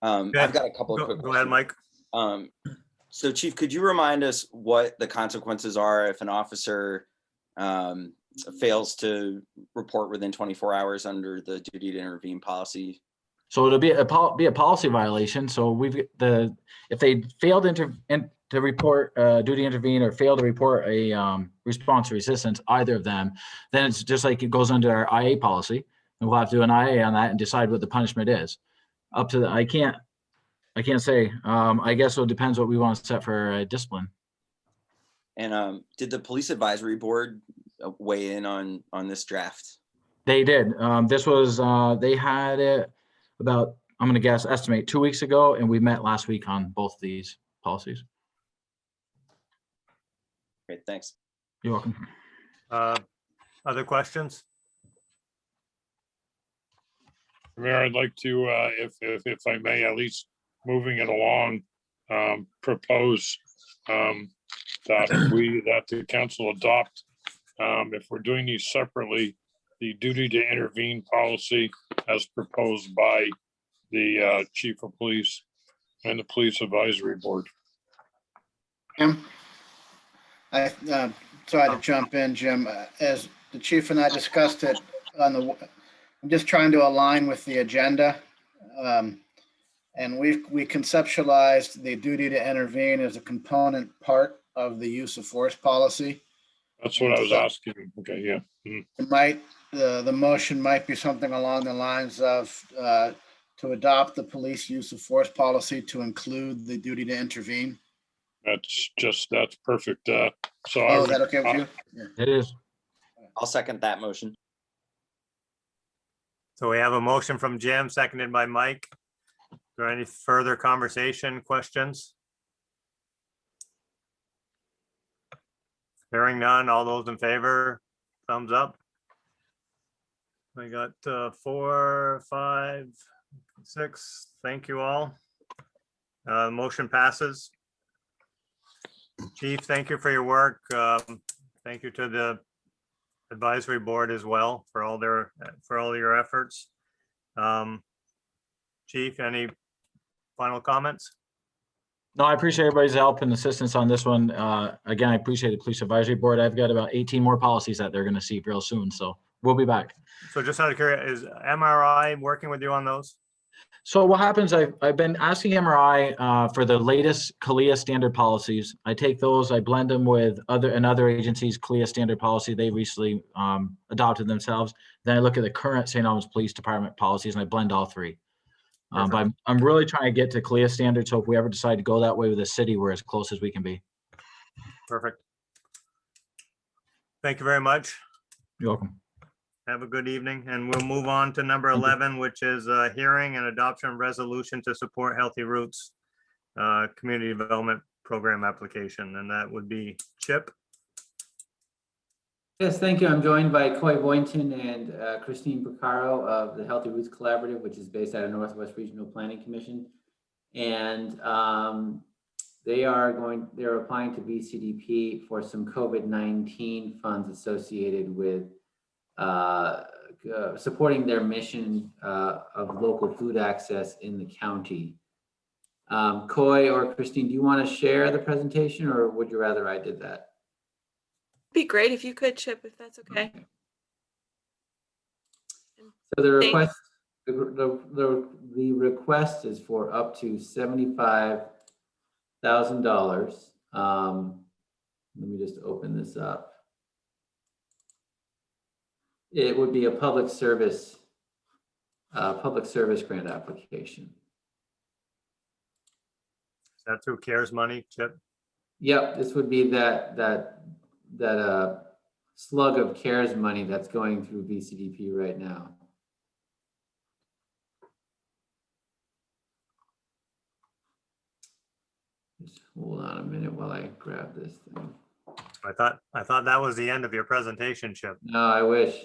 I've got a couple of quick
Go ahead,
questions.
Mike.
So Chief, could you remind us what the consequences are if an officer fails to report within 24 hours under the duty to intervene policy?
So it'll be a policy violation. So if they fail to report duty to intervene or fail to report a response to resistance, either of them, then it's just like it goes under our IA policy, and we'll have to do an IA on that and decide what the punishment is. Up to I can't say. I guess it depends what we want to set for discipline.
And did the police advisory board weigh in on this draft?
They did. This was, they had it about, I'm gonna guess, estimate 2 weeks ago, and we met last week on both these policies.
Great, thanks.
You're welcome.
Other questions?
Mayor, I'd like to, if I may, at least moving it along, propose that the council adopt, if we're doing these separately, the duty to intervene policy as proposed by the chief of police and the police advisory board.
Jim? I sorry to jump in, Jim. As the chief and I discussed it I'm just trying to align with the agenda. And we conceptualized the duty to intervene as a component part of the use of force policy.
That's what I was asking. Okay, yeah.
It might, the motion might be something along the lines of to adopt the police use of force policy to include the duty to intervene.
That's perfect.
Is that okay with you? Yeah.
It is.
I'll second that motion.
So we have a motion from Jim, seconded by Mike. Is there any further conversation, questions? Hearing none, all those in favor, thumbs up. We got 4, 5, 6. Thank you all. Motion passes. Chief, thank you for your work. Thank you to the advisory board as well for all your efforts. Chief, any final comments?
No, I appreciate everybody's help and assistance on this one. Again, I appreciate the police advisory board. I've got about 18 more policies that they're going to see real soon, so we'll be back.
So just out of curiosity, is MRI working with you on those?
So what happens, I've been asking MRI for the latest CALIA standard policies. I take those, I blend them with other agencies' CALIA standard policy they recently adopted themselves. Then I look at the current St. Albans Police Department policies and I blend all three. But I'm really trying to get to CALIA standard, so if we ever decide to go that way with the city, we're as close as we can be.
Perfect. Thank you very much.
You're welcome.
Have a good evening, and we'll move on to number 11, which is a hearing and adoption resolution to support Healthy Roots Community Development Program application, and that would be Chip.
Yes, thank you. I'm joined by Coy Boynton and Christine Bricaro of the Healthy Roots Collaborative, which is based out of Northwest Regional Planning Commission. And they're applying to VCDP for some COVID-19 funds associated with supporting their mission of local food access in the county. Coy or Christine, do you want to share the presentation, or would you rather I did that?
Be great if you could, Chip, if that's okay.
So the request, the request is for up to $75,000. Let me just open this up. It would be a public service grant application.
Is that through CARES money, Chip?
Yep, this would be that slug of CARES money that's going through VCDP right now. Just hold on a minute while I grab this thing.
I thought that was the end of your presentation, Chip.
No, I wish.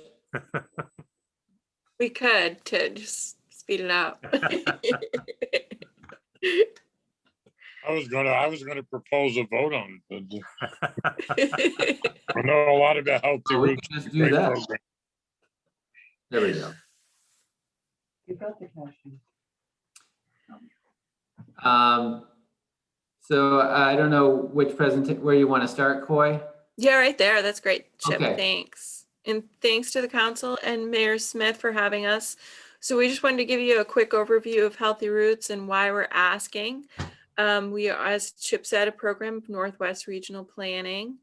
We could to just speed it up.
I was gonna propose a vote on it, but I know a lot about Healthy Roots.
Just do that.
Program.
There we go.
You got the question.
So I don't know which where you want to start, Coy?
Yeah, right there. That's great, Chip.
Okay.
Thanks. And thanks to the council and Mayor Smith for having us. So we just wanted to give you a quick overview of Healthy Roots and why we're asking. We are, as Chip said, a program of Northwest Regional Planning.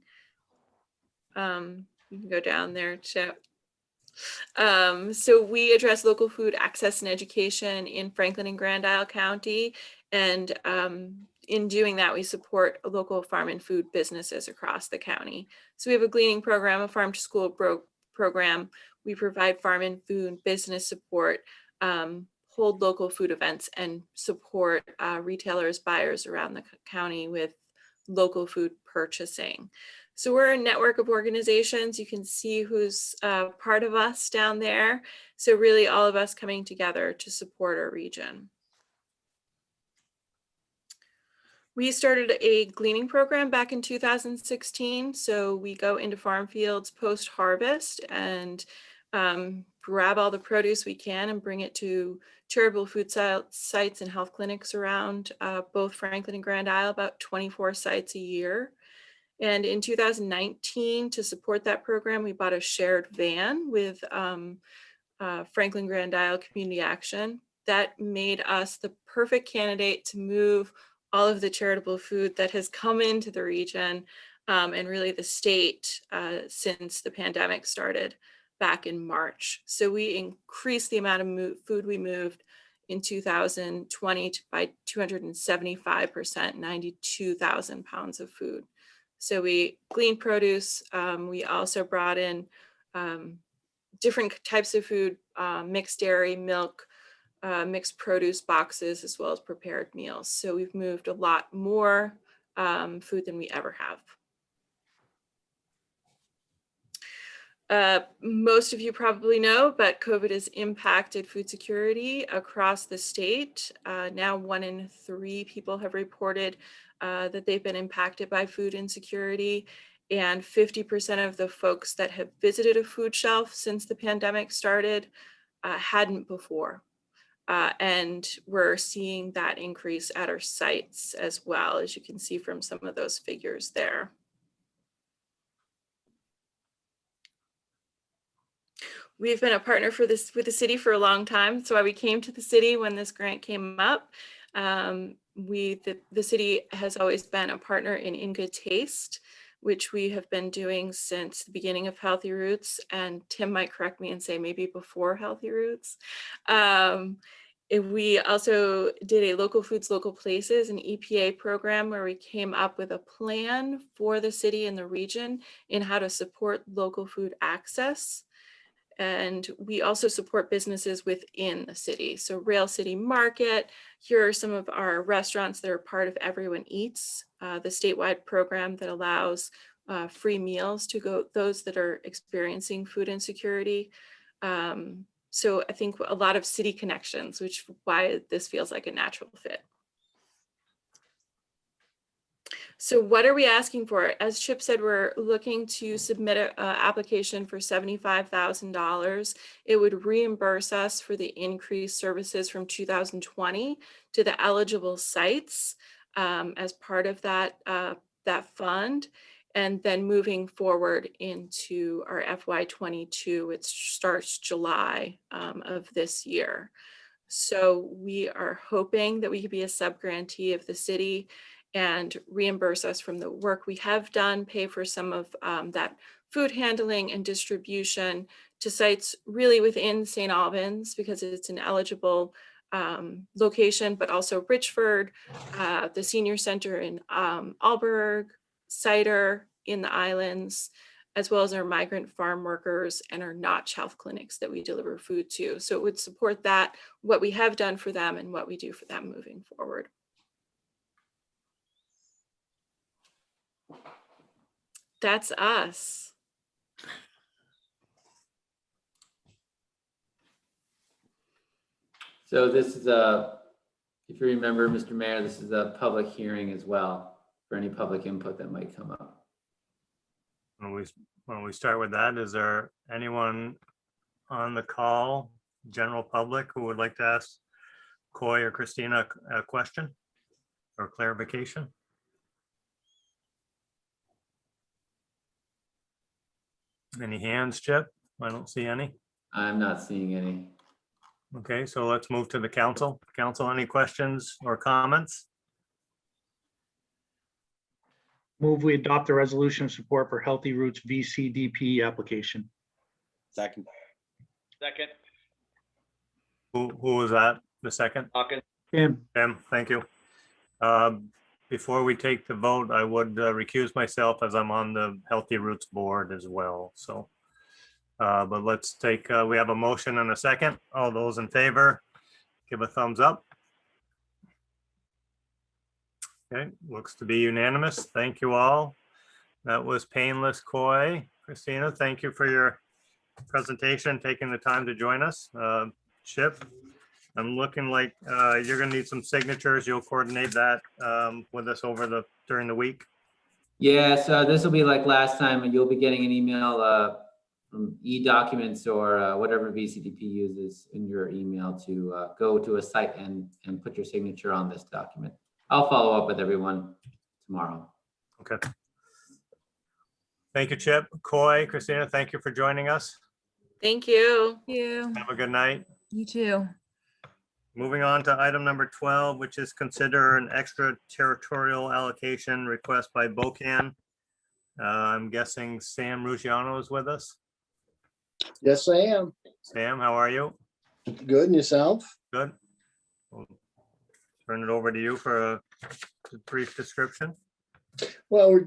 You can go down there, Chip. So we address local food access and education in Franklin and Grand Isle County. And in doing that, we support local farm and food businesses across the county. So we have a gleaning program, a farm to school program. We provide farm and food business support, hold local food events, and support retailers, buyers around the county with local food purchasing. So we're a network of organizations. You can see who's part of us down there. So really all of us coming together to support our region. We started a gleaning program back in 2016. So we go into farm fields post-harvest and grab all the produce we can and bring it to charitable food sites and health clinics around both Franklin and Grand Isle, about 24 sites a year. And in 2019, to support that program, we bought a shared van with Franklin Grand Isle Community Action. That made us the perfect candidate to move all of the charitable food that has come into the region and really the state since the pandemic started back in March. So we increased the amount of food we moved in 2020 by 275%, 92,000 pounds of food. So we gleaned produce. We also brought in different types of food, mixed dairy, milk, mixed produce boxes, as well as prepared meals. So we've moved a lot more food than we ever have. Most of you probably know, but COVID has impacted food security across the state. Now 1 in 3 people have reported that they've been impacted by food insecurity, and 50% of the folks that have visited a food shelf since the pandemic started hadn't before. And we're seeing that increase at our sites as well, as you can see from some of those figures there. We've been a partner with the city for a long time. That's why we came to the city when this grant came up. The city has always been a partner in good taste, which we have been doing since the beginning of Healthy Roots. And Tim might correct me and say maybe before Healthy Roots. We also did a Local Foods, Local Places, an EPA program where we came up with a plan for the city and the region in how to support local food access. And we also support businesses within the city. So Rail City Market, here are some of our restaurants that are part of Everyone Eats, the statewide program that allows free meals to those that are experiencing food insecurity. So I think a lot of city connections, which is why this feels like a natural fit. So what are we asking for? As Chip said, we're looking to submit an application for $75,000. It would reimburse us for the increased services from 2020 to the eligible sites as part of that fund. And then moving forward into our FY22, it starts July of this year. So we are hoping that we could be a sub-grantee of the city and reimburse us from the work we have done, pay for some of that food handling and distribution to sites really within St. Albans, because it's an eligible location, but also Richford, the senior center in Alberg, Cider in the islands, as well as our migrant farm workers and our Notch health clinics that we deliver food to. So it would support that, what we have done for them and what we do for them moving forward. That's us.
So this is if you remember, Mr. Mayor, this is a public hearing as well for any public input that might come up.
When we start with that, is there anyone on the call, general public, who would like to ask Coy or Christina a question or clarification? Any hands, Chip? I don't see any.
I'm not seeing any.
Okay, so let's move to the council. Council, any questions or comments?
Move we adopt the resolution of support for Healthy Roots VCDP application.
Second.
Second.
Who was that? The second?
Hawkins.
Tim.
Tim, thank you. before we take the vote, I would recuse myself as I'm on the Healthy Roots Board as well, so. But let's take, we have a motion and a second. All those in favor, give a thumbs up. Okay, looks to be unanimous. Thank you all. That was painless, Coy. Christina, thank you for your presentation, taking the time to join us. Chip, I'm looking like you're gonna need some signatures. You'll coordinate that with us during the week.
Yeah, so this will be like last time, and you'll be getting an email from e-documents or whatever VCDP uses in your email to go to a site and put your signature on this document. I'll follow up with everyone tomorrow.
Okay. Thank you, Chip. Coy, Christina, thank you for joining us.
Thank you.
Have a good night.
You too.
Moving on to item number 12, which is consider an extraterritorial allocation request by Bocan. I'm guessing Sam Ruggiano is with us.
Yes, I am.
Sam, how are you?
Good, and yourself?
Good. We'll turn it over to you for a brief description.
Well,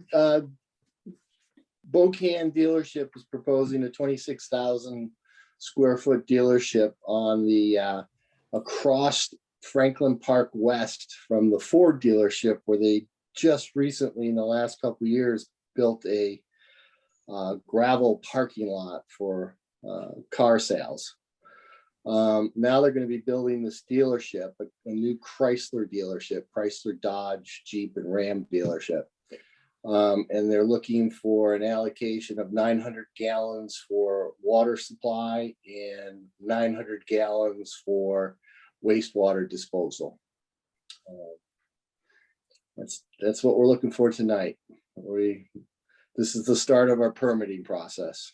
Bocan dealership is proposing a 26,000 square foot dealership on the across Franklin Park West from the Ford dealership, where they just recently in the last couple of years built a gravel parking lot for car sales. Now they're going to be building this dealership, a new Chrysler dealership, Chrysler, Dodge, Jeep, and Ram dealership. And they're looking for an allocation of 900 gallons for water supply and 900 gallons for wastewater disposal. That's what we're looking for tonight. This is the start of our permitting process.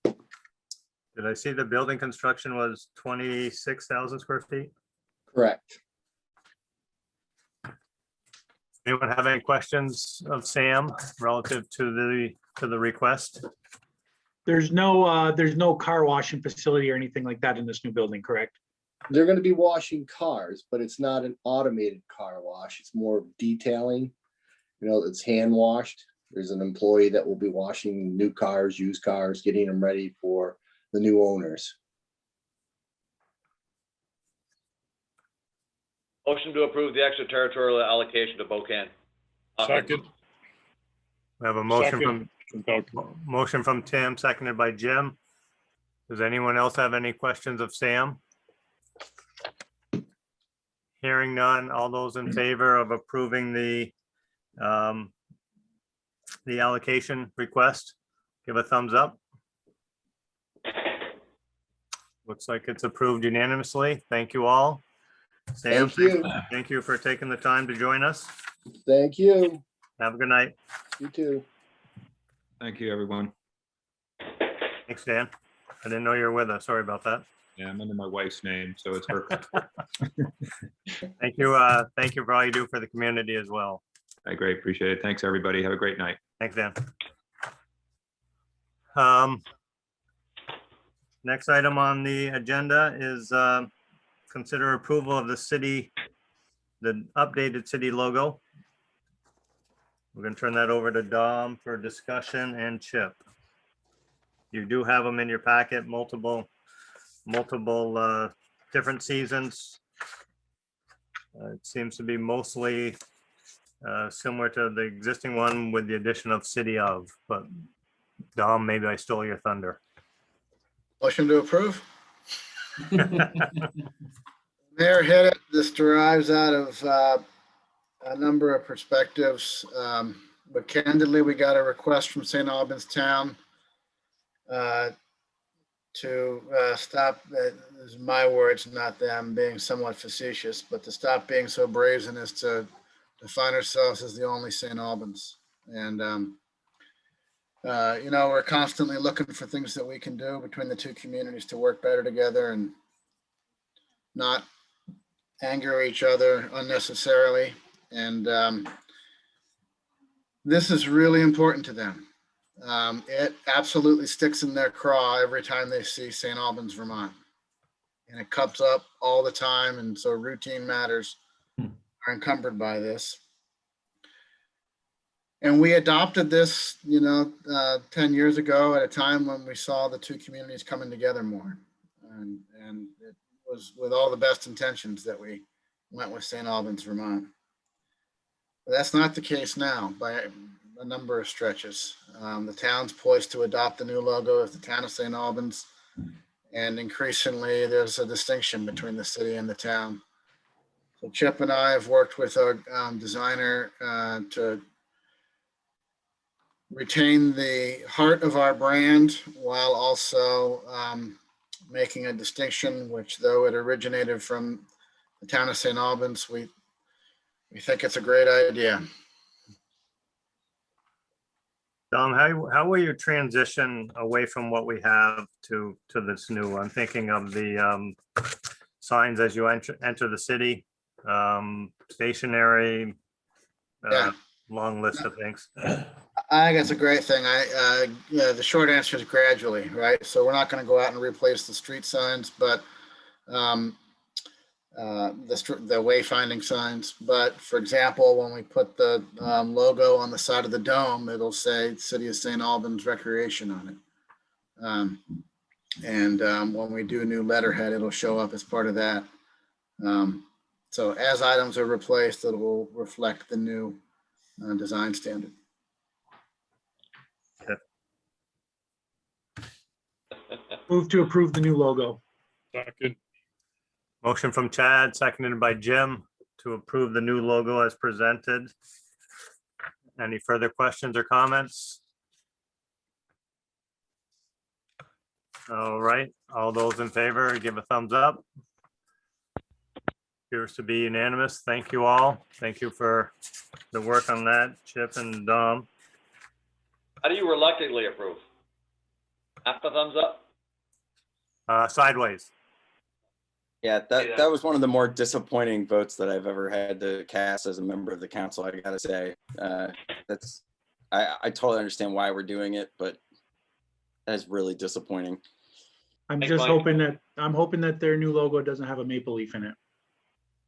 Did I see the building construction was 26,000 square feet?
Correct.
Anyone have any questions of Sam relative to the request?
There's no car washing facility or anything like that in this new building, correct?
They're going to be washing cars, but it's not an automated car wash. It's more detailing. You know, it's hand washed. There's an employee that will be washing new cars, used cars, getting them ready for the new owners.
Motion to approve the extraterritorial allocation to Bocan.
Second.
We have a motion from Tim, seconded by Jim. Does anyone else have any questions of Sam? Hearing none, all those in favor of approving the allocation request, give a thumbs up. Looks like it's approved unanimously. Thank you all. Sam, thank you for taking the time to join us.
Thank you.
Have a good night.
You too.
Thank you, everyone.
Thanks, Dan. I didn't know you were with us. Sorry about that.
Yeah, I'm under my wife's name, so it's her.
Thank you. Thank you for all you do for the community as well.
I greatly appreciate it. Thanks, everybody. Have a great night.
Thanks, Dan. Next item on the agenda is consider approval of the updated city logo. We're going to turn that over to Dom for discussion and Chip. You do have them in your packet, multiple different seasons. It seems to be mostly similar to the existing one with the addition of city of, but Dom, maybe I stole your thunder.
Motion to approve. Mayor hit it. This derives out of a number of perspectives, but candidly, we got a request from St. Albans Town to stop, this is my words, not them, being somewhat facetious, but to stop being so brazen as to define ourselves as the only St. Albans. And, you know, we're constantly looking for things that we can do between the two communities to work better together and not anger each other unnecessarily. And this is really important to them. It absolutely sticks in their craw every time they see St. Albans, Vermont. And it comes up all the time. And so routine matters are encumbered by this. And we adopted this, 10 years ago at a time when we saw the two communities coming together more. And it was with all the best intentions that we went with St. Albans, Vermont. But that's not the case now by a number of stretches. The town's poised to adopt the new logo as the town of St. Albans. And increasingly, there's a distinction between the city and the town. So Chip and I have worked with our designer to retain the heart of our brand while also making a distinction, which though it originated from the town of St. Albans, we think it's a great idea.
Dom, how will you transition away from what we have to this new? I'm thinking of the signs as you enter the city, stationary,
Yeah.
long list of things.
I think it's a great thing. The short answer is gradually, right? So we're not going to go out and replace the street signs, but the wayfinding signs. But for example, when we put the logo on the side of the dome, it'll say City of St. Albans Recreation on it. When we do new letterhead, it'll show up as part of that. So as items are replaced, it will reflect the new design standard.
Move to approve the new logo.
Second.
Motion from Chad, seconded by Jim to approve the new logo as presented. Any further questions or comments? All right, all those in favor, give a thumbs up. Appears to be unanimous. Thank you all. Thank you for the work on that, Chip and Dom.
How do you reluctantly approve? Half a thumbs up?
Sideways.
Yeah, that was one of the more disappointing votes that I've ever had to cast as a member of the council. I gotta say, I totally understand why we're doing it, but that's really disappointing.
I'm
Thanks,
just
Mike.
hoping that their new logo doesn't have a maple leaf in it.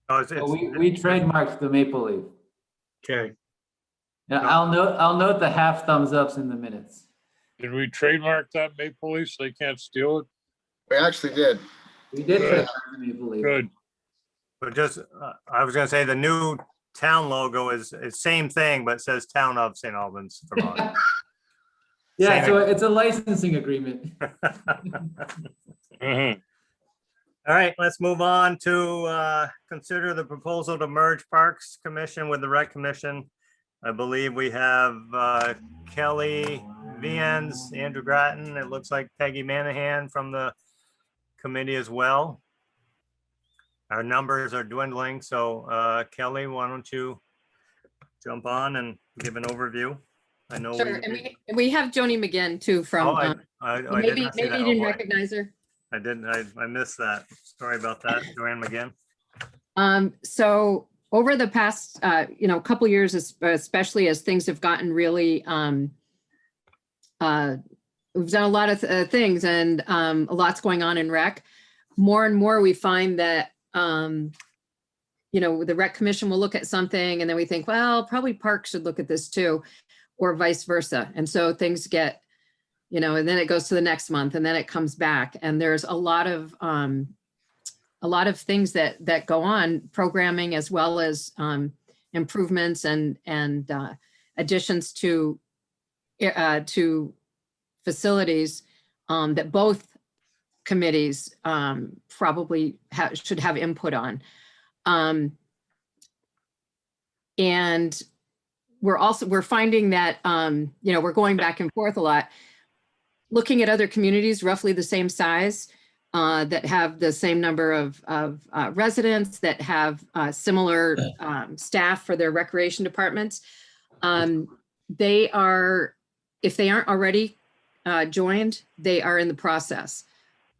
Oh,
We trademarked the maple leaf.
Okay.
Now, I'll note the half thumbs ups in the minutes.
Did we trademark that maple leaf so they can't steal it?
We actually did.
We did
Good.
trademark the maple leaf.
Good.
But just, I was gonna say the new town logo is same thing, but it says Town of St. Albans, Vermont.
Yeah,
Same
so it's a licensing agreement.
Mhm.
All right, let's move on to consider the proposal to merge Parks Commission with the Rec Commission. I believe we have Kelly Vians, Andrew Grattan. It looks like Peggy Manahan from the committee as well. Our numbers are dwindling, so Kelly, why don't you jump on and give an overview? I know.
Sure, and we have Joni McGinn too from,
I
maybe
did not see
you
that. Oh,
didn't
boy.
recognize her.
I didn't, I missed that. Sorry about that, Joanne McGinn.
So over the past, couple years, especially as things have gotten really, we've done a lot of things and a lot's going on in rec. More and more we find that, the rec commission will look at something and then we think, well, probably parks should look at this too, or vice versa. And so things get, and then it goes to the next month and then it comes back. And there's a lot of things that go on, programming as well as improvements and additions to facilities that both committees probably should have input on. And we're finding that, we're going back and forth a lot, looking at other communities roughly the same size that have the same number of residents, that have similar staff for their recreation departments. They are, if they aren't already joined, they are in the process.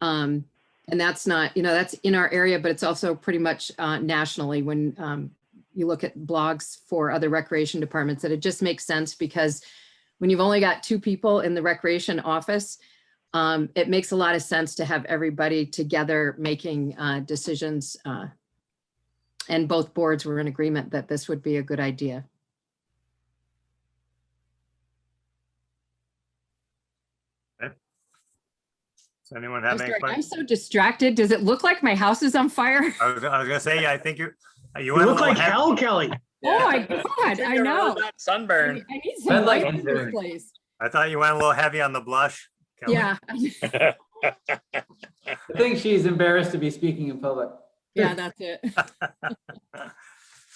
And that's not, that's in our area, but it's also pretty much nationally when you look at blogs for other recreation departments, that it just makes sense because when you've only got 2 people in the recreation office, it makes a lot of sense to have everybody together making decisions. And both boards were in agreement that this would be a good idea.
Does anyone have any
I'm
questions?
so distracted. Does it look like my house is on fire?
I was gonna say, I think you
You
went a
look
little
like
heavy.
hell, Kelly.
Oh my God, I know.
Sunburn.
I need some light in this place.
I thought you went a little heavy on the blush. Kelly.
Yeah.
I think she's embarrassed to be speaking in public.
Yeah, that's it.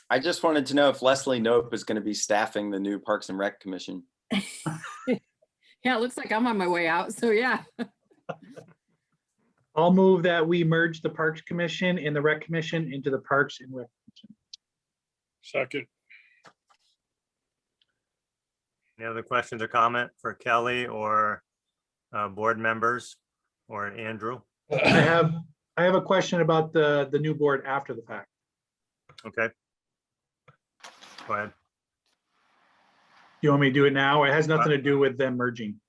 I just wanted to know if Leslie Knope is going to be staffing the new Parks and Rec Commission.
Yeah, it looks like I'm on my way out. So yeah.
I'll move that we merge the Parks Commission and the Rec Commission into the Parks and Rec Commission.
Second.
Any other questions or comment for Kelly or board members or Andrew?
I have a question about the new board after the fact.
Okay. Go ahead.
You want me to do it now? It has nothing to do with them merging.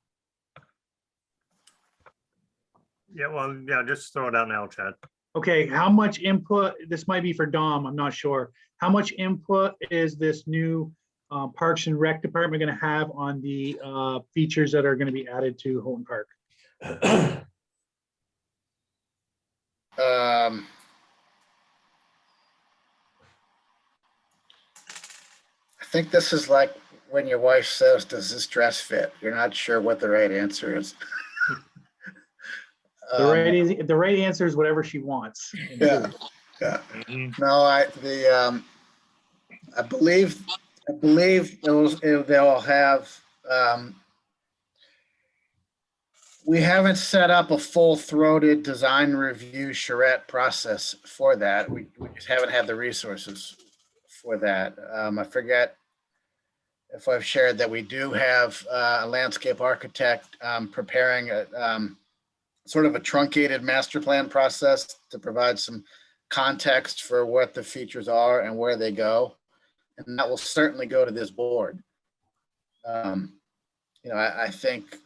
Yeah, well, yeah, just throw it out now, Chad.
Okay, how much input, this might be for Dom, I'm not sure. How much input is this new Parks and Rec Department going to have on the features that are going to be added to Houghton Park?
I think this is like when your wife says, "Does this dress fit?" You're not sure what the right answer is.
The right answer is whatever she wants.
Yeah. Yeah. No, I believe they'll have. We haven't set up a full-throated design review charrette process for that. We just haven't had the resources for that. I forget if I've shared that we do have a landscape architect preparing a sort of a truncated master plan process to provide some context for what the features are and where they go. And that will certainly go to this board. I think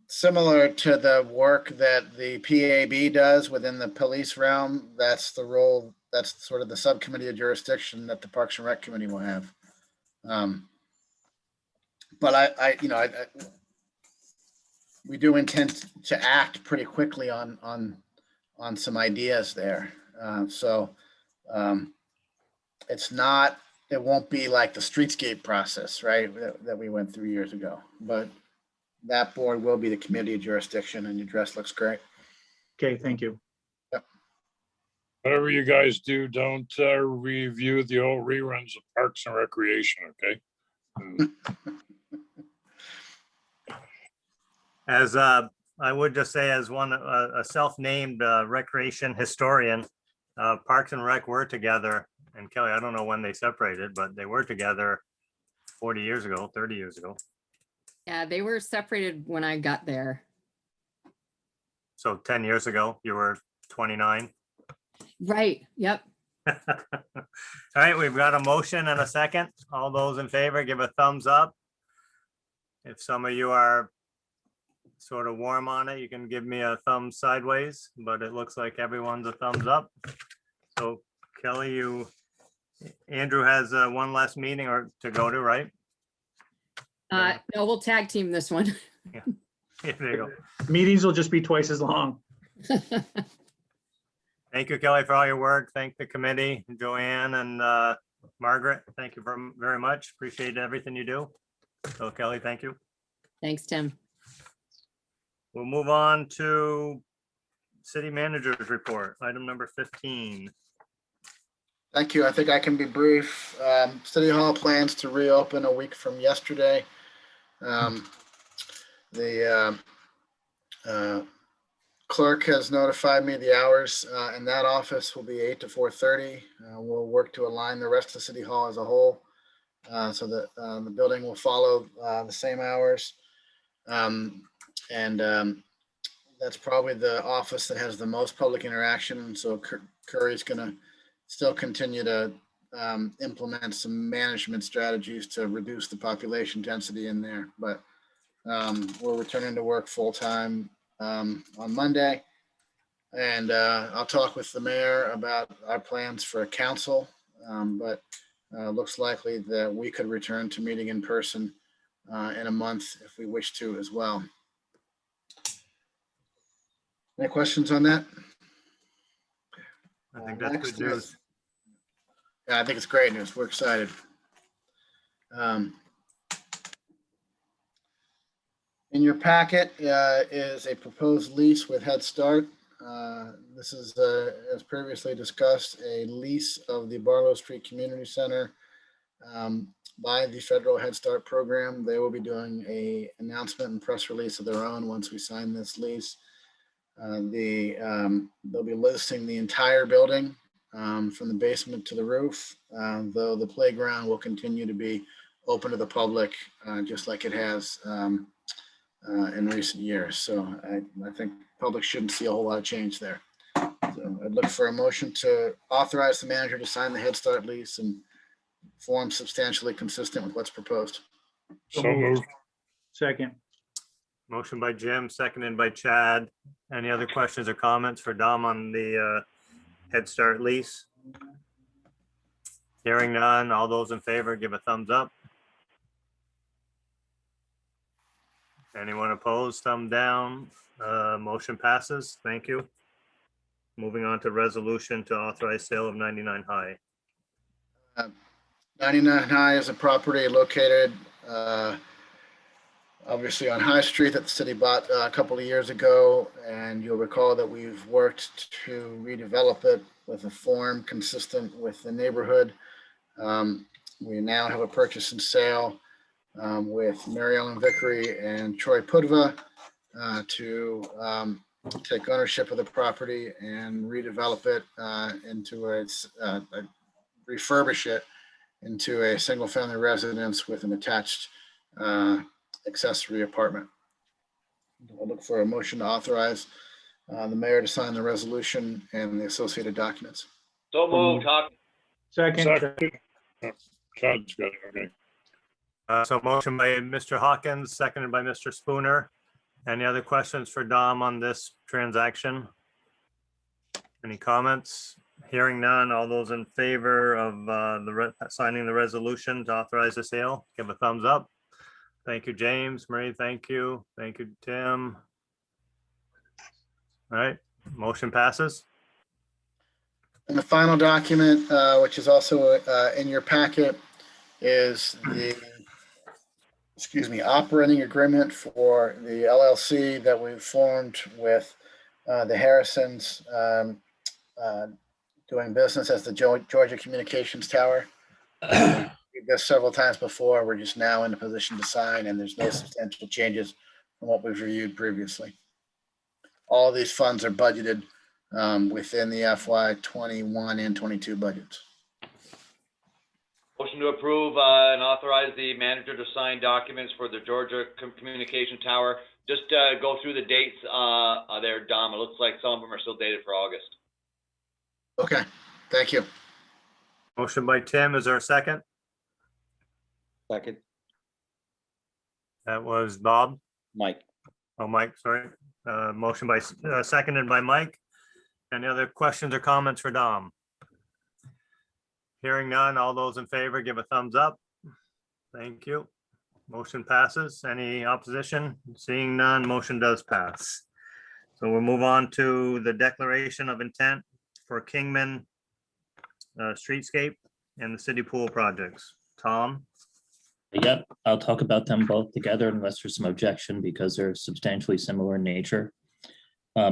similar to the work that the PAB does within the police realm, that's the role, that's sort of the subcommittee of jurisdiction that the Parks and Rec Committee will have. But we do intend to act pretty quickly on some ideas there. It won't be like the streetscape process, right, that we went through years ago. But that board will be the committee of jurisdiction, and your dress looks great.
Okay, thank you.
Yep.
Whatever you guys do, don't review the old reruns of Parks and Recreation, okay?
As I would just say, as a self-named recreation historian, Parks and Rec were together, and Kelly, I don't know when they separated, but they were together 40 years ago, 30 years ago.
Yeah, they were separated when I got there.
So 10 years ago, you were 29.
Right, yep.
All right, we've got a motion and a second. All those in favor, give a thumbs up. If some of you are sort of warm on it, you can give me a thumb sideways, but it looks like everyone's a thumbs up. So Kelly, Andrew has one last meeting to go to, right?
No, we'll tag team this one.
Yeah, there you go.
Meetings will just be twice as long.
Thank you, Kelly, for all your work. Thank the committee, Joanne and Margaret. Thank you very much. Appreciate everything you do. So Kelly, thank you.
Thanks, Tim.
We'll move on to city manager's report, item number 15.
Thank you. I think I can be brief. City Hall plans to reopen a week from yesterday. The clerk has notified me the hours in that office will be 8 to 4:30. We'll work to align the rest of City Hall as a whole so that the building will follow the same hours. That's probably the office that has the most public interaction. So Curry's going to still continue to implement some management strategies to reduce the population density in there. But we're returning to work full time on Monday. And I'll talk with the mayor about our plans for a council. But looks likely that we could return to meeting in person in a month if we wish to as well. Any questions on that?
I think that's
Next
good news.
Yeah, I think it's great news. We're excited. In your packet is a proposed lease with Head Start. This is, as previously discussed, a lease of the Barlow Street Community Center by the federal Head Start program. They will be doing an announcement and press release of their own once we sign this lease. They'll be listing the entire building from the basement to the roof, though the playground will continue to be open to the public, just like it has in recent years. So I think public shouldn't see a whole lot of change there. So I'd look for a motion to authorize the manager to sign the Head Start lease and form substantially consistent with what's proposed.
So moved.
Second.
Motion by Jim, seconded by Chad. Any other questions or comments for Dom on the Head Start lease? Hearing none, all those in favor, give a thumbs up. Anyone opposed, thumb down. Motion passes. Thank you. Moving on to resolution to authorize sale of 99 High.
99 High is a property located obviously on High Street that the city bought a couple of years ago. And you'll recall that we've worked to redevelop it with a form consistent with the neighborhood. We now have a purchase and sale with Mary Ellen Vickery and Troy Pudva to take ownership of the property and redevelop it into refurbish it into a single family residence with an attached accessory apartment. I'll look for a motion to authorize the mayor to sign the resolution and the associated documents.
So moved, Hawk.
Second.
Chad's got it, okay.
So motion by Mr. Hawkins, seconded by Mr. Spooner. Any other questions for Dom on this transaction? Any comments? Hearing none, all those in favor of signing the resolution to authorize the sale, give a thumbs up. Thank you, James. Marie, thank you. Thank you, Tim. All right, motion passes.
And the final document, which is also in your packet, is the operating agreement for the LLC that we've formed with the Harrisons, doing business as the Georgia Communications Tower. We've done this several times before. We're just now in a position to sign, and there's no substantial changes from what we've reviewed previously. All these funds are budgeted within the FY 21 and 22 budgets.
Motion to approve and authorize the manager to sign documents for the Georgia Communication Tower. Just go through the dates there, Dom. It looks like some of them are still dated for August.
Okay, thank you.
Motion by Tim, is there a second?
Second.
That was Bob.
Mike.
Oh, Mike, sorry. Motion by, seconded by Mike. Any other questions or comments for Dom? Hearing none, all those in favor, give a thumbs up. Thank you. Motion passes. Any opposition? Seeing none, motion does pass. So we'll move on to the declaration of intent for Kingman streetscape and the city pool projects. Tom?
Yep, I'll talk about them both together unless there's some objection because they're substantially similar in nature.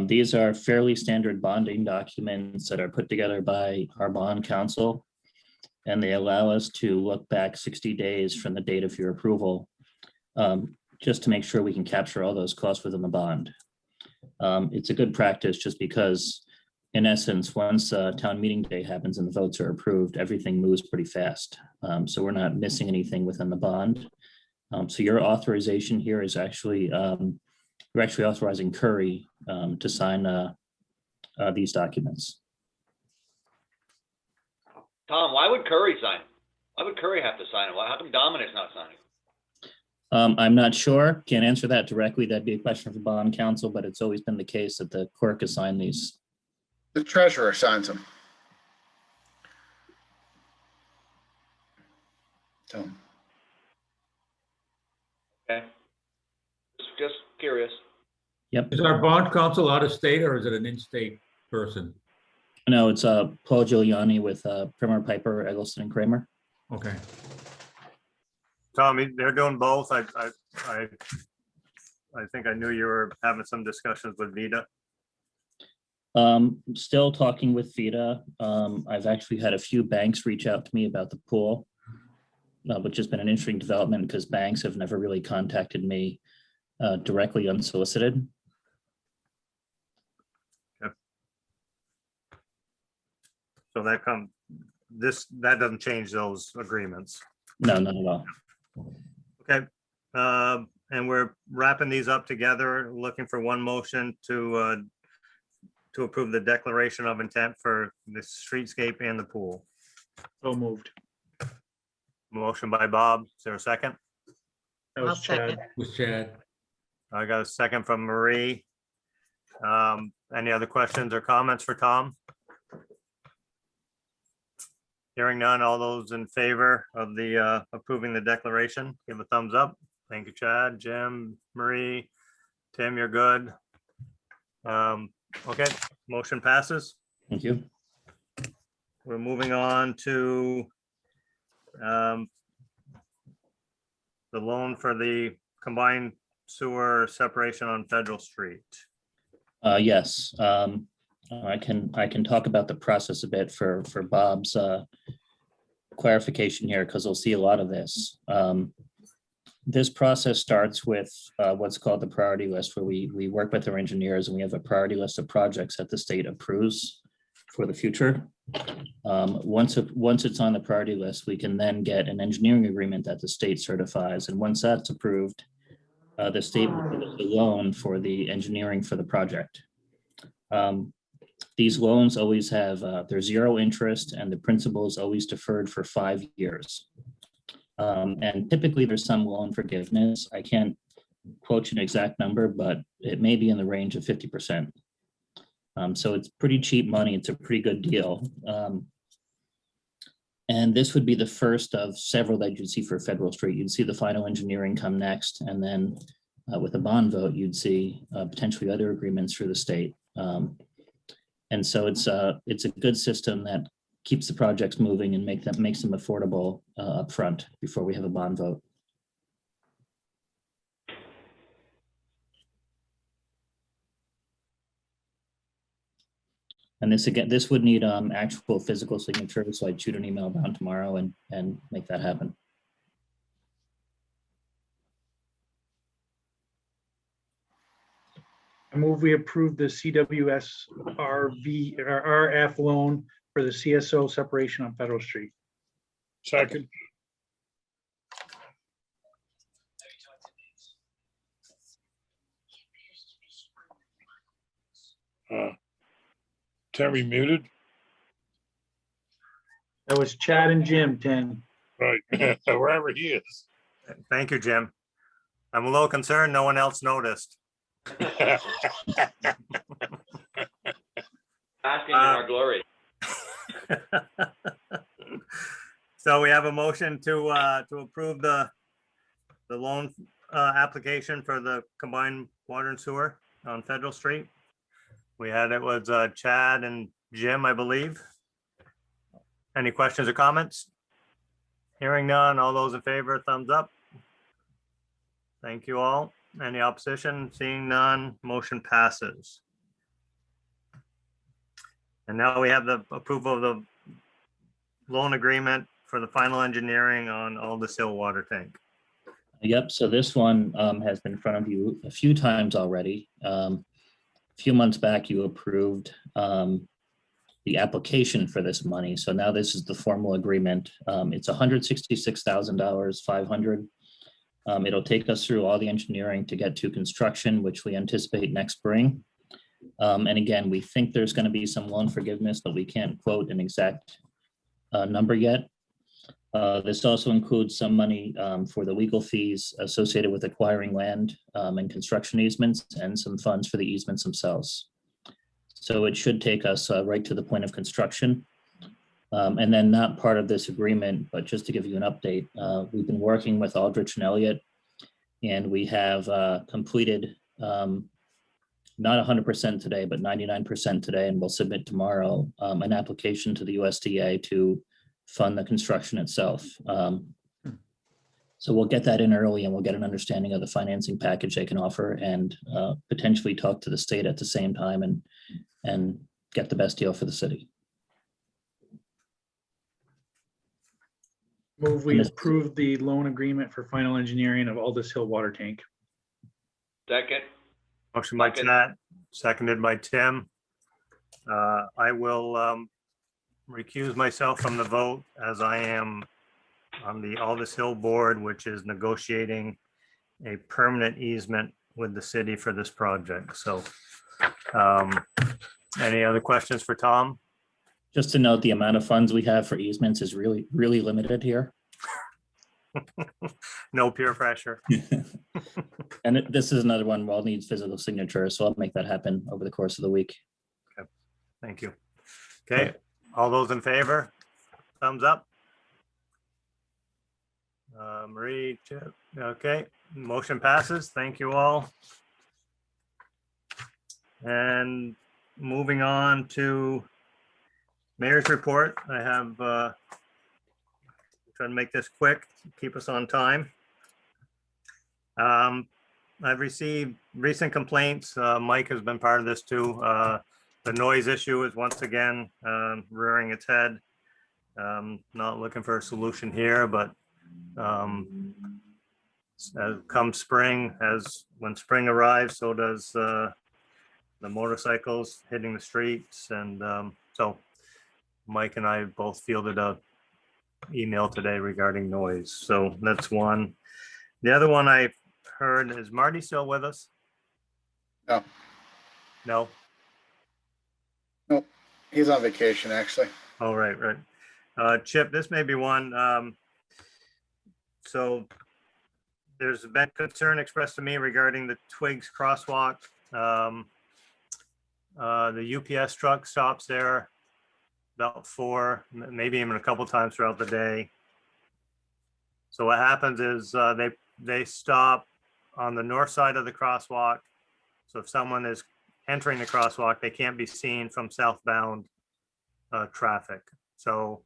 These are fairly standard bonding documents that are put together by our bond counsel, and they allow us to look back 60 days from the date of your approval, just to make sure we can capture all those costs within the bond. It's a good practice just because, in essence, once town meeting day happens and the votes are approved, everything moves pretty fast. So we're not missing anything within the bond. So your authorization here is actually, we're actually authorizing Curry to sign these documents.
Tom, why would Curry sign? Why would Curry have to sign it? How come Dominic's not signing?
I'm not sure. Can't answer that directly. That'd be a question for bond counsel, but it's always been the case that the clerk assigned these.
The treasurer signs them. Tom.
Okay. Just curious.
Yep.
Is our bond counsel out of state or is it an in-state person?
No, it's Paul Giuliani with Primer Piper, Eggleston and Kramer.
Okay.
Tommy, they're doing both. I think I knew you were having some discussions with Vida.
Still talking with VITA. I've actually had a few banks reach out to me about the pool, which has been an interesting development because banks have never really contacted me directly unsolicited.
Okay. So that doesn't change those agreements.
No, not at all.
Okay. And we're wrapping these up together, looking for one motion to approve the declaration of intent for the streetscape and the pool.
So moved.
Motion by Bob. Is there a second?
That was Chad.
Was Chad.
I got a second from Marie. Any other questions or comments for Tom? Hearing none, all those in favor of the approving the declaration, give a thumbs up. Thank you, Chad, Jim, Marie, Tim, you're good. Okay, motion passes.
Thank you.
We're moving on to the loan for the combined sewer separation on Federal Street.
Yes, I can talk about the process a bit for Bob's clarification here, because we'll see a lot of this. This process starts with what's called the priority list, where we work with our engineers and we have a priority list of projects that the state approves for the future. Once it's on the priority list, we can then get an engineering agreement that the state certifies. And once that's approved, the state will give us a loan for the engineering for the project. These loans always have, they're zero interest and the principal is always deferred for 5 years. And typically there's some loan forgiveness. I can't quote you an exact number, but it may be in the range of 50%. So it's pretty cheap money. It's a pretty good deal. And this would be the first of several that you'd see for Federal Street. You'd see the final engineering come next. And then with a bond vote, you'd see potentially other agreements through the state. And so it's a good system that keeps the projects moving and makes them affordable upfront before we have a bond vote. And this would need actual physical signatures, so I'd shoot an email down tomorrow and make that happen.
I move we approve the CWS RF loan for the CSO separation on Federal Street.
Second. Terry muted.
That was Chad and Jim, 10.
Right, wherever he is.
Thank you, Jim. I'm a little concerned no one else noticed.
Asking in our glory.
So we have a motion to approve the loan application for the combined water and sewer on Federal Street. We had, it was Chad and Jim, I believe. Any questions or comments? Hearing none, all those in favor, thumbs up. Thank you all. Any opposition? Seeing none, motion passes. And now we have the approval of the loan agreement for the final engineering on Aldous Hill water tank.
Yep, so this one has been in front of you a few times already. A few months back, you approved the application for this money. So now this is the formal agreement. It's $166,000, $500. It'll take us through all the engineering to get to construction, which we anticipate next spring. And again, we think there's going to be some loan forgiveness, but we can't quote an exact number yet. This also includes some money for the legal fees associated with acquiring land and construction easements, and some funds for the easements themselves. So it should take us right to the point of construction. And then not part of this agreement, but just to give you an update, we've been working with Aldrich and Elliott, and we have completed not 100% today, but 99% today, and we'll submit tomorrow an application to the USDA to fund the construction itself. So we'll get that in early and we'll get an understanding of the financing package they can offer and potentially talk to the state at the same time and get the best deal for the city.
Move we approve the loan agreement for final engineering of Aldous Hill water tank.
Second.
Motion by Chad, seconded by Tim. I will recuse myself from the vote as I am on the Aldous Hill board, which is negotiating a permanent easement with the city for this project. So any other questions for Tom?
Just to note, the amount of funds we have for easements is really, really limited here.
No peer pressure.
And this is another one, well, needs physical signature, so I'll make that happen over the course of the week.
Okay, thank you. Okay, all those in favor? Thumbs up. Marie, Chip, okay, motion passes. Thank you all. And moving on to mayor's report. I have try to make this quick, keep us on time. I've received recent complaints. Mike has been part of this too. The noise issue is once again rearing its head. Not looking for a solution here, but come spring, when spring arrives, so does the motorcycles hitting the streets. And so Mike and I both fielded a email today regarding noise. So that's one. The other one I heard, is Marty still with us?
No.
No?
Nope. He's on vacation, actually.
Oh, right. Chip, this may be one. So there's been concern expressed to me regarding the Twigs crosswalk. The UPS truck stops there about 4, maybe even a couple times throughout the day. So what happens is they stop on the north side of the crosswalk. So if someone is entering the crosswalk, they can't be seen from southbound traffic. So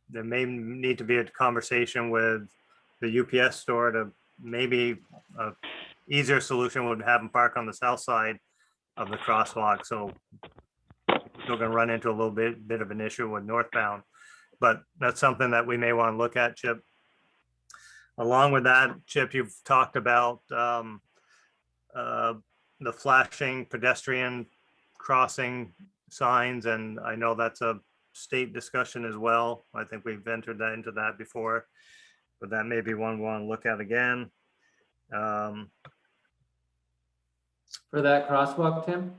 there may need to be a conversation with the UPS store to maybe a easier solution would have them park on the south side of the crosswalk. So we're going to run into a little bit of an issue with northbound, but that's something that we may want to look at, Chip. Along with that, Chip, you've talked about the flashing pedestrian crossing signs, and I know that's a state discussion as well. I think we've entered into that before, but that may be one we want to look at again.
For that crosswalk, Tim?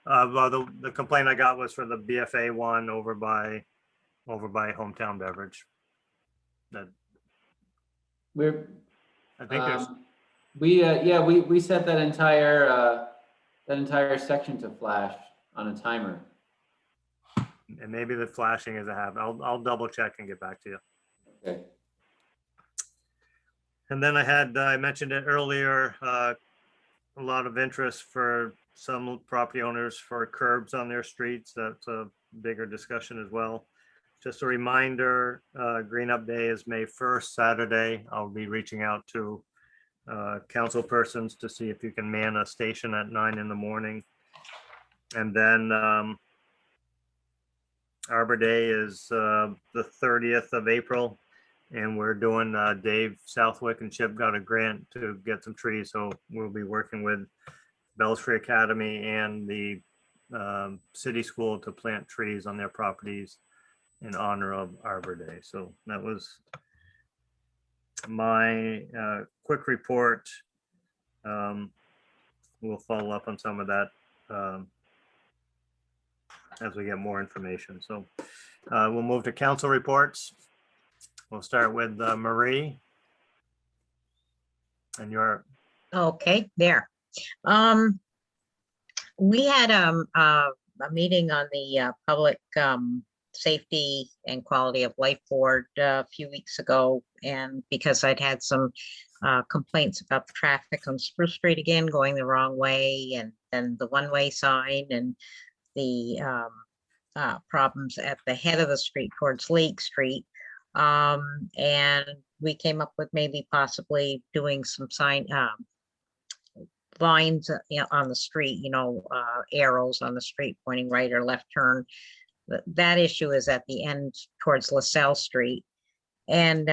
Well, the complaint I got was for the BFA one over by Hometown Beverage. That I think there's
we set that entire section to flash on a timer.
And maybe the flashing is a habit. I'll double check and get back to you.
Okay.
And then I mentioned it earlier, a lot of interest for some property owners for curbs on their streets. That's a bigger discussion as well. Just a reminder, Green Up Day is May 1st, Saturday. I'll be reaching out to council persons to see if you can man a station at 9 in the morning. And then Arbor Day is the 30th of April. And we're doing, Dave Southwick and Chip got a grant to get some trees. So we'll be working with Belfry Academy and the city school to plant trees on their properties in honor of Arbor Day. So that was my quick report. We'll follow up on some of that as we get more information. So we'll move to council reports. We'll start with Marie. And you're
okay there. We had a meeting on the public Safety and Quality of Life Board a few weeks ago. And because I'd had some complaints about the traffic on Spruce Street again, going the wrong way, and then the one-way sign, and the problems at the head of the street towards Lake Street. And we came up with maybe possibly doing some sign lines on the street, arrows on the street pointing right or left turn. That issue is at the end towards LaSalle Street. And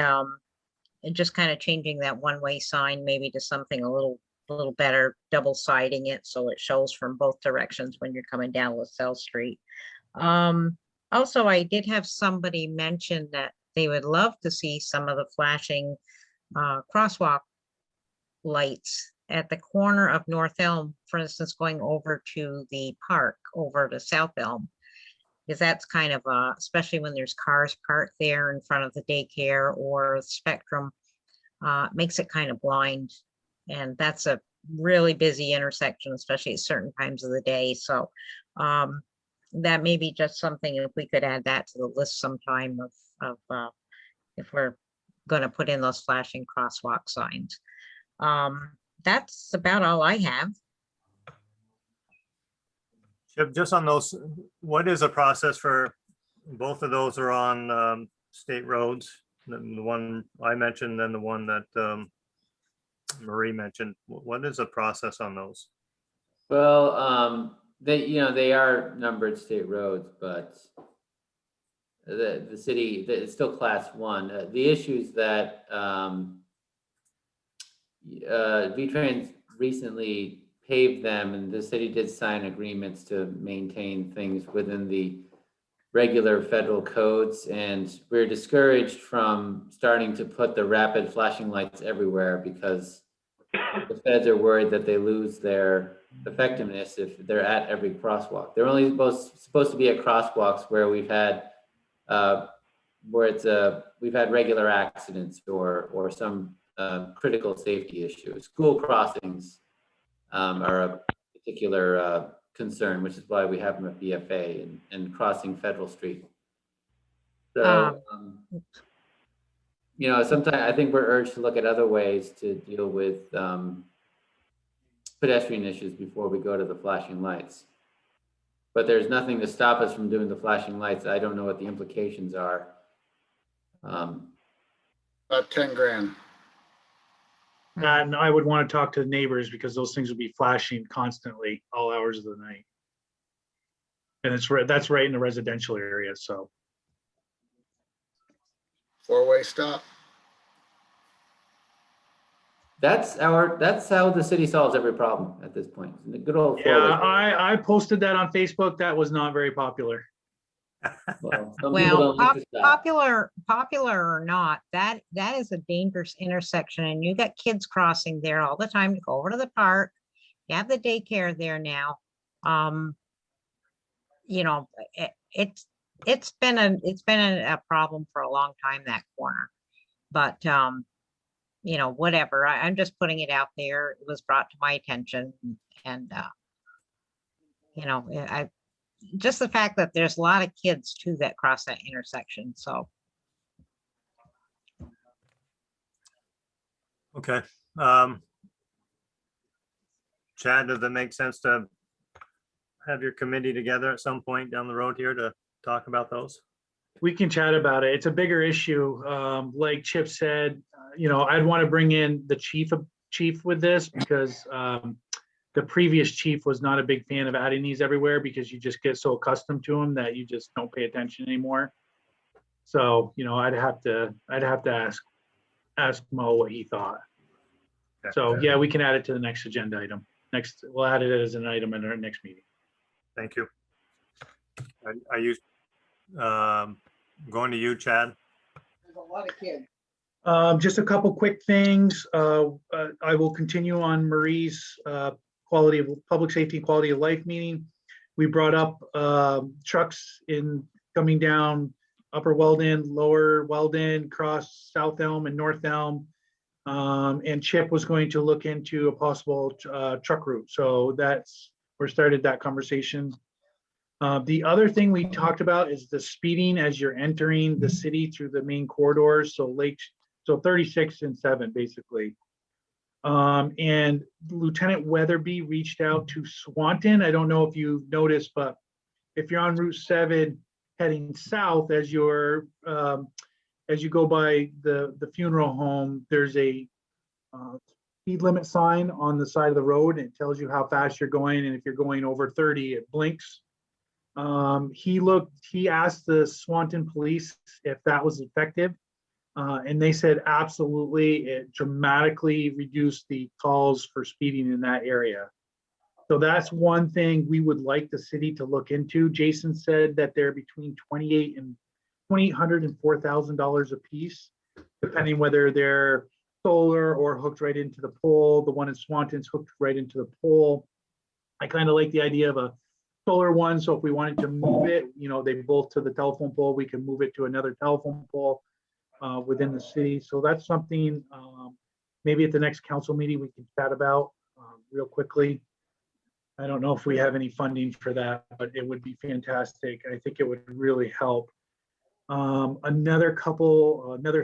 just kind of changing that one-way sign maybe to something a little better, double siding it so it shows from both directions when you're coming down LaSalle Street. Also, I did have somebody mention that they would love to see some of the flashing crosswalk lights at the corner of North Elm, for instance, going over to the park, over to South Elm, because that's kind of, especially when there's cars parked there in front of the daycare or Spectrum, makes it kind of blind. And that's a really busy intersection, especially at certain times of the day. So that may be just something, if we could add that to the list sometime of if we're going to put in those flashing crosswalk signs. That's about all I have.
Chip, just on those, what is the process for, both of those are on state roads? The one I mentioned and the one that Marie mentioned. What is the process on those?
Well, they are numbered state roads, but the city, it's still class 1. The issues that VTrans recently paved them, and the city did sign agreements to maintain things within the regular federal codes, and we're discouraged from starting to put the rapid flashing lights everywhere because the feds are worried that they lose their effectiveness if they're at every crosswalk. They're only supposed to be at crosswalks where we've had we've had regular accidents or some critical safety issues. School crossings are a particular concern, which is why we have them at BFA and crossing Federal Street. So, sometimes I think we're urged to look at other ways to deal with pedestrian issues before we go to the flashing lights. But there's nothing to stop us from doing the flashing lights. I don't know what the implications are.
About 10 grand.
And I would want to talk to the neighbors because those things would be flashing constantly all hours of the night. And that's right in the residential area, so.
4-way stop.
That's how the city solves every problem at this point. The good old
Yeah, I posted that on Facebook. That was not very popular.
Well, popular or not, that is a dangerous intersection, and you got kids crossing there all the time to go over to the park. You have the daycare there now. It's been a problem for a long time, that corner. But whatever. I'm just putting it out there. It was brought to my attention, and just the fact that there's a lot of kids too that cross that intersection. So.
Okay. Chad, does it make sense to have your committee together at some point down the road here to talk about those?
We can chat about it. It's a bigger issue. Like Chip said, I'd want to bring in the chief with this because the previous chief was not a big fan of adding these everywhere because you just get so accustomed to them that you just don't pay attention anymore. So, I'd have to ask Mo what he thought. So yeah, we can add it to the next agenda item. We'll add it as an item in our next meeting.
Thank you. Are you going to you, Chad?
There's a lot of kids.
Just a couple quick things. I will continue on Marie's public safety and quality of life meeting. We brought up trucks coming down Upper Weldon, Lower Weldon, across South Elm and North Elm. And Chip was going to look into a possible truck route. So we started that conversation. The other thing we talked about is the speeding as you're entering the city through the main corridors. So 36 and 7 basically. And Lieutenant Weatherby reached out to Swanton. I don't know if you've noticed, but if you're on Route 7 heading south as you go by the funeral home, there's a speed limit sign on the side of the road. It tells you how fast you're going, and if you're going over 30, it blinks. He asked the Swanton police if that was effective, and they said absolutely. It dramatically reduced the calls for speeding in that area. So that's one thing we would like the city to look into. Jason said that they're between $2,800 and $4,000 a piece, depending whether they're solar or hooked right into the pole. The one in Swanton's hooked right into the pole. I kind of like the idea of a solar one. So if we wanted to move it, they both to the telephone pole, we can move it to another telephone pole within the city. So that's something maybe at the next council meeting we can chat about real quickly. I don't know if we have any funding for that, but it would be fantastic. I think it would really help. Another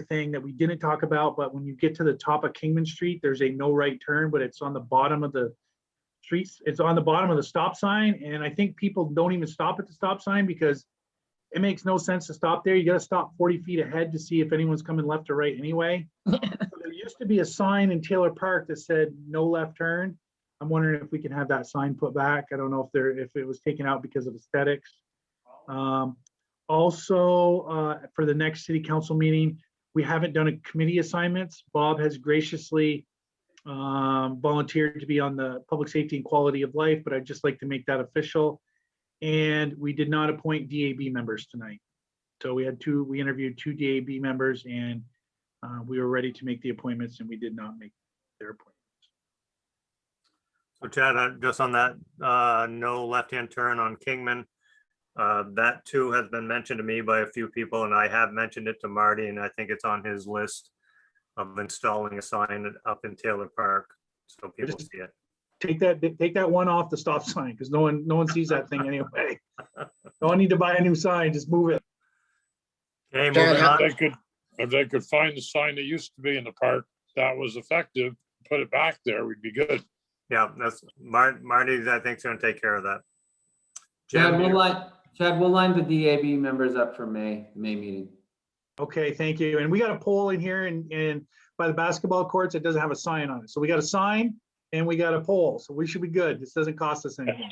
thing that we didn't talk about, but when you get to the top of Kingman Street, there's a no right turn, but it's on the bottom of the streets. It's on the bottom of the stop sign. And I think people don't even stop at the stop sign because it makes no sense to stop there. You got to stop 40 feet ahead to see if anyone's coming left or right anyway. So there used to be a sign in Taylor Park that said no left turn. I'm wondering if we can have that sign put back. I don't know if it was taken out because of aesthetics. Also, for the next city council meeting, we haven't done a committee assignments. Bob has graciously volunteered to be on the public safety and quality of life, but I'd just like to make that official. And we did not appoint DAB members tonight. So we interviewed 2 DAB members, and we were ready to make the appointments, and we did not make their appointments.
So Chad, just on that, no left-hand turn on Kingman, that too has been mentioned to me by a few people, and I have mentioned it to Marty, and I think it's on his list of installing a sign up in Taylor Park, so people see it.
Take that one off the stop sign, because no one sees that thing anyway. Don't need to buy a new sign, just move it.
Okay, moving on.
If they could find the sign that used to be in the park that was effective, put it back there, we'd be good.
Yeah, that's Marty, I think is going to take care of that.
Chad, we'll line the DAB members up for May meeting.
Okay, thank you. And we got a pole in here and by the basketball courts, it doesn't have a sign on it. So we got a sign and we got a pole. So we should be good. This doesn't cost us anything.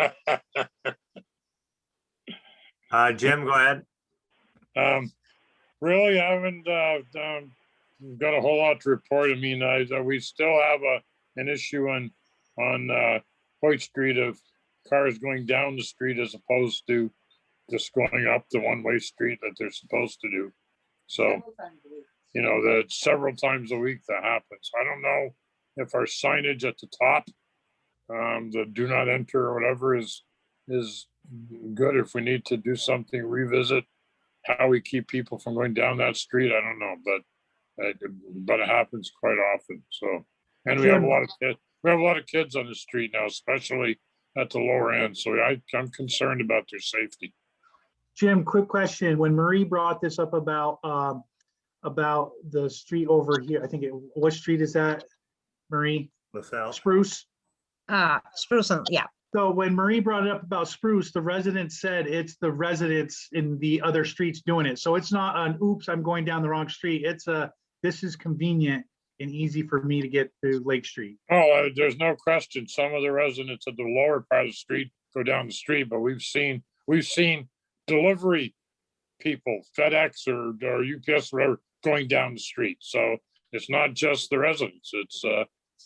Jim, go ahead.
Really haven't got a whole lot to report. I mean, we still have an issue on Hoyt Street of cars going down the street as opposed to just going up the one-way street that they're supposed to do. So, that's several times a week that happens. I don't know if our signage at the top, the do not enter or whatever is good. If we need to do something, revisit how we keep people from going down that street. I don't know, but it happens quite often. So, and we have a lot of kids. We have a lot of kids on the street now, especially at the lower end. So I'm concerned about their safety.
Jim, quick question. When Marie brought this up about the street over here, what street is that, Marie?
LaSalle.
Spruce?
Spruce, yeah.
So when Marie brought it up about Spruce, the residents said it's the residents in the other streets doing it. So it's not an oops, I'm going down the wrong street. It's this is convenient and easy for me to get to Lake Street.
Oh, there's no question. Some of the residents at the lower part of the street go down the street, but we've seen delivery people, FedEx or UPS, whatever, going down the street. So it's not just the residents.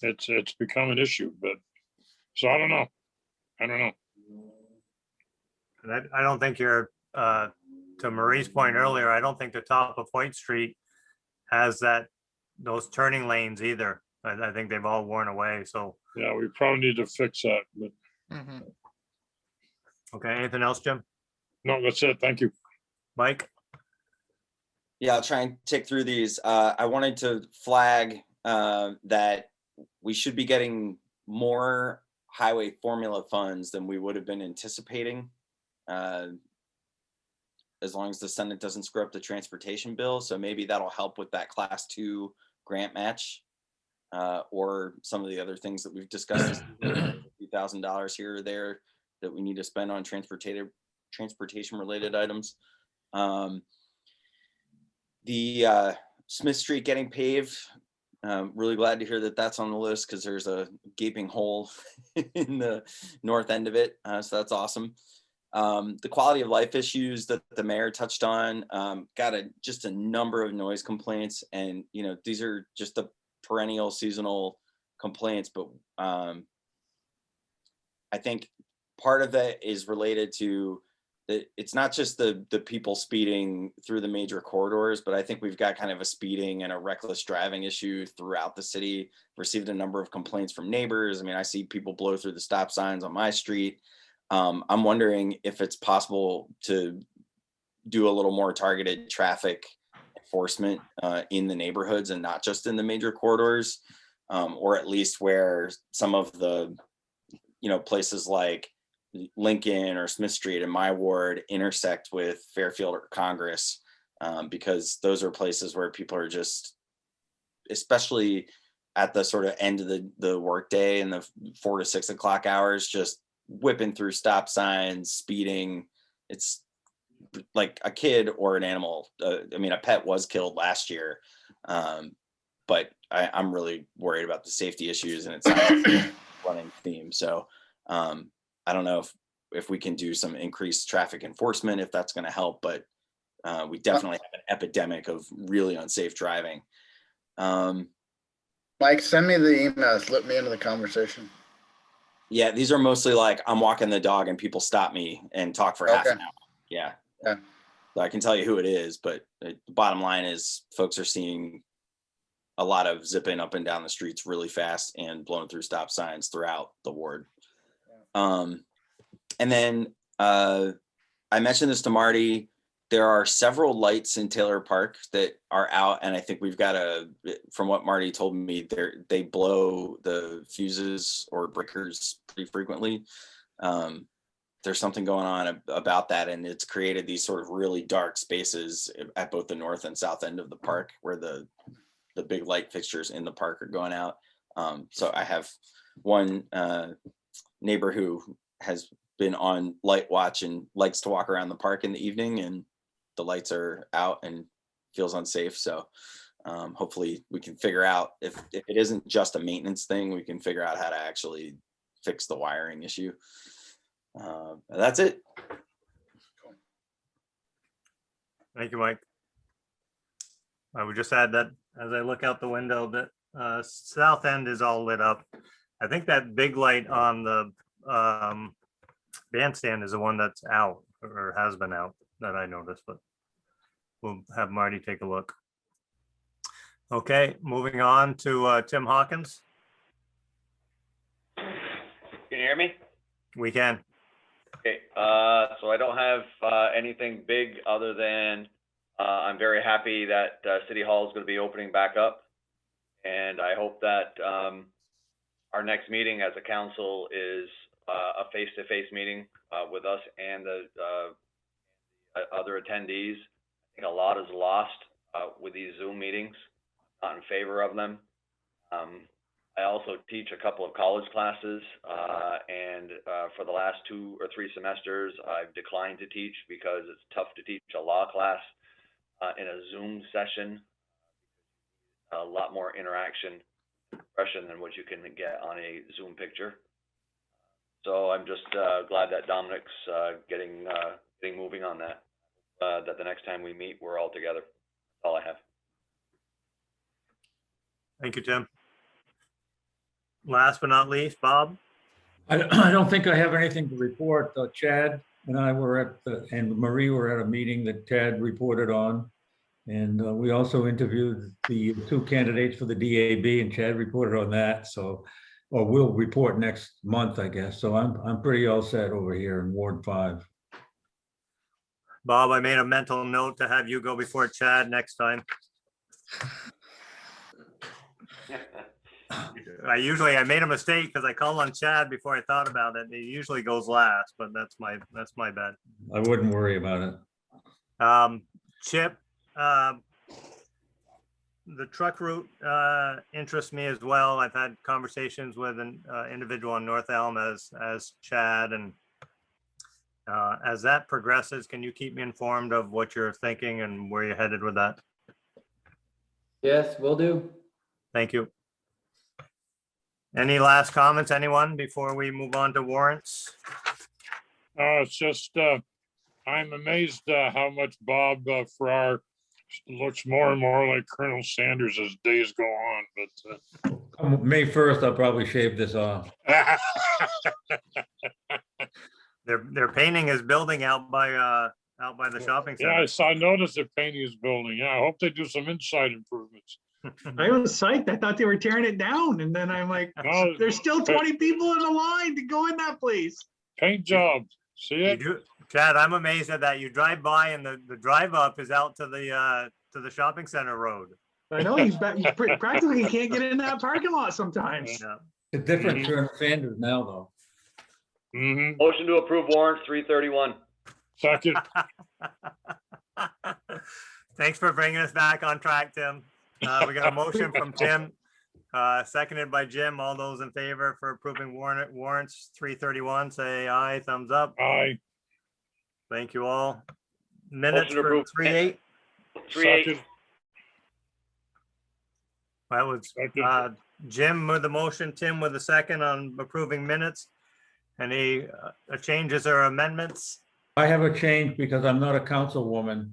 It's become an issue. But so I don't know.
And I don't think you're to Marie's point earlier. I don't think the top of Hoyt Street has those turning lanes either. I think they've all worn away. So
yeah, we probably need to fix that. But...
Okay. Anything else, Jim?
No, that's it. Thank you.
Mike?
Yeah, I'll try and tick through these. I wanted to flag that we should be getting more highway formula funds than we would have been anticipating. as long as the Senate doesn't screw up the transportation bill. So maybe that'll help with that class 2 grant match, or some of the other things that we've discussed, $50,000 here or there that we need to spend on transportation related items. The Smith Street getting paved. Really glad to hear that that's on the list, because there's a gaping hole in the north end of it. So that's awesome. The quality of life issues that the mayor touched on, got just a number of noise complaints, and these are just the perennial seasonal complaints, but I think part of that is related to it's not just the people speeding through the major corridors, but I think we've got kind of a speeding and a reckless driving issue throughout the city. Received a number of complaints from neighbors. I mean, I see people blow through the stop signs on my street. I'm wondering if it's possible to do a little more targeted traffic enforcement in the neighborhoods and not just in the major corridors, or at least where some of the places like Lincoln or Smith Street in my ward intersect with Fairfield or Congress, because those are places where people are just, especially at the sort of end of the workday in the 4 to 6 o'clock hours, just whipping through stop signs, speeding. It's like a kid or an animal. I mean, a pet was killed last year, but I'm really worried about the safety issues, and it's a running theme. So I don't know if we can do some increased traffic enforcement, if that's going to help, but we definitely have an epidemic of really unsafe driving.
Mike, send me the emails, let me into the conversation.
Yeah, these are mostly like I'm walking the dog and people stop me and talk for half an hour. Yeah. So I can tell you who it is, but the bottom line is folks are seeing a lot of zipping up and down the streets really fast and blowing through stop signs throughout the ward. And then I mentioned this to Marty. There are several lights in Taylor Park that are out, and I think we've got from what Marty told me, they blow the fuses or breakers pretty frequently. There's something going on about that, and it's created these sort of really dark spaces at both the north and south end of the park where the big light fixtures in the park are going out. So I have one neighbor who has been on light watch and likes to walk around the park in the evening, and the lights are out and feels unsafe. So hopefully we can figure out if it isn't just a maintenance thing, we can figure out how to actually fix the wiring issue. That's it.
Thank you, Mike. I would just add that as I look out the window, that south end is all lit up. I think that big light on the bandstand is the one that's out or has been out that I noticed, but we'll have Marty take a look. Okay, moving on to Tim Hawkins.
Can you hear me?
We can.
Okay, so I don't have anything big other than I'm very happy that City Hall is going to be opening back up, and I hope that our next meeting as a council is a face-to-face meeting with us and the other attendees. I think a lot is lost with these Zoom meetings. Not in favor of them. I also teach a couple of college classes, and for the last 2 or 3 semesters, I've declined to teach because it's tough to teach a law class in a Zoom session. A lot more interaction, expression than what you can get on a Zoom picture. So I'm just glad that Dominic's getting moving on that. That the next time we meet, we're all together. That's all I have.
Thank you, Tim. Last but not least, Bob.
I don't think I have anything to report. Chad and I were and Marie were at a meeting that Chad reported on. And we also interviewed the 2 candidates for the DAB, and Chad reported on that. So, or we'll report next month, I guess. So I'm pretty all set over here in Ward 5.
Bob, I made a mental note to have you go before Chad next time. I made a mistake because I called on Chad before I thought about it. He usually goes last, but that's my bad.
I wouldn't worry about it.
Chip, the truck route interests me as well. I've had conversations with an individual on North Elm as Chad, and as that progresses, can you keep me informed of what you're thinking and where you're headed with that?
Yes, will do.
Thank you. Any last comments, anyone, before we move on to warrants?
It's just, I'm amazed how much Bob Farrar looks more and more like Colonel Sanders as days go on, but
May 1st, I'll probably shave this off.
They're painting his building out by the shopping center.
yeah, I noticed they're painting his building. Yeah, I hope they do some inside improvements.
I was psyched. I thought they were tearing it down. And then I'm like,
No,
there's still 20 people in the line to go in that place.
paint job. See
You
it?
do, Chad, I'm amazed at that. You drive by and the drive up is out to the shopping center road.
I know he's practically can't get in that parking lot sometimes.
Yeah.
It's different Colonel Sanders now, though.
Motion to approve warrants 331.
Second.
Thanks for bringing us back on track, Tim. We got a motion from Tim, seconded by Jim. All those in favor for approving warrants 331, say aye, thumbs up.
Aye.
Thank you all. Minutes
Motion to
for
approve.
3-8.
3-8.
That was Jim with the motion, Tim with the second on approving minutes. Any changes or amendments?
I have a change because I'm not a councilwoman.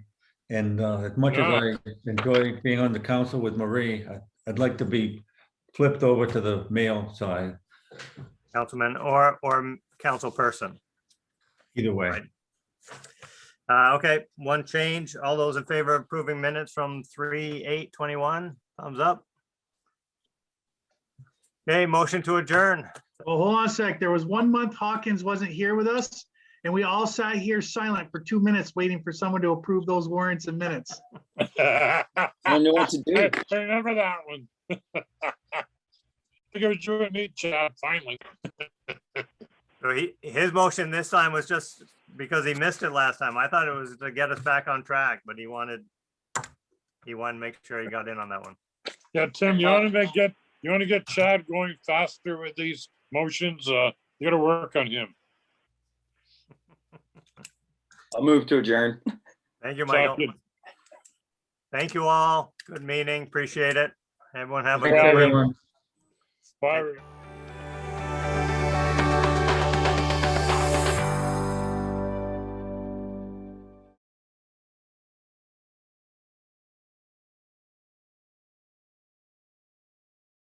And as much as I enjoy being on the council with Marie, I'd like to be flipped over to the male side.
Councilman or council person?
Either way.
Okay, one change. All those in favor of approving minutes from 3/8/21, thumbs up. Okay, motion to adjourn.
Well, hold on a sec. There was 1 month Hawkins wasn't here with us, and we all sat here silent for 2 minutes waiting for someone to approve those warrants and minutes.
I don't know what to do.
I remember that one. I think it was you and me, Chad, finally.
So his motion this time was just because he missed it last time. I thought it was to get us back on track, but he wanted to make sure he got in on that one.
Yeah, Tim, you want to get Chad going faster with these motions? You got to work on him.
I'll move to adjourn.
Thank you, Michael. Thank you all. Good meeting. Appreciate it. Everyone have a
Thanks,
good week.
everyone.
Bye.